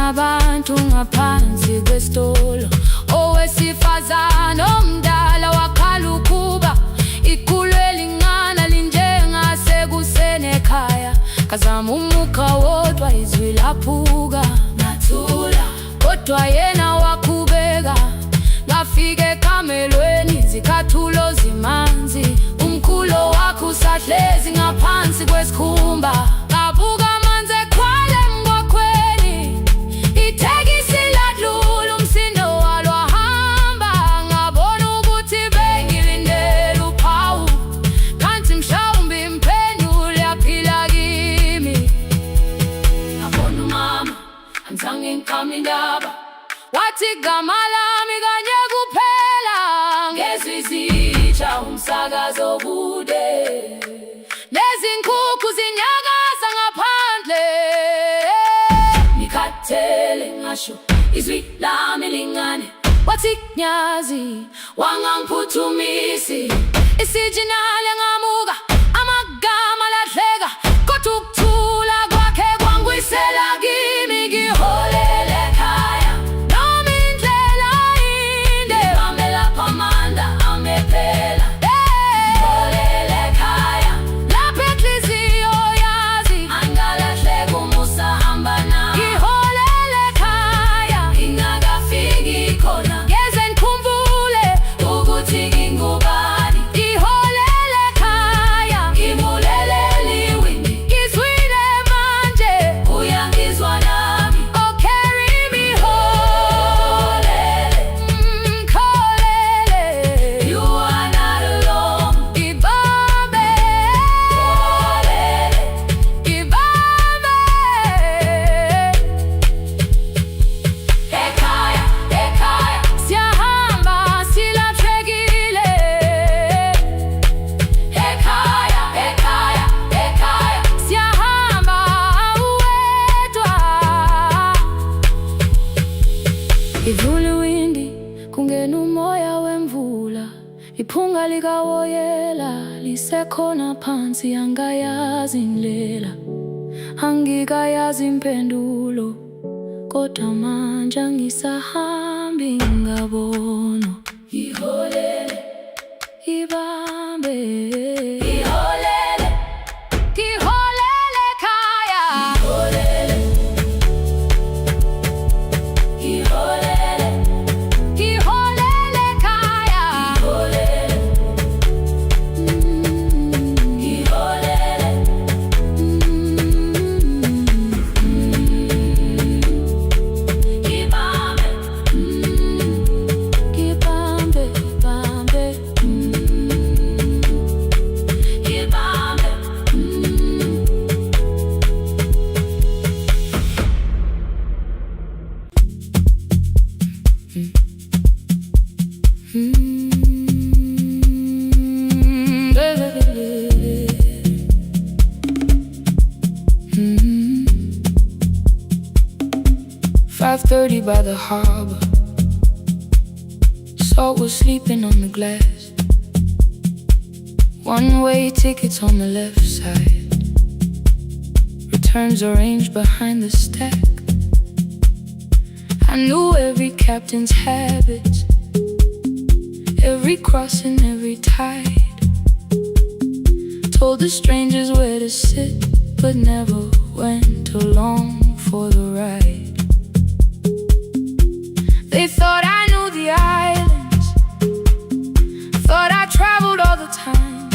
nabantu ngaphansi kwesitolo. Owesifazane omdala wakhala ukuba ikhulu elingana linjengasekuseni ekhaya. Kazama umukha wodwa izwi laphuka, ngathula kodwa yena wakhubeka. Ngafika ekamelweni zikhathulo zimanzi, umkhulo wakhe usahlezi ngaphansi kwesikhumba. Ngabuka amanzi ekhwale mgwaqweni, itekisi ladlula umsindo walo wahamba. Ngabona ukuthi bengilindele uphawu, kanti mhlawumbe impendulo yaphila kimi. Ngabona umama angizange ngiqame indaba, wathi gama lami kanye kuphela. Ngezwi izitsha umsakazo okude, nezinkukhu zinyakaza ngaphandle. Ngikhathele ngasho izwi lami lingane, wathi nyazi wangangiphuthumisi. Isijinali ngamuka, amagama lahleka, kodwa ukuthula kwakhe kwangwisela kimi. Ngiholele ekhaya noma indlela inde, ngihamba lapho amandla amephela. Ngiholele ekhaya lapho inhliziyo yazi angalahleka umusa hamba nami. Ngiholele ekhaya ngingakafiki khona, ngeze ngikhumbule ukuthi ngingubani. Ngiholele ekhaya ngibulelele iwindi, ngizwile manje uyangizwa nami. Oh carry me holele, kholele, you are not alone. Ibambe holele, ibambe. Ekhaya, ekhaya siyahamba silahlekile. Ekhaya, ekhaya, ekhaya siyahamba uwedwa. Ivula iwindi kungena umoya wemvula, iphunga likawoyela lisekhona phansi. Angayazi indlela, angikayazi impendulo, kodwa manje angisahambi ngabona. Ngiholele, ibambe, ngiholele, ngiholele ekhaya. Ngiholele, ngiholele, ngiholele ekhaya. Ngiholele, ngiholele, ibambe, ibambe, ibambe, ibambe. 5:30 by the harbor, salt was sleeping on the glass. One-way tickets on the left side, returns arranged behind the stack. I knew every captain's habits, every crossing, every tide. Told the strangers where to sit, but never went along for the ride. They thought I knew the islands, thought I traveled all the time.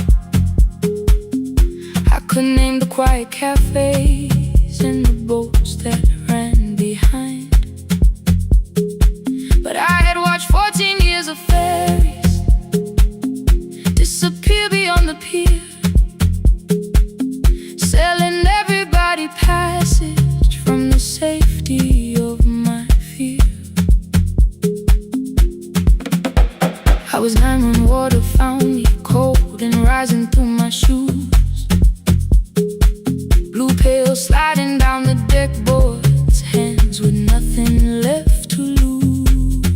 I could name the quiet cafes and the boats that ran behind. But I had watched 14 years of ferries disappear beyond the pier, selling everybody passage from the safety of my fear. I was 9 when water found me, cold and rising through my shoes. Blue pail sliding down the deck boards, hands with nothing left to lose.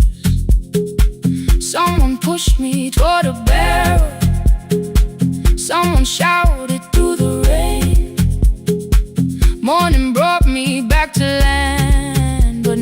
Someone pushed me toward a barrel, someone shouted through the rain. Morning brought me back to land, but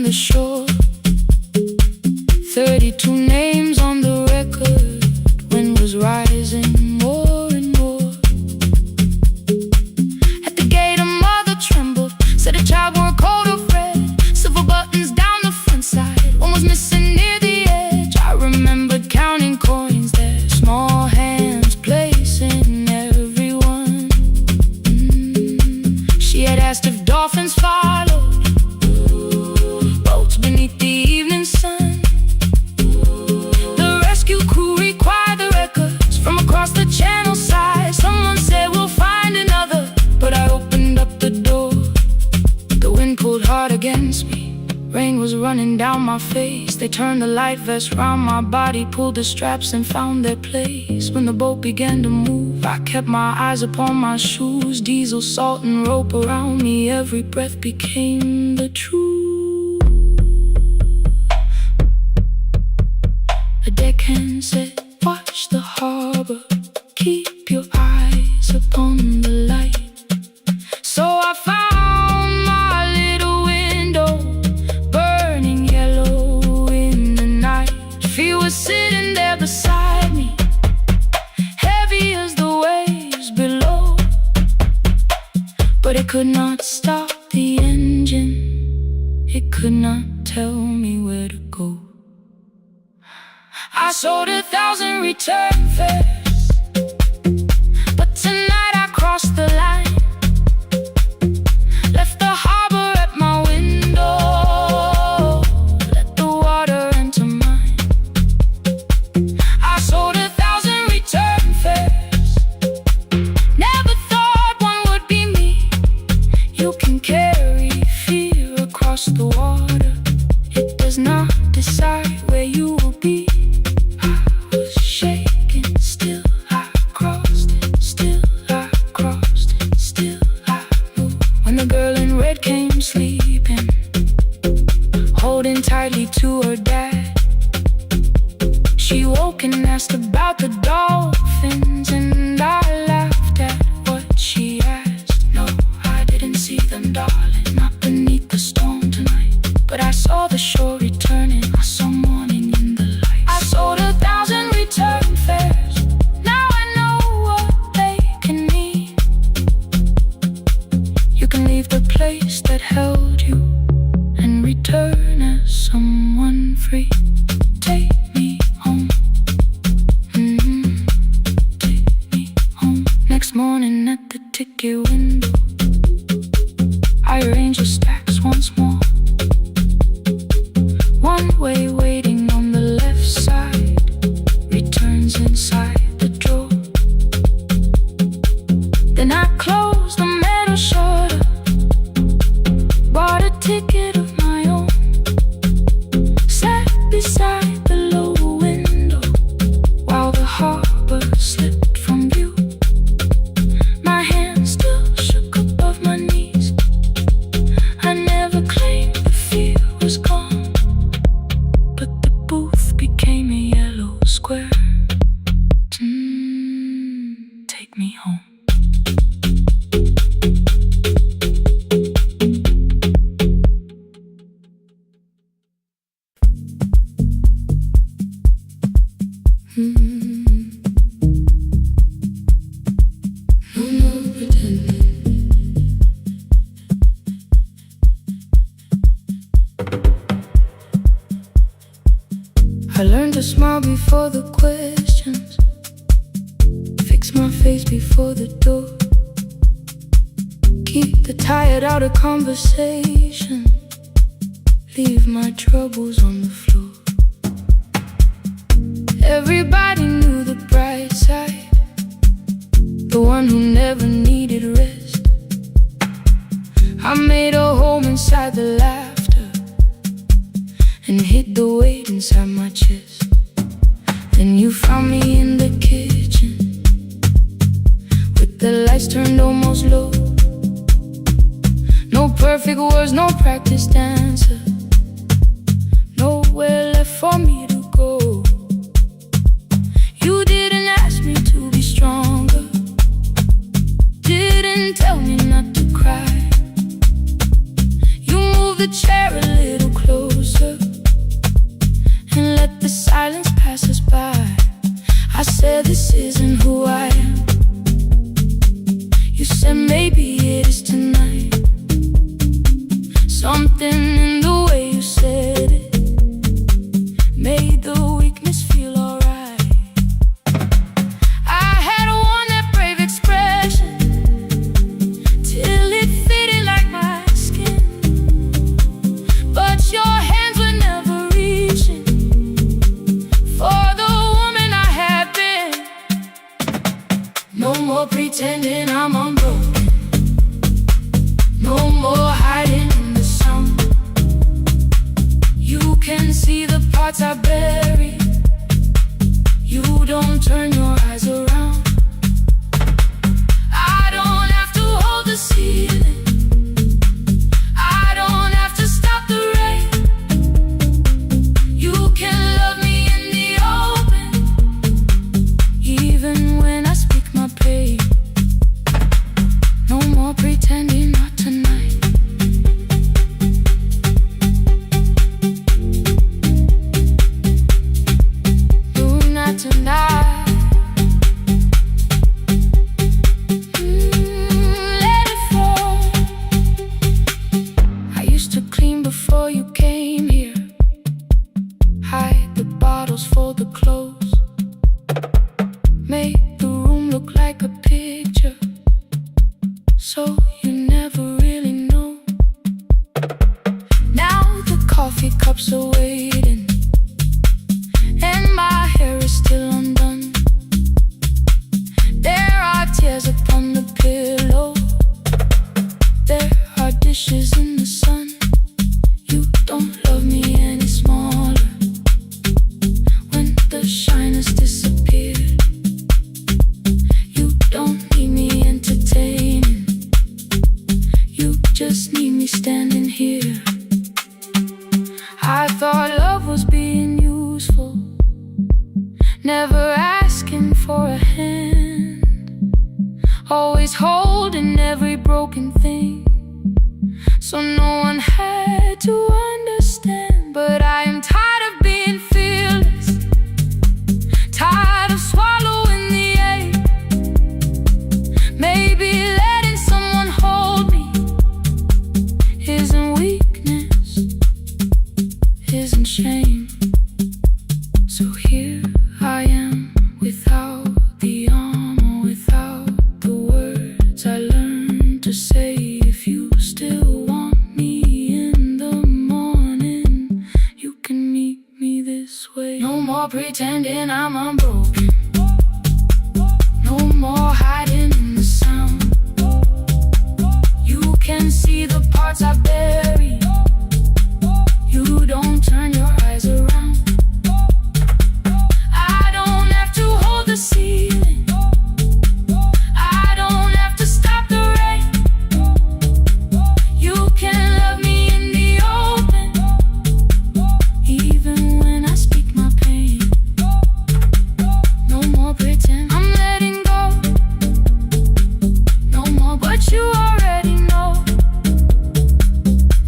the shore. 32 names on the record. Wind was rising more and more. At the gate a mother trembled, said a child wore a coat of red, silver buttons down the front side, one was missing near the edge. I remembered counting coins there, small hands placing everyone. She had asked if dolphins followed, boats beneath the evening sun. The rescue crew required the records from across the channel side. Someone said we'll find another, but I opened up the door. The wind pulled hard against me, rain was running down my face. They turned the light vest round my body, pulled the straps and found their place. When the boat began to move, I kept my eyes upon my shoes. Diesel, salt and rope around me, every breath became the truth. A deckhand said, watch the harbor, keep your eyes upon the light. So I found my little window, burning yellow in the night. She was sitting there beside me, heavy as the waves below, but it could not stop the engine, it could not tell me where to go. I sold 1,000 return fares, but tonight I crossed the line. Left the harbor at my window, let the water enter mine. I sold 1,000 return fares, never thought one would be me. You can carry fear across the water, it does not decide where you will be. I was shaking, still I crossed it, still I crossed it, still I moved. When the girl in red came sleeping, holding tightly to her dad, she woke and asked about the dolphins, and I laughed at what she asked. No, I didn't see them, darling, not beneath the storm tonight, but I saw the shore returning, I saw morning in the light. I sold 1,000 return fares, now I know what they can mean. You can leave the place that held you and return as someone free. Take me home, take me home. Next morning at the ticket window, I arranged the stacks once more. One way waiting on the left side, returns inside the drawer. Then I closed the metal shutter, bought a ticket of my own, sat beside the low window while the harbor slipped from view. My hands still shook above my knees, I never claimed the fear was gone, but the booth became a yellow square. Take me home. No more pretending. I learned to smile before the questions, fix my face before the door, keep the tired out of conversation, leave my troubles on the floor. Everybody knew the bright side, the one who never needed rest. I made a home inside the laughter and hid the weight inside my chest. Then you found me in the kitchen with the lights turned almost low. No perfect words, no practice dancer, nowhere left for me to go. You didn't ask me to be stronger, didn't tell me not to cry. You moved the chair a little closer, Something in the way you said it made the weakness feel alright. I had worn that brave expression till it fitted like my skin, but your hands were never reaching for the woman I had been. No more pretending I'm unbroken, no more hiding in the sound. You can see the parts I bury. You don't turn your eyes around. I don't have to hold the ceiling. I don't have to stop the rain. You can love me in the open, even when I speak my pain. No more pretending, not tonight. No, not tonight. Let it fall. I used to clean before you came here, hide the bottles, fold the clothes, make the room look like a picture, so you never really know. Now the coffee cups are waiting, and my hair is still undone. There are tears upon the pillow, there are dishes in the sun. You don't love me any smaller when the shine has disappeared. You don't need me entertaining, you just need me standing here. I thought love was being useful, never asking for a hand, always holding every broken thing, so no one had to understand. But I am tired of being fearless, tired of swallowing the ache. Maybe letting someone hold me isn't weakness, isn't shame. So here I am, without the arm or without the words I learned to say. If you still want me in the morning, you can meet me this way. No more pretending I'm unbroken, no more hiding in the sound. You can see the parts I bury. You don't turn your eyes around. I don't have to hold the ceiling. I don't have to stop the rain. You can love me in the open, even when I speak my pain. No more pretend, I'm letting go. No more, but you already know.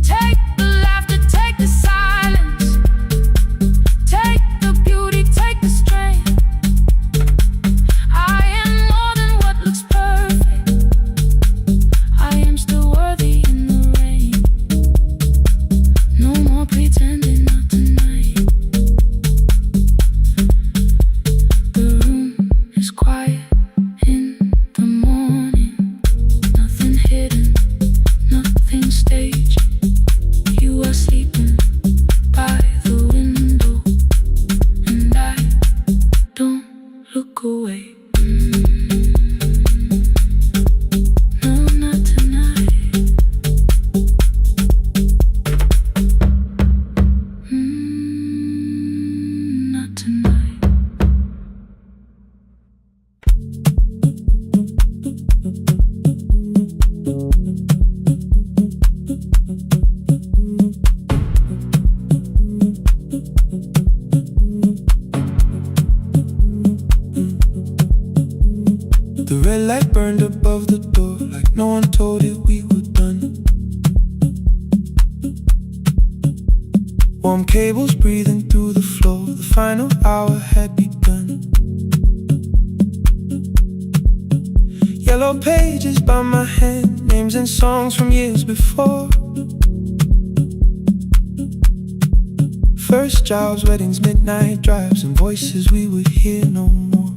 Take the laughter, take the silence, take the beauty, take the strength. I am more than what looks perfect. I am still worthy in the rain. No more pretending, not tonight. The room is quiet in the morning, nothing hidden, nothing staged. You are sleeping by the window, and I don't look away. No, not tonight. Not tonight. The red light burned above the door, like no one told it we were done. Warm cables breathing through the floor, the final hour had begun. Yellow pages by my hand, names and songs from years before. First jobs, weddings, midnight drives, and voices we would hear no more.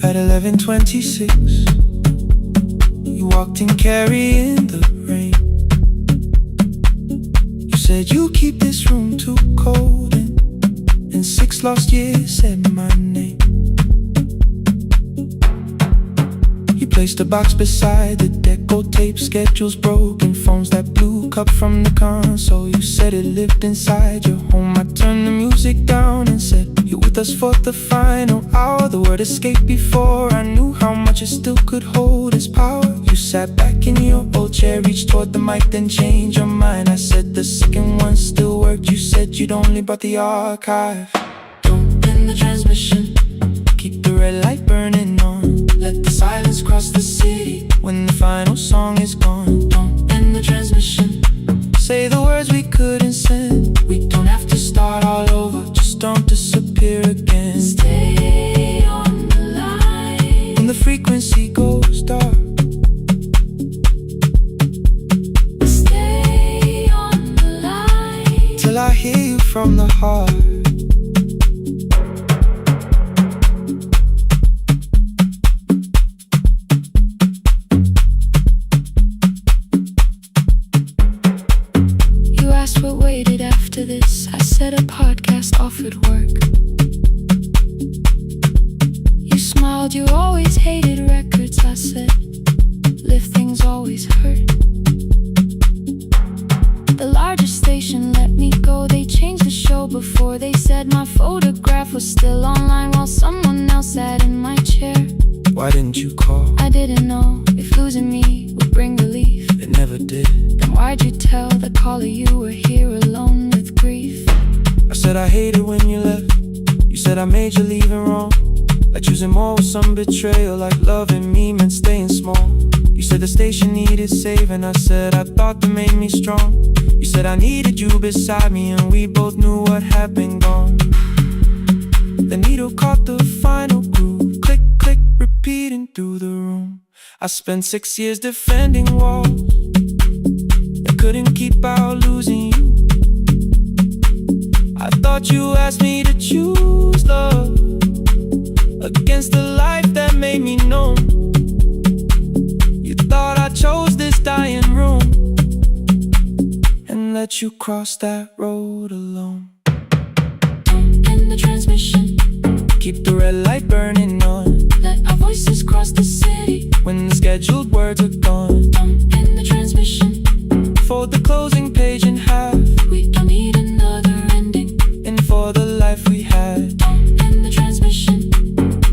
At 11:26, you walked in carrying the rain. You said you keep this room too cold, and 6 lost years said my name. You placed a box beside the deco tape, schedules broken, phones that blew, cup from the console. You said it lived inside your home. I turned the music down and said, you're with us for the final hour. The word escaped before I knew how much it still could hold its power. You sat back in your old chair, reached toward the mic, then changed your mind. I said the second one still worked. You said you'd only brought the archive. Don't end the transmission, keep the red light burning on. Let the silence cross the city when the final song is gone. Don't end the transmission, say the words we couldn't send. We don't have to start all over, just don't disappear again. Stay on the line when the frequency goes dark. Stay on the line till I hear you from the heart. What waited after this? I said a podcast offered work. You smiled, you always hated records. I said, live things always hurt. The largest station let me go. They changed the show before they said my photograph was still online while someone else sat in my chair. Why didn't you call? I didn't know if losing me would bring relief. It never did. Then why'd you tell the caller you were here alone with grief? I said I hated when you left. You said I made you leaving wrong, like choosing more with some betrayal, like loving me meant staying small. You said the station needed saving. I said I thought that made me strong. You said I needed you beside me, and we both knew what had been gone. The needle caught the final groove, click, click, repeating through the room. I spent 6 years defending walls that couldn't keep out losing you. I thought you asked me to choose love against the life that made me numb. You thought I chose this dying room and let you cross that road alone. Don't end the transmission, keep the red light burning on. let our voices cross the city when the scheduled words are gone. Don't end the transmission, fold the closing page in half. we don't need another ending. And for the life we had, Don't end the transmission,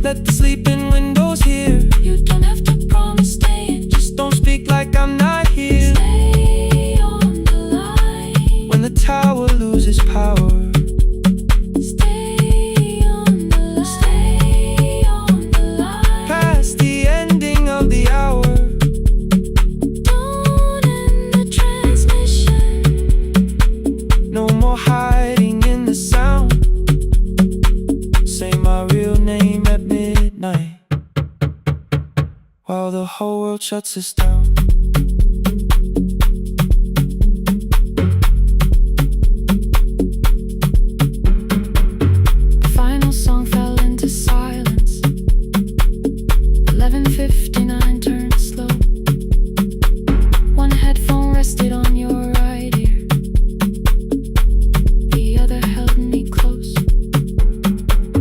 let the sleeping windows hear. you don't have to promise staying. Just don't speak like I'm not here. Stay on the line When the tower loses power, stay on the line, stay on the line. past the ending of the hour. Don't end the transmission, No more hiding in the sound. Say my real name at midnight while the whole world shuts us down. the final song fell into silence. 11:59 turned slow. One headphone rested on your right ear, the other held me close.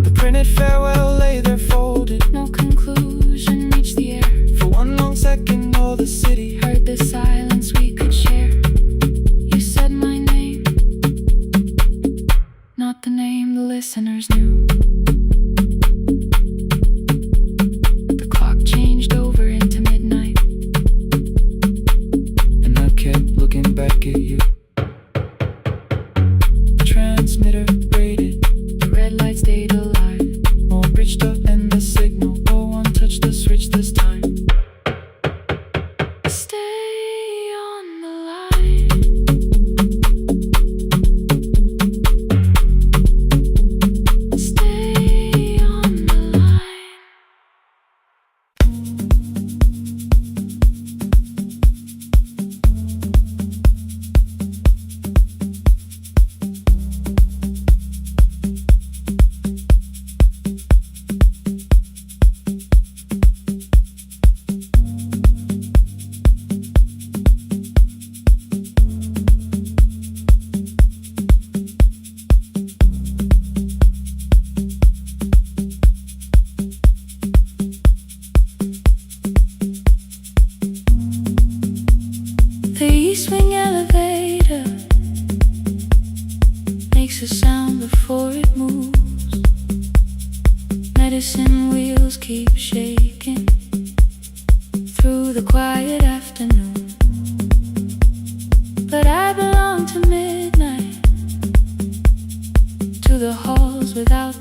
The printed farewell lay there folded. No conclusion reached the air. For one long second all the city Heard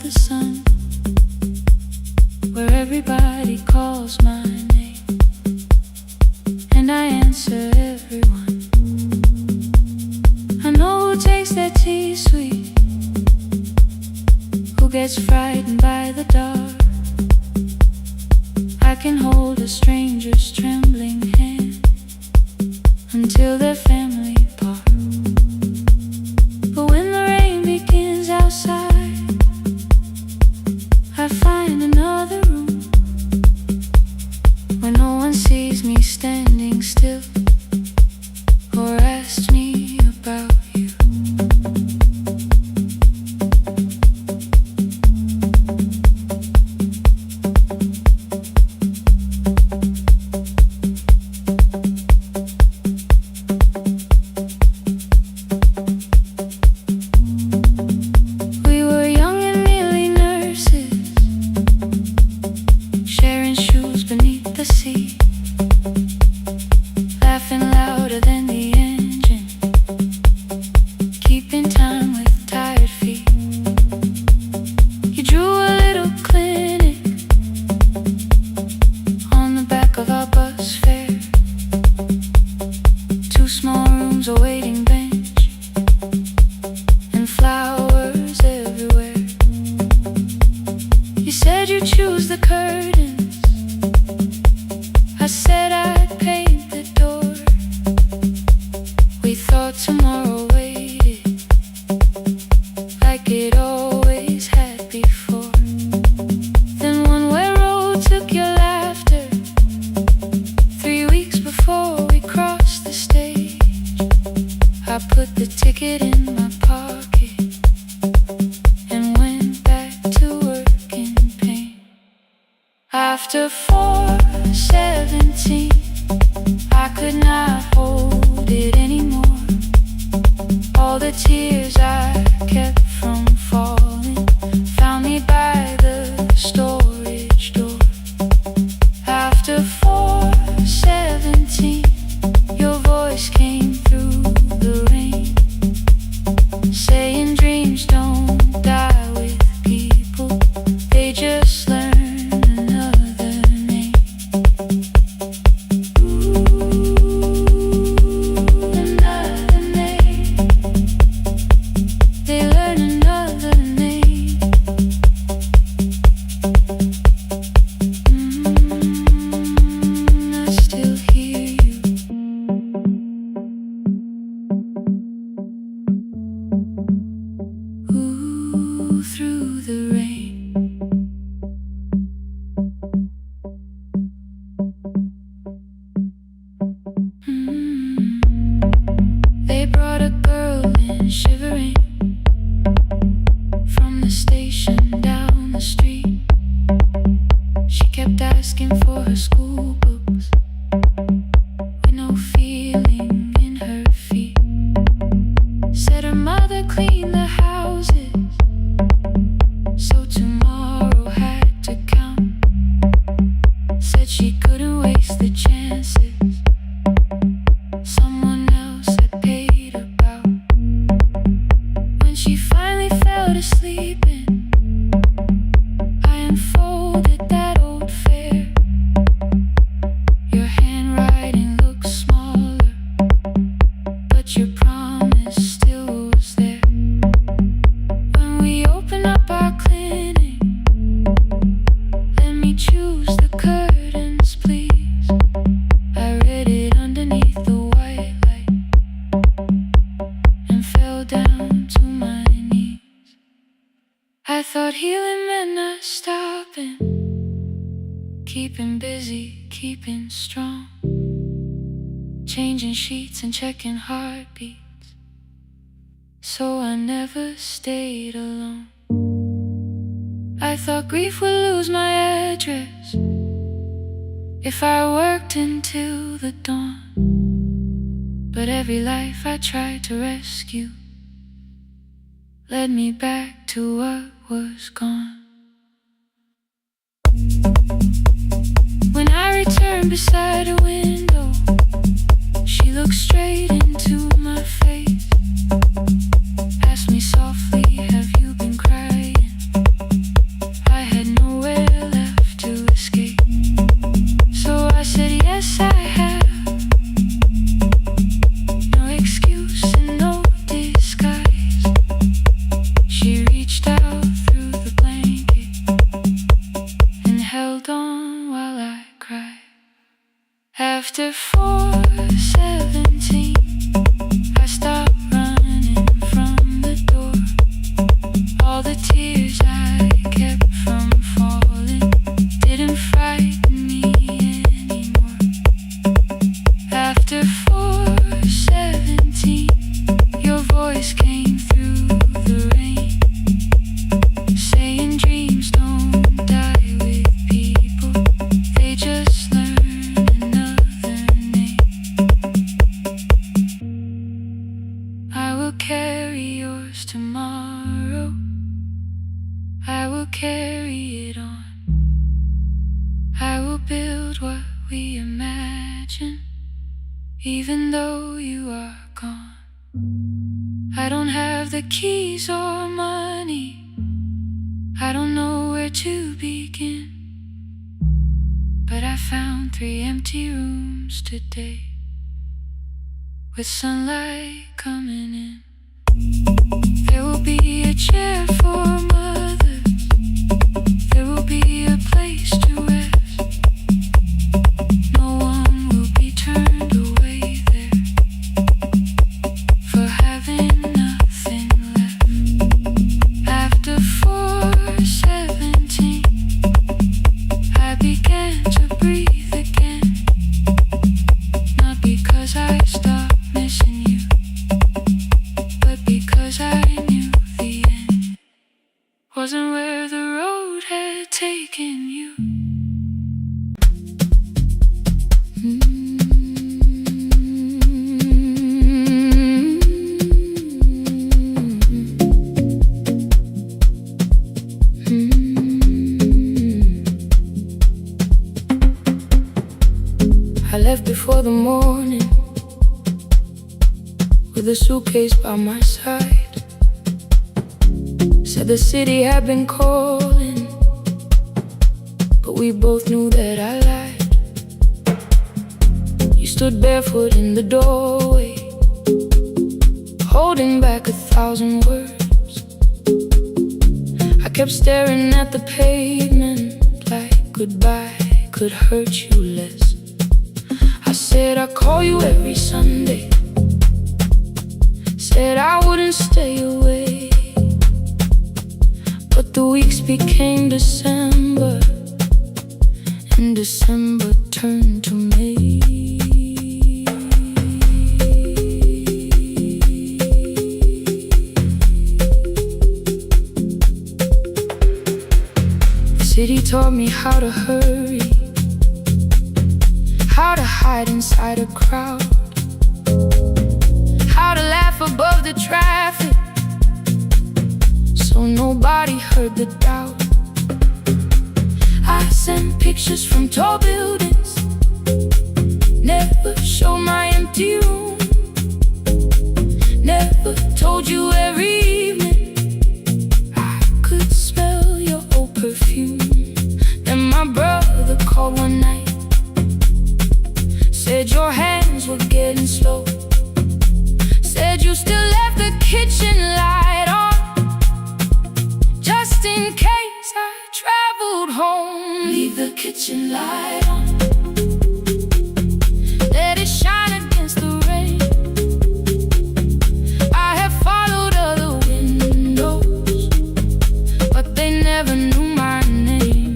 the sun, where everybody calls my name, and I answer everyone. I know who takes their tea sweet, who gets frightened by the dark. I can hold a stranger's trembling hand until their family part. But when the rain begins outside, I find another room where no one sees me standing still or asks me about you. We were young and nearly nurses, sharing shoes beneath the sea, laughing louder than the engine, keeping time with tired feet. You drew a little clinic on the back of our bus fare, 2 small rooms, a waiting bench, and flowers everywhere. You said you'd choose the curtains, I said I'd paint the door. We thought tomorrow waited like it always had before. Then one way road took your laughter, 3 weeks before we crossed the stage. I put the ticket in my pocket and went back to work in pain. After 4:17, I could not hold it anymore. All the tears I kept from falling found me by the storage door. After 4:17, your voice came through the rain, saying dreams don't die with people, they just learn another name. Another name. They learn another name. I still hear you. Ooh, through the rain. They brought a girl in shivering from the station down the street. She kept asking for her school books with no feeling in her feet. Said her mother cleaned the houses, so tomorrow had to count. Said she couldn't waste the chances someone else had paid about. When she finally fell to sleeping, I unfolded that old fare. Your handwriting looks smaller, but your promise still was there. When we open up our clinic, let me choose the curtains, please. I read it underneath the white light and fell down to my knees. I thought healing meant not stopping, keeping busy, keeping strong, changing sheets and checking heartbeats, so I never stayed alone. I thought grief would lose my address if I worked until the dawn. But every life I tried to rescue led me back to what was gone. When I returned beside a window, she looked straight into my face, asked me softly, have you been crying? tomorrow. I will carry it on. I will build what we imagine, even though you are gone. I don't have the keys or money. I don't know where to begin, but I found 3 empty rooms today, with sunlight coming in. There will be a chair for mothers. There will be a place to rest. No one will be turned away there for having nothing left. After 4:17, I began to breathe again. Not because I stopped missing you, but because I knew the end wasn't where the road had taken you. I left before the morning, with a suitcase by my side. Said the city had been calling, but we both knew that I lied. You stood barefoot in the doorway, holding back 1,000 words. I kept staring at the pavement like goodbye could hurt you less. I said I'd call you every Sunday, said I wouldn't stay away, but the weeks became December, and December turned to May. The city taught me how to hurry, how to hide inside a crowd, how to laugh above the traffic so nobody heard the doubt. I sent pictures from tall buildings, never showed my empty room, never told you every evening I could smell your old perfume. Then my brother called one night, said your hands were getting slow, said you still left the kitchen light on, just in case I traveled home. Leave the kitchen light on, let it shine against the rain. I have followed other windows, but they never knew my name.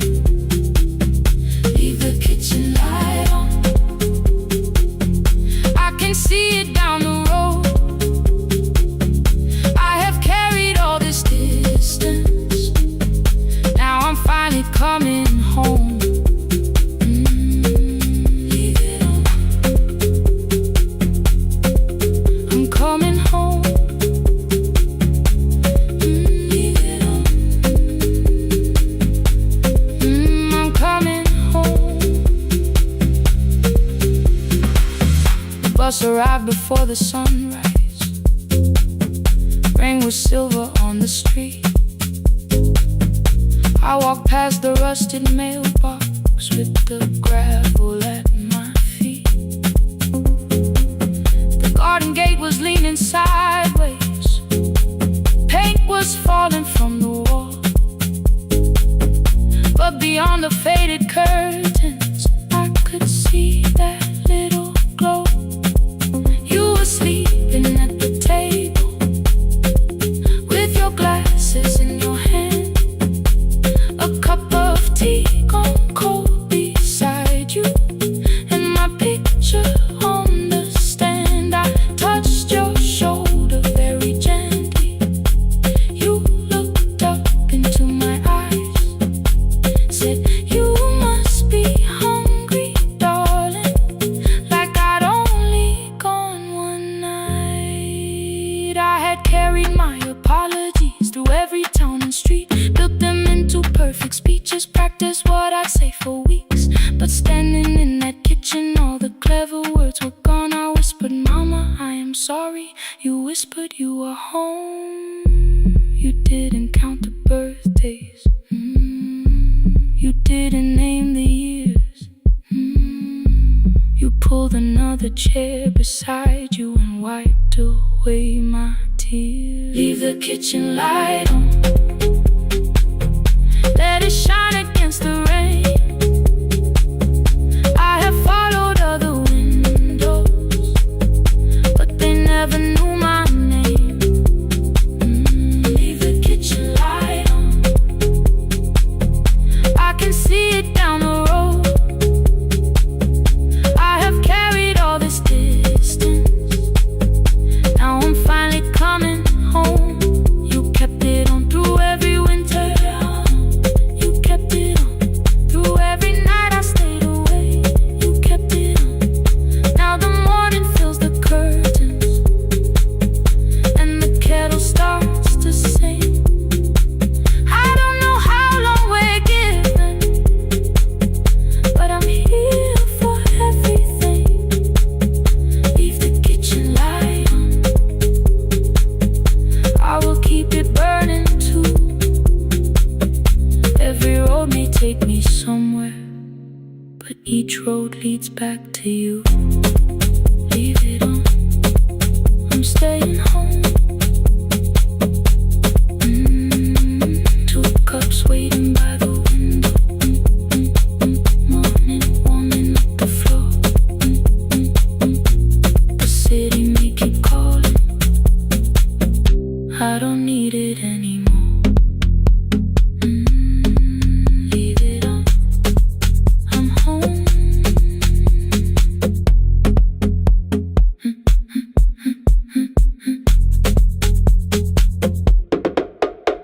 Leave the kitchen light on, I can see it down the road. I have carried all this distance, now I'm finally coming home. Leave it on, I'm coming home. Leave it on, I'm coming home. The bus arrived before the sunrise, rain was silver on the street. I walked past the rusted mailbox with the gravel at my feet. The garden gate was leaning sideways, paint was falling from the wall, but beyond the faded curtains I could see that little glow. You were sleeping at the table, with your glasses in your hand, a cup of tea gone cold beside you, and my picture on the stand. I touched your shoulder very gently. You looked up into my eyes, said you must be had carried my apologies through every town and street, built them into perfect speeches, practiced what I'd say for weeks. But standing in that kitchen, all the clever words were gone. I whispered, Mama, I am sorry. You whispered you were home. You didn't count the birthdays. You didn't name the years. You pulled another chair beside you and wiped away my tears. Leave the kitchen light on, let it shine against the rain. I have followed other windows, but they never knew my name. Leave the kitchen light on, I can see it down the road. I have carried all this distance, now I'm finally coming home. You kept it on through every winter, you kept it on through every night I stayed away. You kept it on, now the morning fills the curtains and the kettle starts to sing. I don't know how long we're given, but I'm here for everything. Leave the kitchen light on, I will keep it burning too. Every road may take me somewhere, but each road leads back to you. Leave it on, I'm staying home. Two cups waiting by the window. Morning warming up the floor. The city may keep calling, I don't need it anymore. Leave it on, I'm home.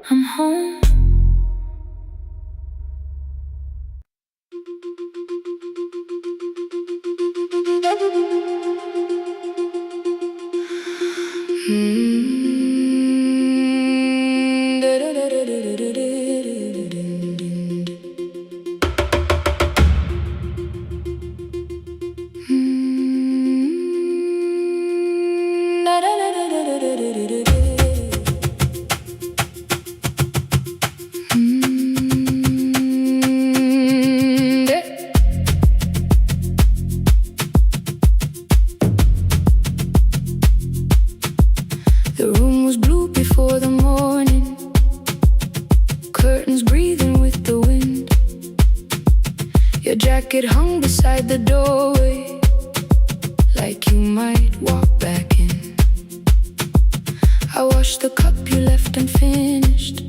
I'm home. The room was blue before the morning, curtains breathing with the wind. Your jacket hung beside the doorway, like you might walk back in. I washed the cup you left unfinished,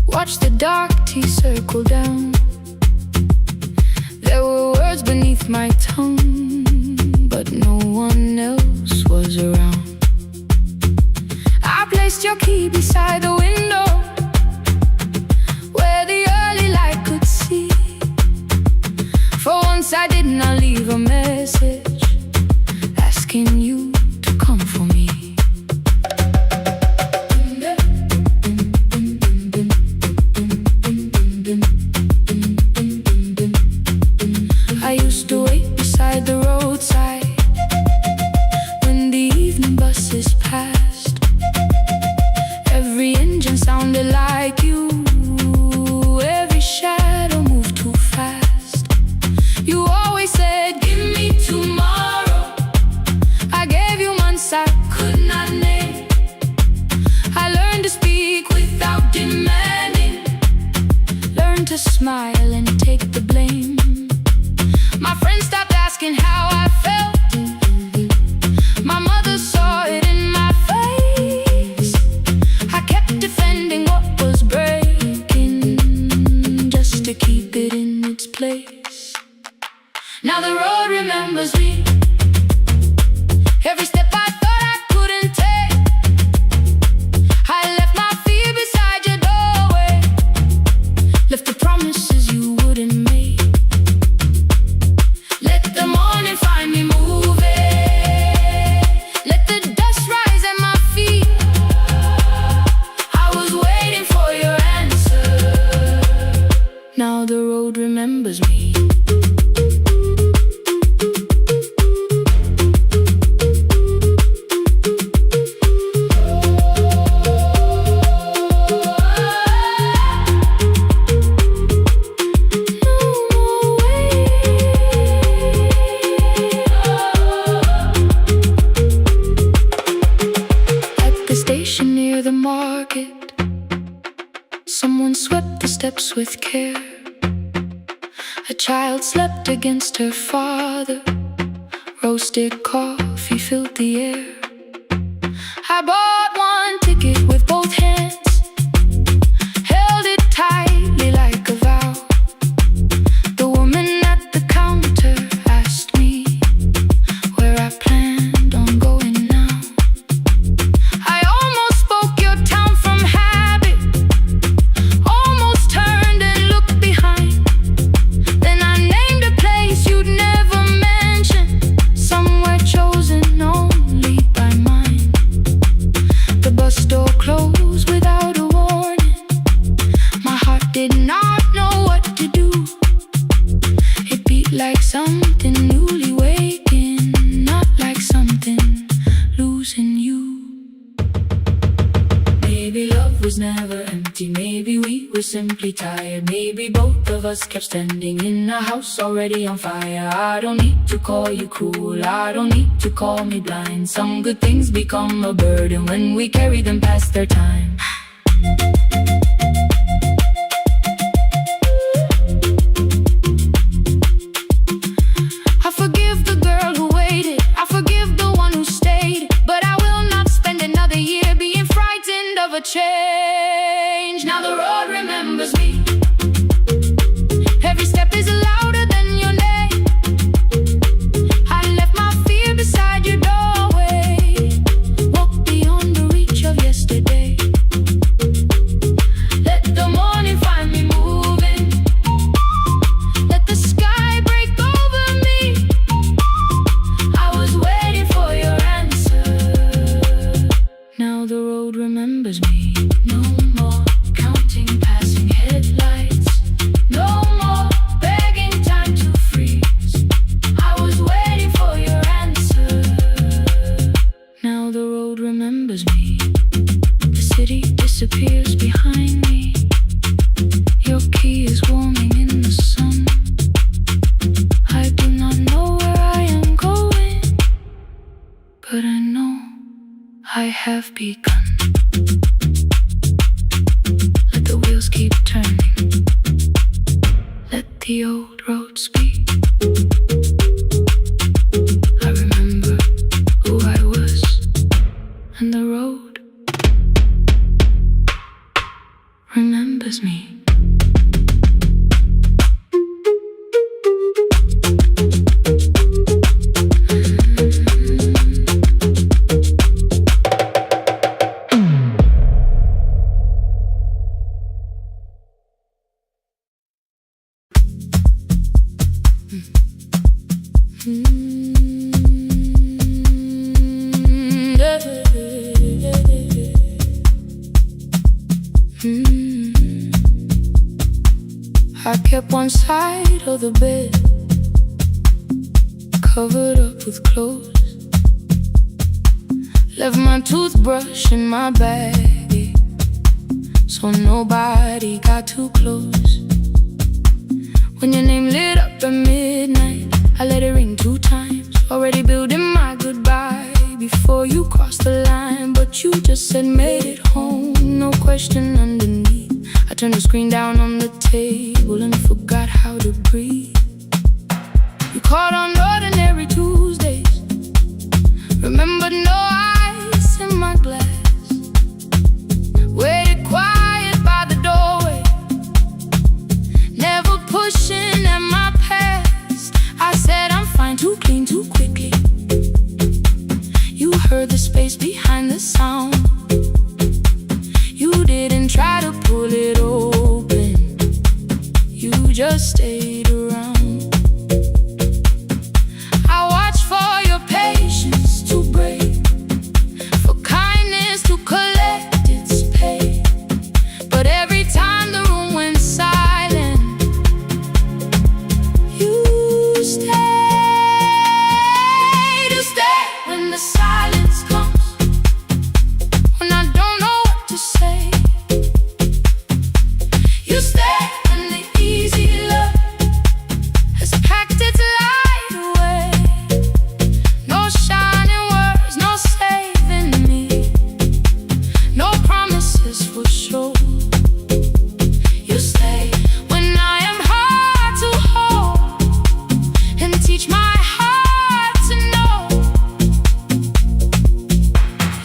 watched the dark tea circle down. There were words beneath my tongue, but no one else was around. I placed your key beside the window, where the early light could see. For once I did not leave a message asking you to come for me. I used to wait beside the roadside when the evening buses passed. Every engine sounded like you, every shadow moved too fast. You always said, give me tomorrow. I gave you months I could not name. I learned to speak without demanding, learned to smile and take the blame. My friends stopped asking how I felt. My mother saw it in my face. I kept defending what was breaking, just to keep it in its place. Now the road remembers me, every step I thought I couldn't take. I left my fear beside your doorway, left the promises you the market. Someone swept the steps with care. A child slept against her father. Roasted coffee filled the air. I bought one ticket with both hands, held it tightly like a vow. The woman at the counter asked me where I planned on going now. I almost spoke your town from habit, almost turned and looked behind. Then I named a place you'd never mention, somewhere chosen only by mine. The bus door closed without a warning. My heart did not know what to do. It beat like something newly waking, not like something losing you. Maybe love was never empty, maybe we were simply tired. Maybe both of us kept standing in a house already on fire. I don't need to call you cruel, I don't need to call me blind. Some good things become a burden when we carry them past their time. I forgive the girl who waited, I forgive the one who stayed, but I will not spend another year being frightened of a change. Now the road remembers me. Every step is louder than your name. I left my fear beside your doorway, walked beyond the reach of yesterday. Let the morning find me moving, let the sky break over me. I was waiting for your answer. Now the road remembers me. No more counting passing headlights, no more begging time to freeze. I was waiting for your answer. Now the road remembers me. The city disappears behind me. Your key is warming in the sun. I do not know where I am going, but I know I have begun. Let the wheels keep turning, let the old road speak. I remember who I was, and the road remembers me. I kept one side of the bed covered up with clothes, left my toothbrush in my bag, so nobody got too close. When your name lit up at midnight, I let it ring 2 times, already building my goodbye before you crossed the line. But you just said made it home, no question underneath. I turned the screen down on the table and forgot how to breathe. You called on ordinary Tuesdays, remembered no ice in my glass, waited quiet by the doorway, never pushing at my past. I said I'm fine, too clean, too quickly. You heard the space behind the sound. You didn't try to pull it open, you just stayed around. I watched for your patience to break,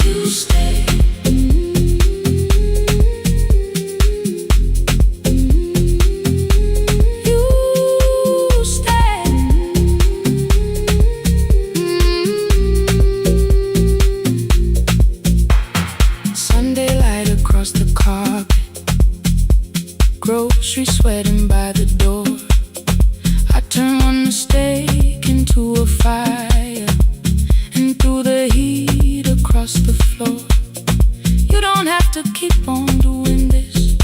You stay. Grocery sweating by the door. I turn one mistake into a fire, and through the heat across the floor. You don't have to keep on doing this.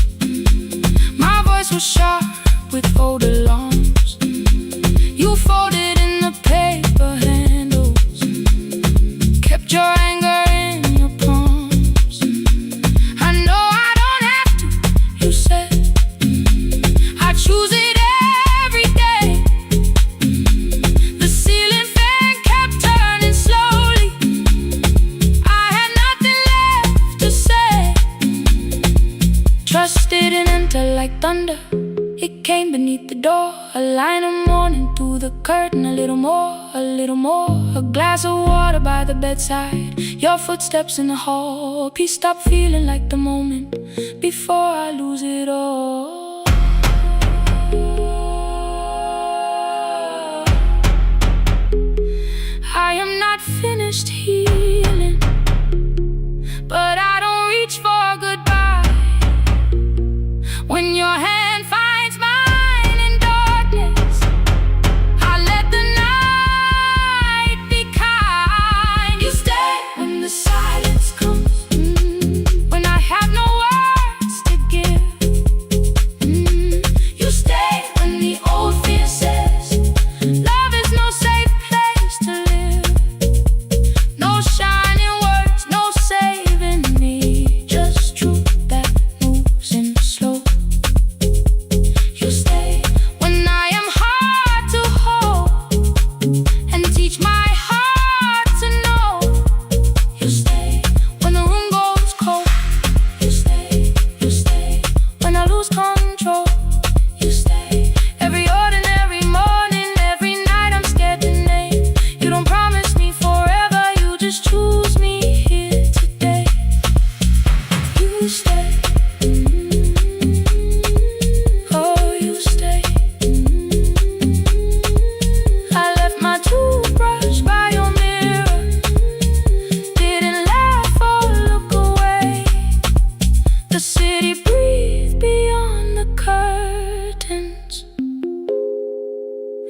My voice was sharp with old alarms. You folded in the paper handles, kept your anger in your palms. I know I don't have to, you said. Choose it every day. The ceiling fan kept turning slowly. I had nothing left to say. Trusted and enter like thunder. It came beneath the door. A line of mourning through the curtain. A little more, a little more. A glass of water by the bedside. Your footsteps in the hall. Peace stopped feeling like the moment before I lose it all. I am not finished healing, but I don't reach for goodbye. When your hand finds mine in darkness, I let the night be kind. You stay when the silence comes, when I have no words to give. You stay when the old fear says love is no safe place to live. No shining words, no saving me, just truth that moves in slow. You stay when I am hard to hold, and teach my heart to know. You stay when the room goes cold. You stay when I lose control. You stay every ordinary morning, every night I'm scared to name. You don't promise me forever, you just choose me here today. You stay. Oh, you stay. I left my toothbrush by your mirror. Didn't laugh or look away. The city breathed beyond the curtains,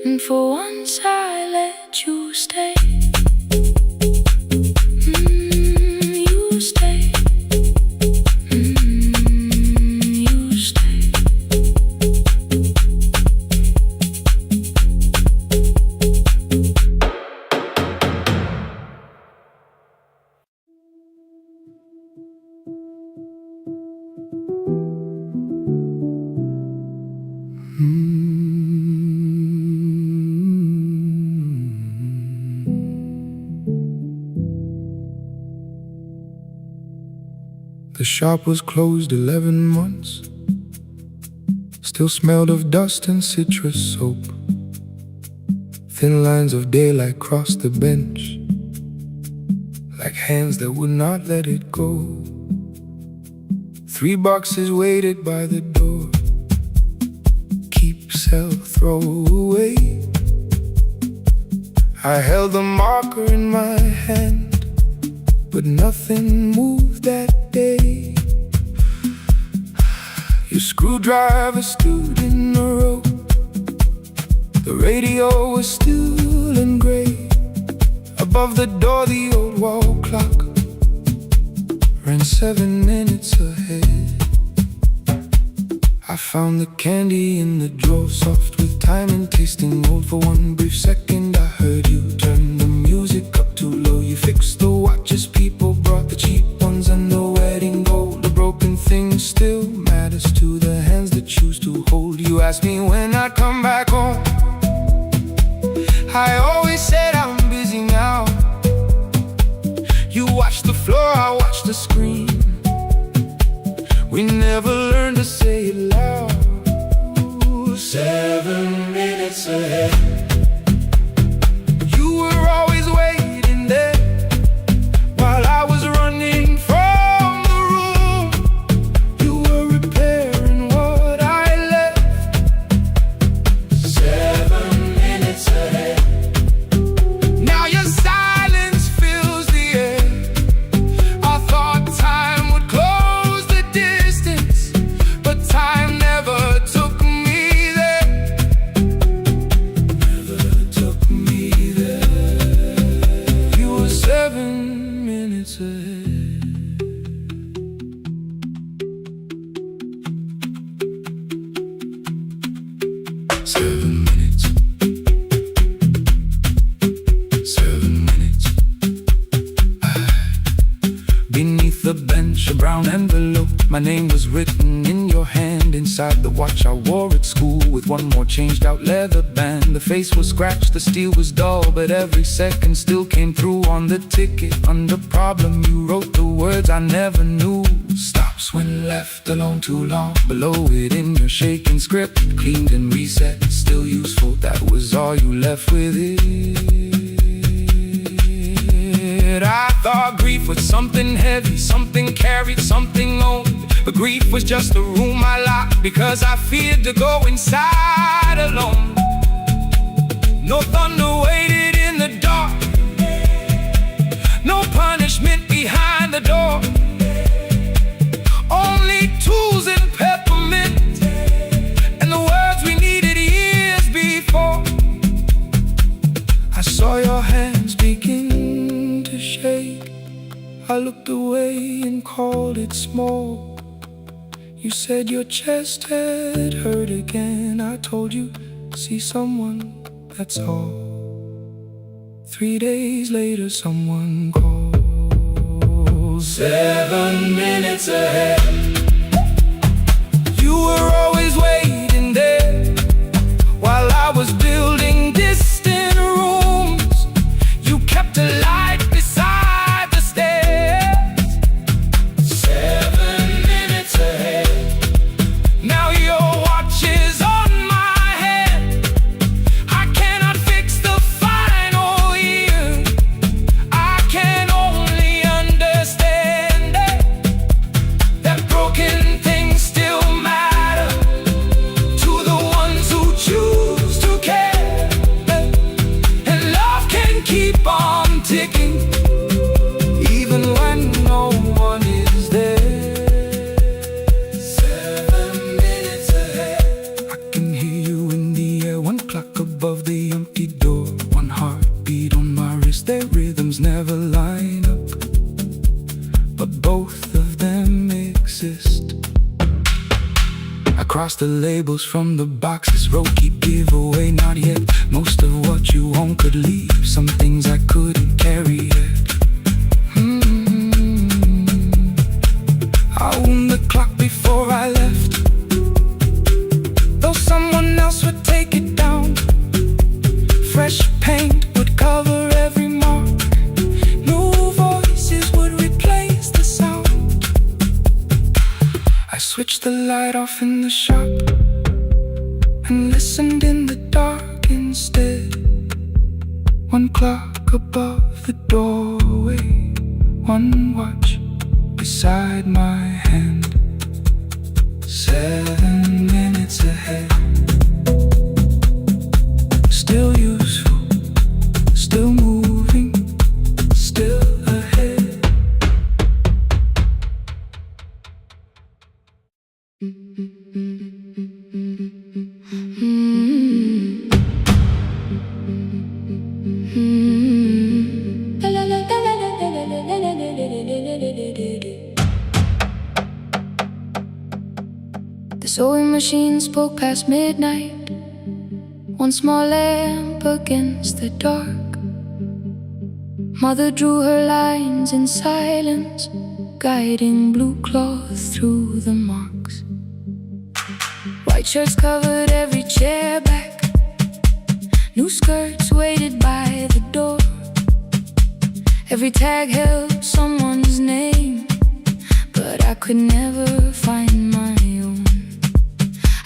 and for once I let you stay. You stay. You stay. The shop was closed 11 months. Still smelled of dust and citrus soap. Thin lines of daylight crossed the bench, like hands that would not let it go. 3 boxes waited by the door. Keep, sell, throw away. I held the marker in my hand, but nothing moved that day. Your screwdriver stood in a row. The radio was still and gray. Above the door the old wall clock ran 7 minutes ahead. I found the candy in the drawer, soft with time and tasting old. For one brief second I heard you turn the music up too low. You fixed the watches, people brought the cheap ones and the wedding gold. The broken thing still matters to the hands that choose to hold. You asked me when I'd come back home. I always said I'm busy now. You watched the floor, I watched the screen. We never learned to say it loud. 7 minutes ahead. You were always waiting there while I was running a brown envelope. My name was written in your hand inside the watch I wore at school, with one more changed out leather band. The face was scratched, the steel was dull, but every second still came through. On the ticket, under problem, you wrote the words I never knew. Stops when left alone too long. Below it in your shaking script, cleaned and reset, still useful. That was all you left with it. I thought grief was something heavy, something carried, something owned. But grief was just a room I locked because I feared to go inside alone. No thunder waited in the dark, no punishment behind the door. Only tools and peppermint, and the words we needed years before. I saw your hands begin to shake. I looked away and called it small. You said your chest had hurt again. I told you, see someone, that's all. 3 days later someone called. 7 minutes ahead. You were always waiting there while I was building distant rooms. You kept a light beside the stairs. 7 minutes ahead. Now your watch is on my head. I cannot fix the final year. I can only understand it, that broken things still matter to the ones who choose to care. And love can keep on ticking even when no one is there. 7 minutes ahead. I can hear you in the air, one clock above the empty door, one heartbeat on my wrist. Their rhythms never line up, but both of them exist. I cross the labels from the boxes, wrote keep, give away, not yet. Most of what you own could leave, some things I couldn't carry yet. I wound the clock before I left, though someone else would take it down. Fresh paint would cover every mark, new voices would replace the sound. I switched the light off in the shop and listened in the dark instead. One clock above the doorway, one watch beside my hand. 7 minutes ahead. Still useful, still moving, still ahead. The sewing machine spoke past midnight, one small lamp against the dark. Mother drew her lines in silence, guiding blue cloth through the marks. White shirts covered every chair back, new skirts waited by the door. Every tag held someone's name, but I could never find my own.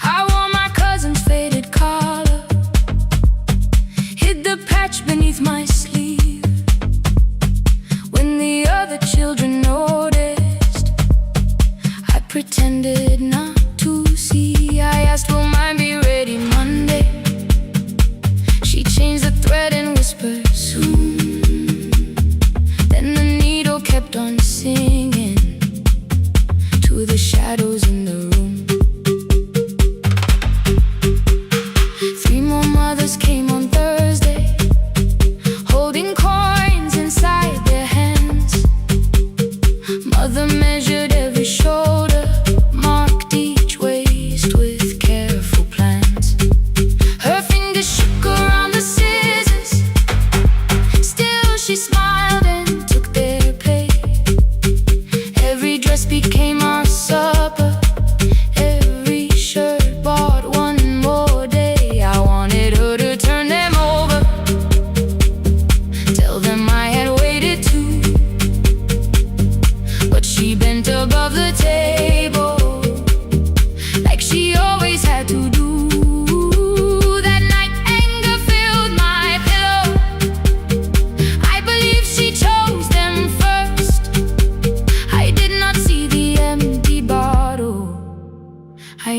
I wore my cousin's faded collar, hid the patch beneath my sleeve. When the other children noticed, I pretended not to see. I asked, will mine be ready Monday? She changed the thread and whispered, soon. Then the needle kept on singing to the shadows in the room. 3 more mothers came on Thursday, holding coins inside their hands. Mother measured every shoulder, marked each waist with careful plans. Her fingers shook around the scissors, still she smiled and took their pay. Every dress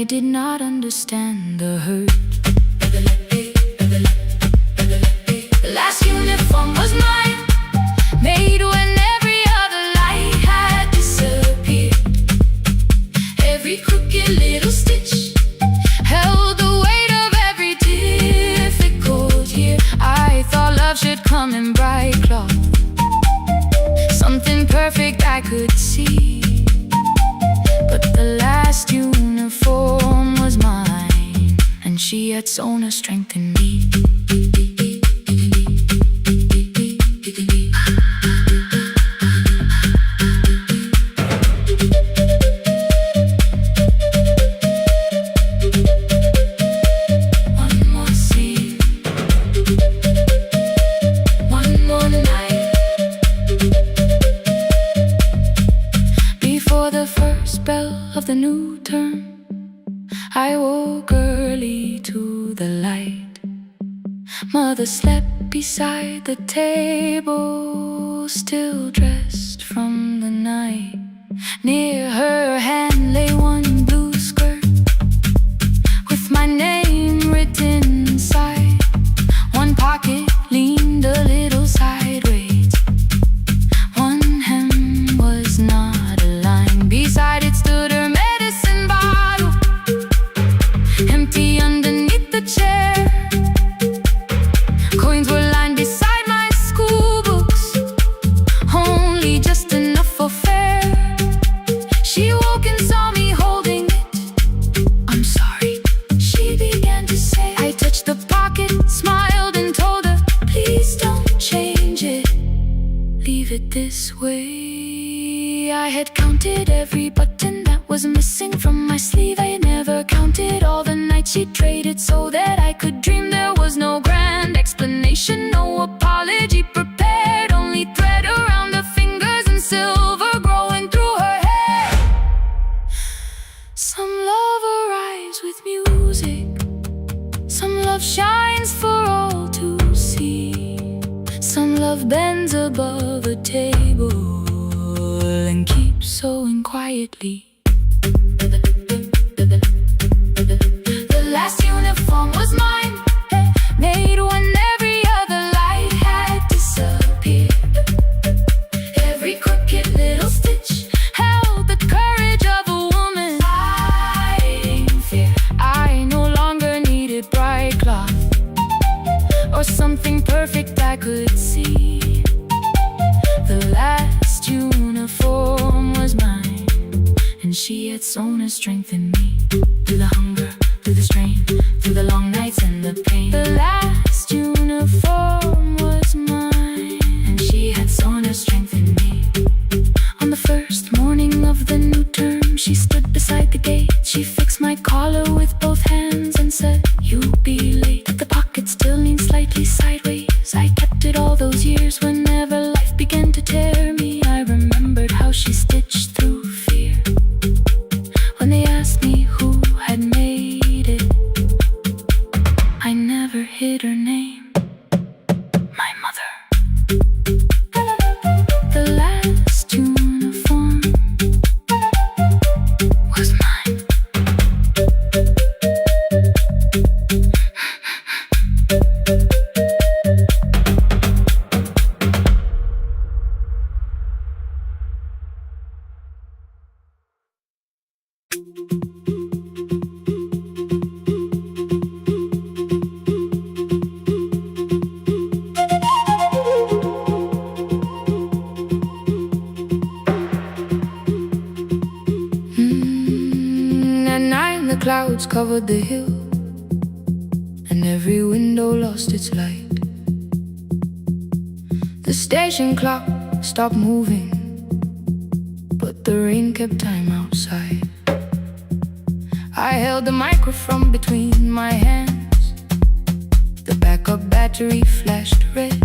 did not understand the hurt. The last uniform was mine, made when every other light had disappeared. Every crooked little stitch held the weight of every difficult year. I thought love should come in bright cloth, something perfect I could see. But the last uniform was mine, and she had sewn her strength in me. The new term, I woke early to the light. Mother slept beside the table, still dressed from the night. Near her hand lay one blue skirt with my name written inside. One pocket leaned a little sideways, one hem was not aligned. Beside it stood her underneath the chair. Coins were lined beside my school books, only just enough for fare. She woke and saw me holding it. I'm sorry, she began to say. I touched the pocket, smiled and told her, please don't change it, leave it this way. I had counted every button that was missing from my sleeve. I had never counted all the nights she traded so that I could dream. There was no grand explanation, no apology prepared, only thread around her fingers and silver growing through her hair. Some love arrives with music, some love shines for all to see. Some love bends above a table and keeps sewing quietly. The last uniform was mine, made when every other light had disappeared. Every crooked little stitch held the courage of a woman fighting fear. I no longer needed bright cloth or something perfect I could see. The last uniform was mine, and she had sewn her strength in me. Through the hunger, through the strain, through the long nights and the pain. The last uniform was mine, and she had sewn her strength in me. On the first morning of the new term, she stood beside the gate. She fixed my collar with both hands and said, you'll be late. The pocket still leaned slightly sideways. I kept it all those years. Whenever life began to tear me, I remembered how she stitched through fear. When they asked me who had made it, I never hid her name, my mother. The last uniform was mine. At night the clouds covered the hill, and every window lost its light. The station clock stopped moving, but the rain kept time outside. I held the microphone between my hands. The backup battery flashed red.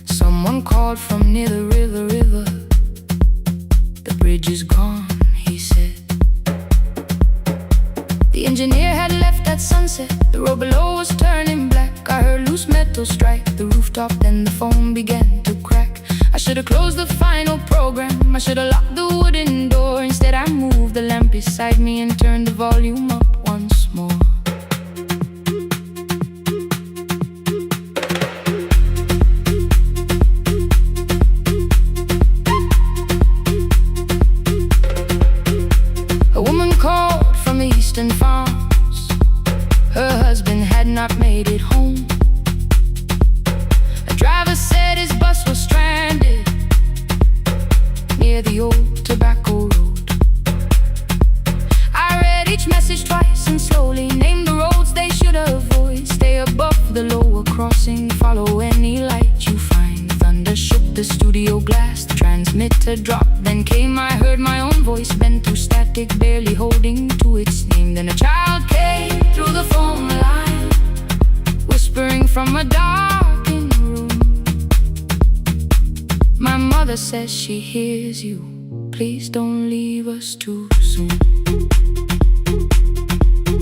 Someone called from near the river. The bridge is gone, he said. The engineer had left at sunset. The road below was turning black. I heard loose metal strike the rooftop, then the phone began to crack. I should have closed the final program. I should have locked the wooden door. Instead I moved the lamp beside me and turned the volume up once more. A woman called from the eastern farms. Her husband had not made it home. A driver said his bus was stranded near the old tobacco road. I read each message twice and slowly named the roads they should avoid. Stay above the lower crossing, follow any light you find. Thunder shook the studio glass, the transmitter dropped. Then came, I heard my own voice bent through static, barely holding to its name. Then a child came through the phone line, whispering from a darkened room. My mother says she hears you. Please don't leave us too soon.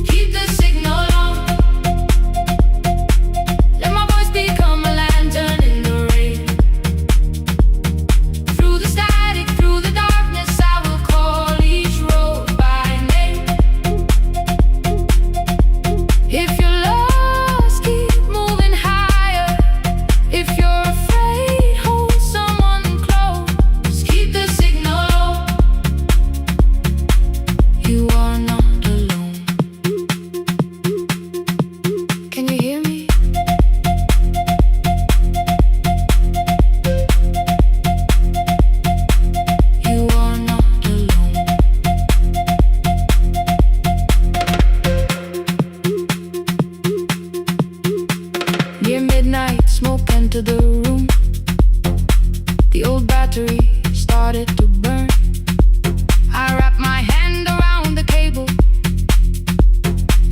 Keep the signal on. Let my voice become a lantern in the rain. Through the static, through the darkness, I will call each road by name. If you're lost, keep moving higher. If you're afraid, hold someone close. Keep the signal low. You are not alone. Can you hear me? You are not alone. Near midnight, smoke entered the room. The old battery started to burn. I wrapped my hand around the cable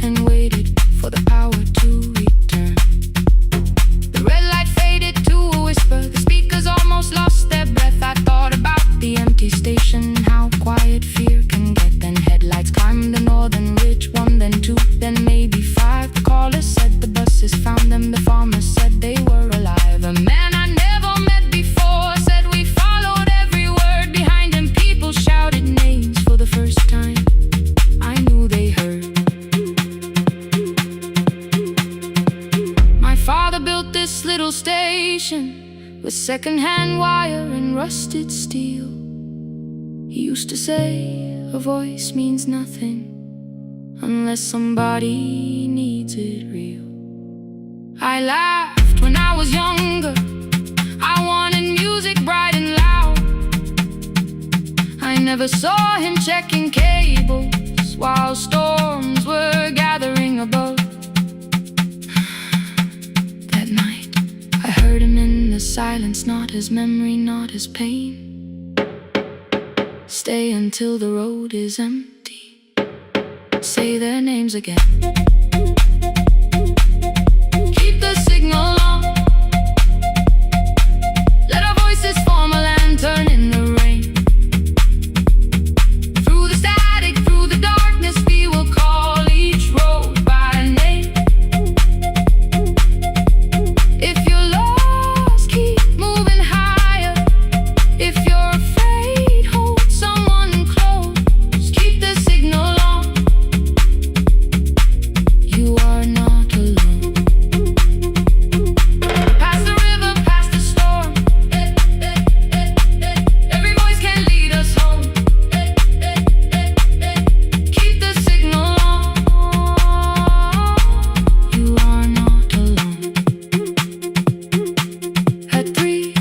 and waited for the power to return. The red light faded to a whisper. The speakers almost lost their breath. I thought about the empty station, how quiet fear can get. Then headlights climbed the northern ridge, one, then two, then maybe five. The caller said the buses found them. The farmer said they were alive. A man I never met before said we followed every word behind him. People shouted names for the first time. I knew they heard. My father built this little station with second-hand wire and rusted steel. He used to say a voice means nothing unless somebody needs it real. I laughed when I was younger. I wanted music bright and loud. I never saw him checking cables while storms were gathering above. That night, I heard him in the silence, not his memory, not his pain. Stay until the road is empty. Say their names again. Keep the signal on. Let our voices form a lantern in the rain. Through the static, through the darkness, we will call each road by name. If you're lost, keep moving higher. If you're afraid, hold someone close. Keep the signal on. You are not alone. Past the river, past the storm. Every voice can lead us home. Keep the signal on. You are not alone. At 3,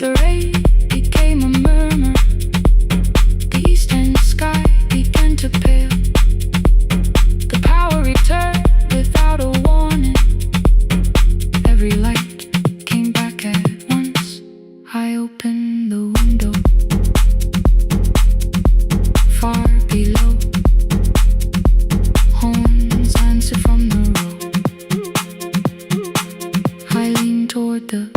the rain became a murmur. The eastern sky began to pale. The power returned without a warning. Every light came back at once. I opened the window. Far below, horns answered from the road. I leaned toward the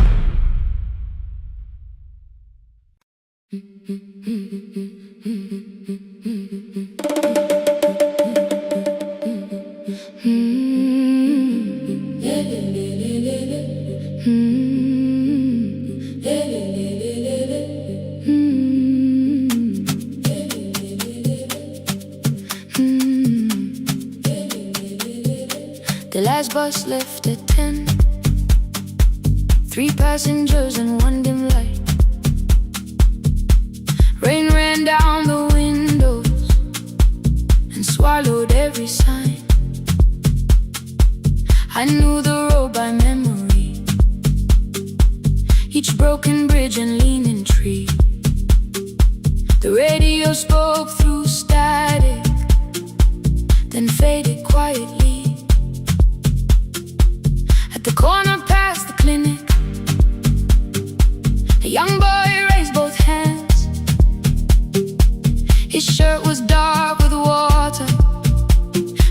last bus left at 10. 3 passengers and 1 dim light. Rain ran down the windows and swallowed every sign. I knew the road by memory, each broken bridge and leaning tree. The radio spoke through static, then faded quietly. At the corner past the clinic, a young boy raised both hands. His shirt was dark with water,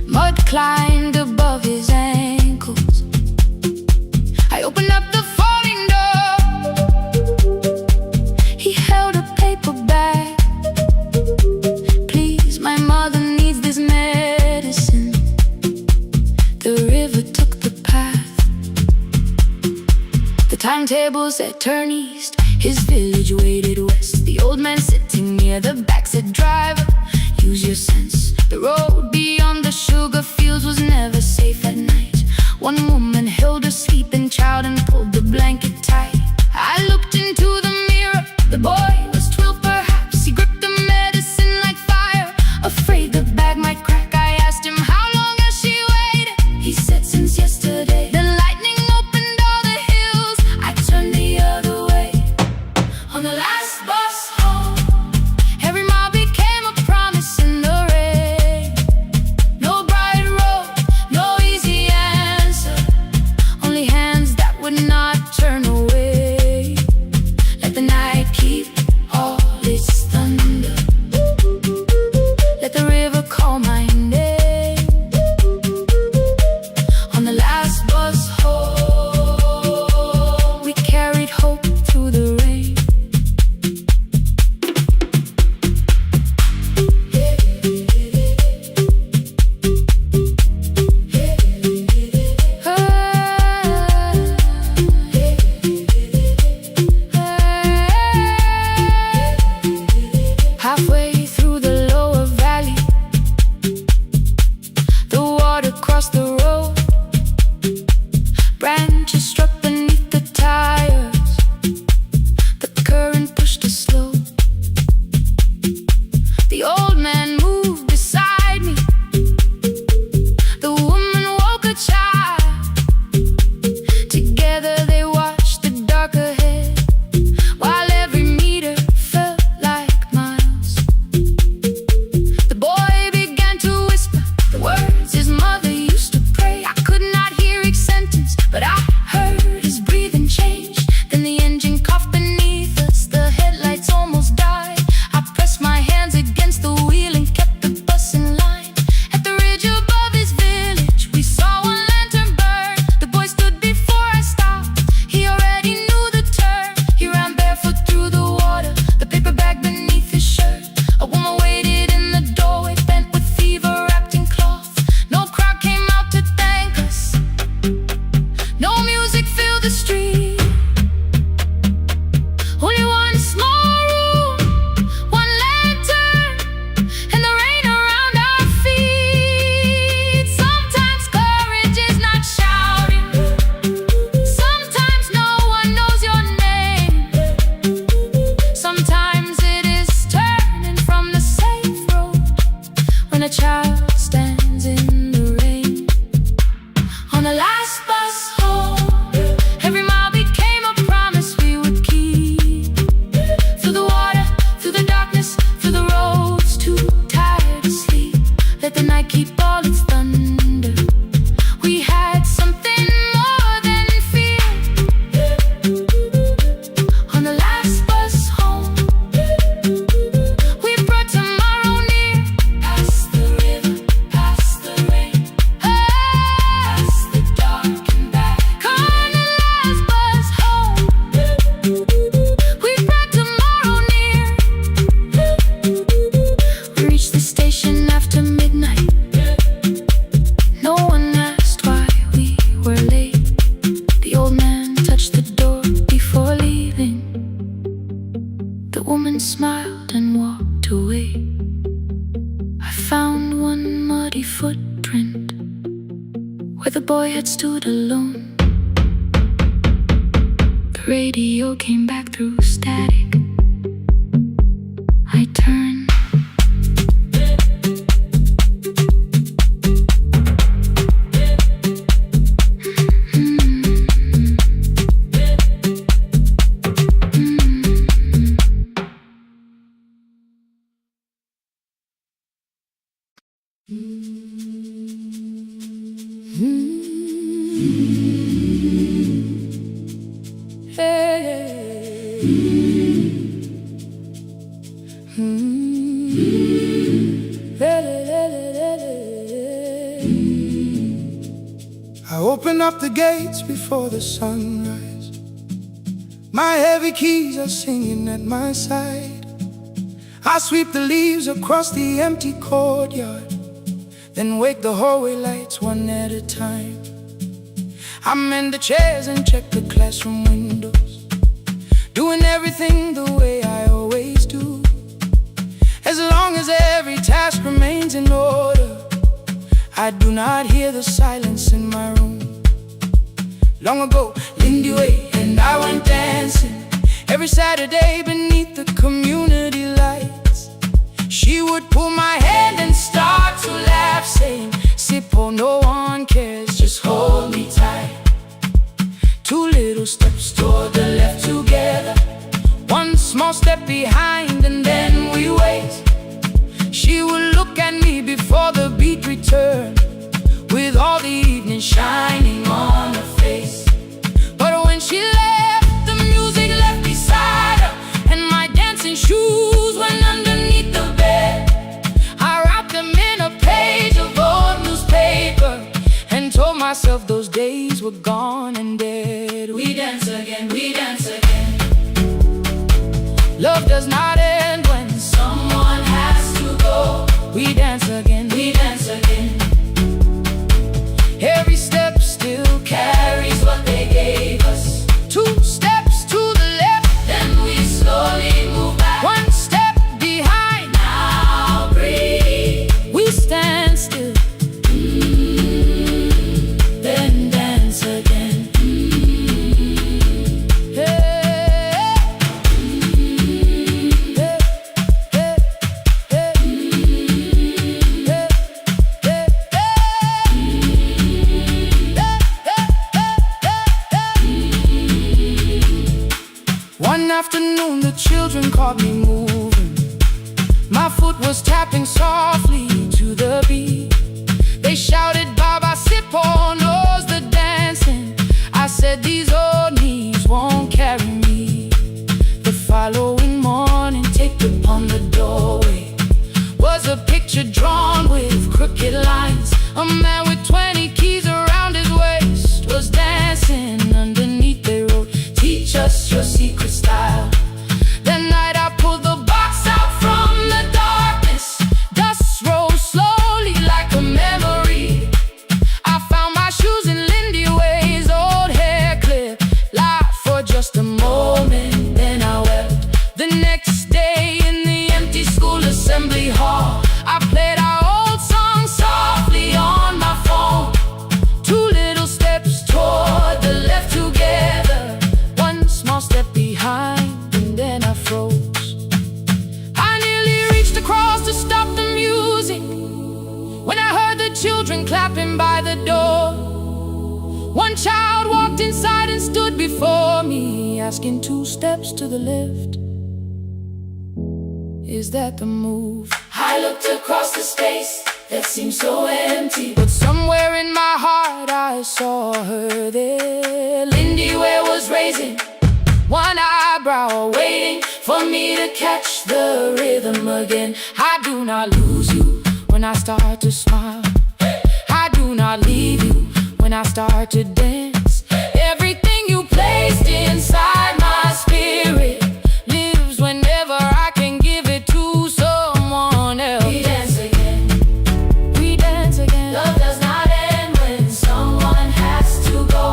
mud climbed above his ankles. I opened up the folding door. He held a paper bag. Please, my mother needs this medicine. The river took the path. The timetable said turn east. His village waited west. The old man sitting near the back said, driver, use your sense. The road beyond the sugar fields was never safe at night. One woman held her sleeping child and pulled the blanket tight. I looked into the mirror. The boy was 12 perhaps. He gripped the medicine like fire, afraid the bag might crack. I asked him, how long has she waited? He said, since yesterday. The lightning opened all the hills. I turned the other way. On the last bus home, every mile became a promise in the rain. No bright road, no easy answer, only hands that would not turn away. Let the night keep all its thunder. Let the river call my name. On the last bus home, we carried hope through the rain. Halfway through the lower valley, the water crossed the road. Branches struck beneath the tires. The current pushed us slow. The old man moved beside me. The woman woke a child. Together they watched the dark ahead, while every meter felt like miles. The boy began to whisper the words his mother used to pray. I could not hear each sentence, but I heard his breathing change. Then the engine coughed beneath us. The headlights almost died. I pressed my hands against the wheel and kept the bus in line. At the ridge above his village, we saw one lantern burn. The boy stood before I stopped. He already knew the turn. He ran barefoot through the water, the paper bag beneath his shirt. A woman waited in the doorway, bent with fever, wrapped in cloth. No crowd came out to thank us. No music filled the street. Only one small room, one lantern, and the rain around our feet. Sometimes courage is not shouting. Sometimes no one knows your name. Sometimes it is turning from the safe road when a child stands in the rain. On the last bus home, every mile became a promise we would keep. Through the water, through the darkness, through the roads too tired to sleep. Let the night keep all its thunder. We had something more than fear. On the last bus home, we brought tomorrow near. Past the river, past the rain, past the dark and back. On the last bus home, we brought tomorrow near. We reached the station after midnight. No one asked why we were late. The old man touched the door before leaving. The woman smiled and walked away. I found one muddy footprint where the boy had stood alone. The radio came back through static. I turned. I open up the gates before the sunrise. My heavy keys are singing at my side. I sweep the leaves across the empty courtyard, then wake the hallway lights one at a time. I mend the chairs and check the classroom windows, doing everything the way I always do. As long as every task remains in order, I do not hear the silence in my room. Long ago, Lindy Way and I went dancing every Saturday beneath the community lights. She would pull my hand and start to laugh, saying, "Sippo, no one cares, just hold me tight." Two little steps toward the left together, one small step behind, and then we wait. She would look at me before the beat returned, with all the evening shining on her face. But when she left, the music left beside her, and my dancing shoes went underneath the bed. I wrapped them in a page of old newspaper and told myself those days were gone and dead. We dance again, we dance again. Love does not end when someone has to go. We dance again, we dance again. Every step still carries what they gave us. Two steps to the left, then we slowly move back. One step behind, now breathe. We stand still, then dance again. One afternoon the children caught me moving. My foot was tapping softly to the beat. They shouted, "Baba Sippo knows the dancing." I said, "These old knees won't carry me." The following morning, taped upon the doorway was a picture drawn with crooked lines. A man with 20 keys around his waist was dancing underneath. They wrote, "Teach us your secret style." That night I pulled the box out from the darkness. Dust rose slowly like a memory. I found my shoes in Lindy Way's old hair clip. Laughed for just a moment, then I wept. The next day in the empty school assembly hall, I played our old song softly on my phone. Two little steps toward the left together, one small step behind, and then I froze. I nearly reached across to stop the music when I heard the children clapping by the door. One child walked inside and stood before me, asking, "Two steps to the left, is that the move?" I looked across the space that seemed so empty, but somewhere in my heart I saw her there. Lindy Ware was raising one eyebrow, waiting for me to catch the rhythm again. I do not lose you when I start to smile. I do not leave you when I start to dance. Everything you placed inside my spirit lives whenever I can give it to someone else. We dance again, we dance again. Love does not end when someone has to go.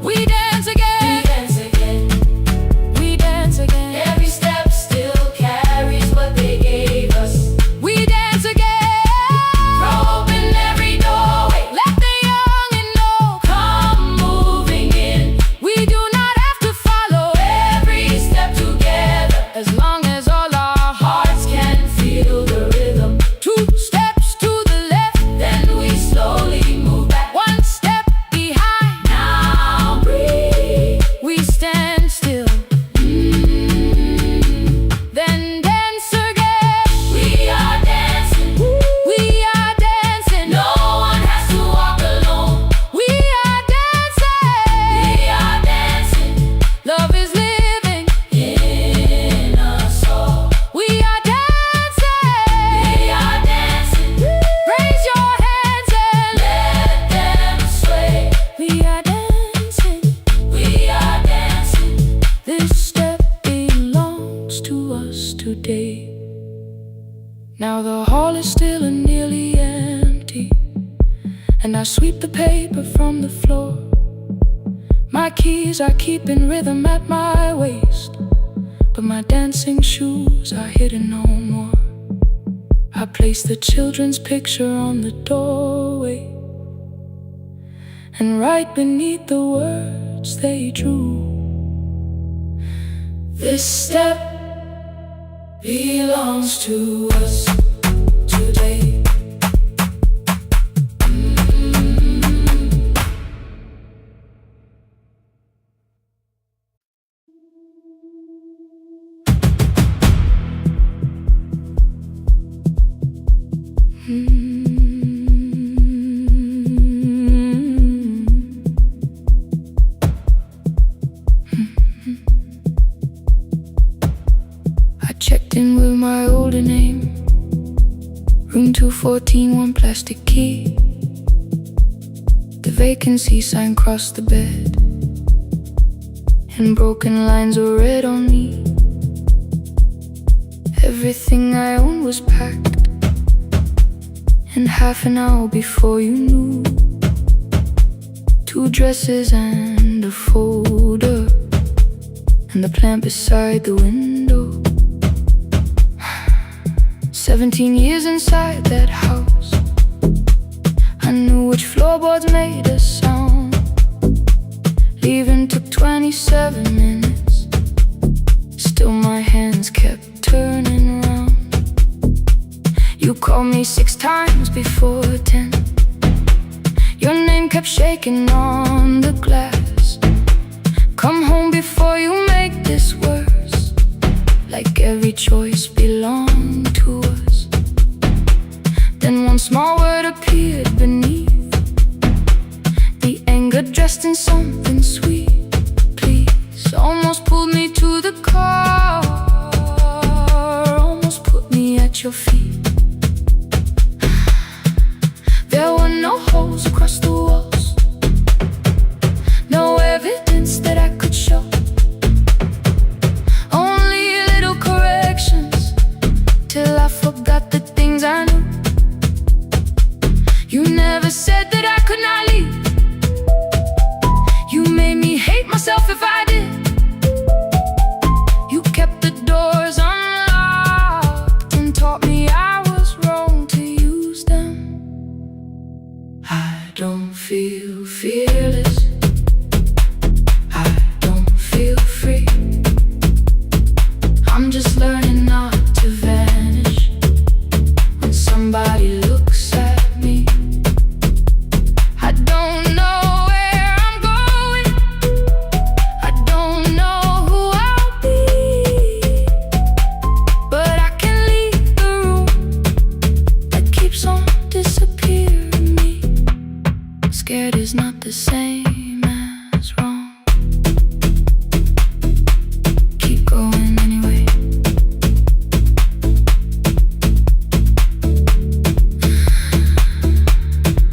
We dance again, we dance again. We dance again. Every step still carries what they gave us. We dance again. Throw open every doorway, let the young and old Now the hall is still and nearly empty, and I sweep the paper from the floor. My keys I keep in rhythm at my waist, but my dancing shoes are hidden no more. I place the children's picture on the doorway, and right beneath the words they drew, this step belongs to us today. I checked in with my older name, room 214, one plastic key. The vacancy sign crossed the bed, and broken lines were read on me. Everything I owned was packed, and half an hour before you knew, 2 dresses and a folder, and the plant beside the window. 17 years inside that house, I knew which floorboards made a sound. Leaving took 27 minutes, still my hands kept turning round. You called me 6 times before 10. Your name kept shaking on the glass. Come home before you make this worse, like every choice belonged to us. Then one small word appeared beneath, the anger dressed in something sweet. Please, almost pulled me to the car, almost put me at your feet. There were no holes across the walls, no evidence that I could show, only little corrections, till I forgot the things I knew. You never said that I could not leave. You made me hate myself if I did. You kept the doors unlocked and taught me I was wrong to use them. I don't feel fearless, I don't feel free. I'm just learning not to vanish when somebody looks at me. I don't know where I'm going, I don't know who I'll be, but I can leave the room that keeps on disappearing me. Scared is not the same as wrong. Keep going anyway.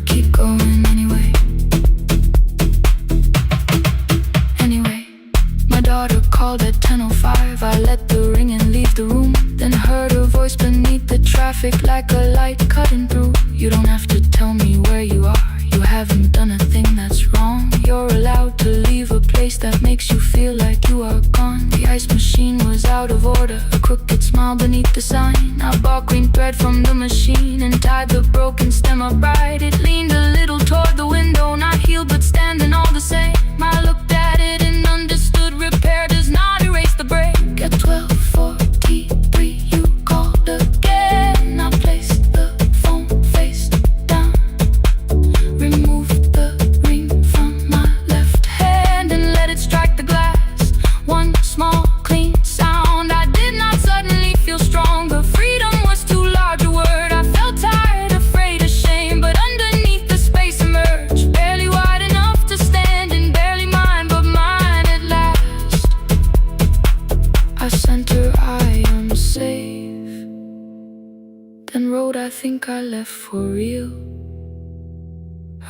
Keep going anyway. Anyway, my daughter called at 10:05. I let the ring and leave the room, then heard her voice beneath the traffic like a light cutting through. You don't have to tell me where you are, you haven't done a thing that's wrong. You're allowed to leave a place that makes you feel like you are gone. The ice machine was out of order, a crooked smile beneath the sign. I bought green thread from the machine and tied the broken stem upright. It leaned a little toward the window, not healed but standing all the same. I looked at it and understood repair does not erase the break. At 12:43 you called again. I placed the phone face down, removed the ring from my left hand and let it strike the glass. One small clean sound. I did not suddenly feel stronger. Freedom was too large a word. I felt tired, afraid, ashamed, but underneath the space emerged, barely wide enough to stand and barely mine, but mine at last. I sent her, I am safe, then wrote, I think I left for real.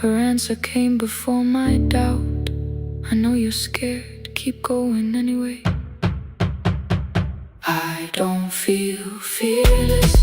Her answer came before my doubt. I know you're scared, keep going anyway. I don't feel fearless,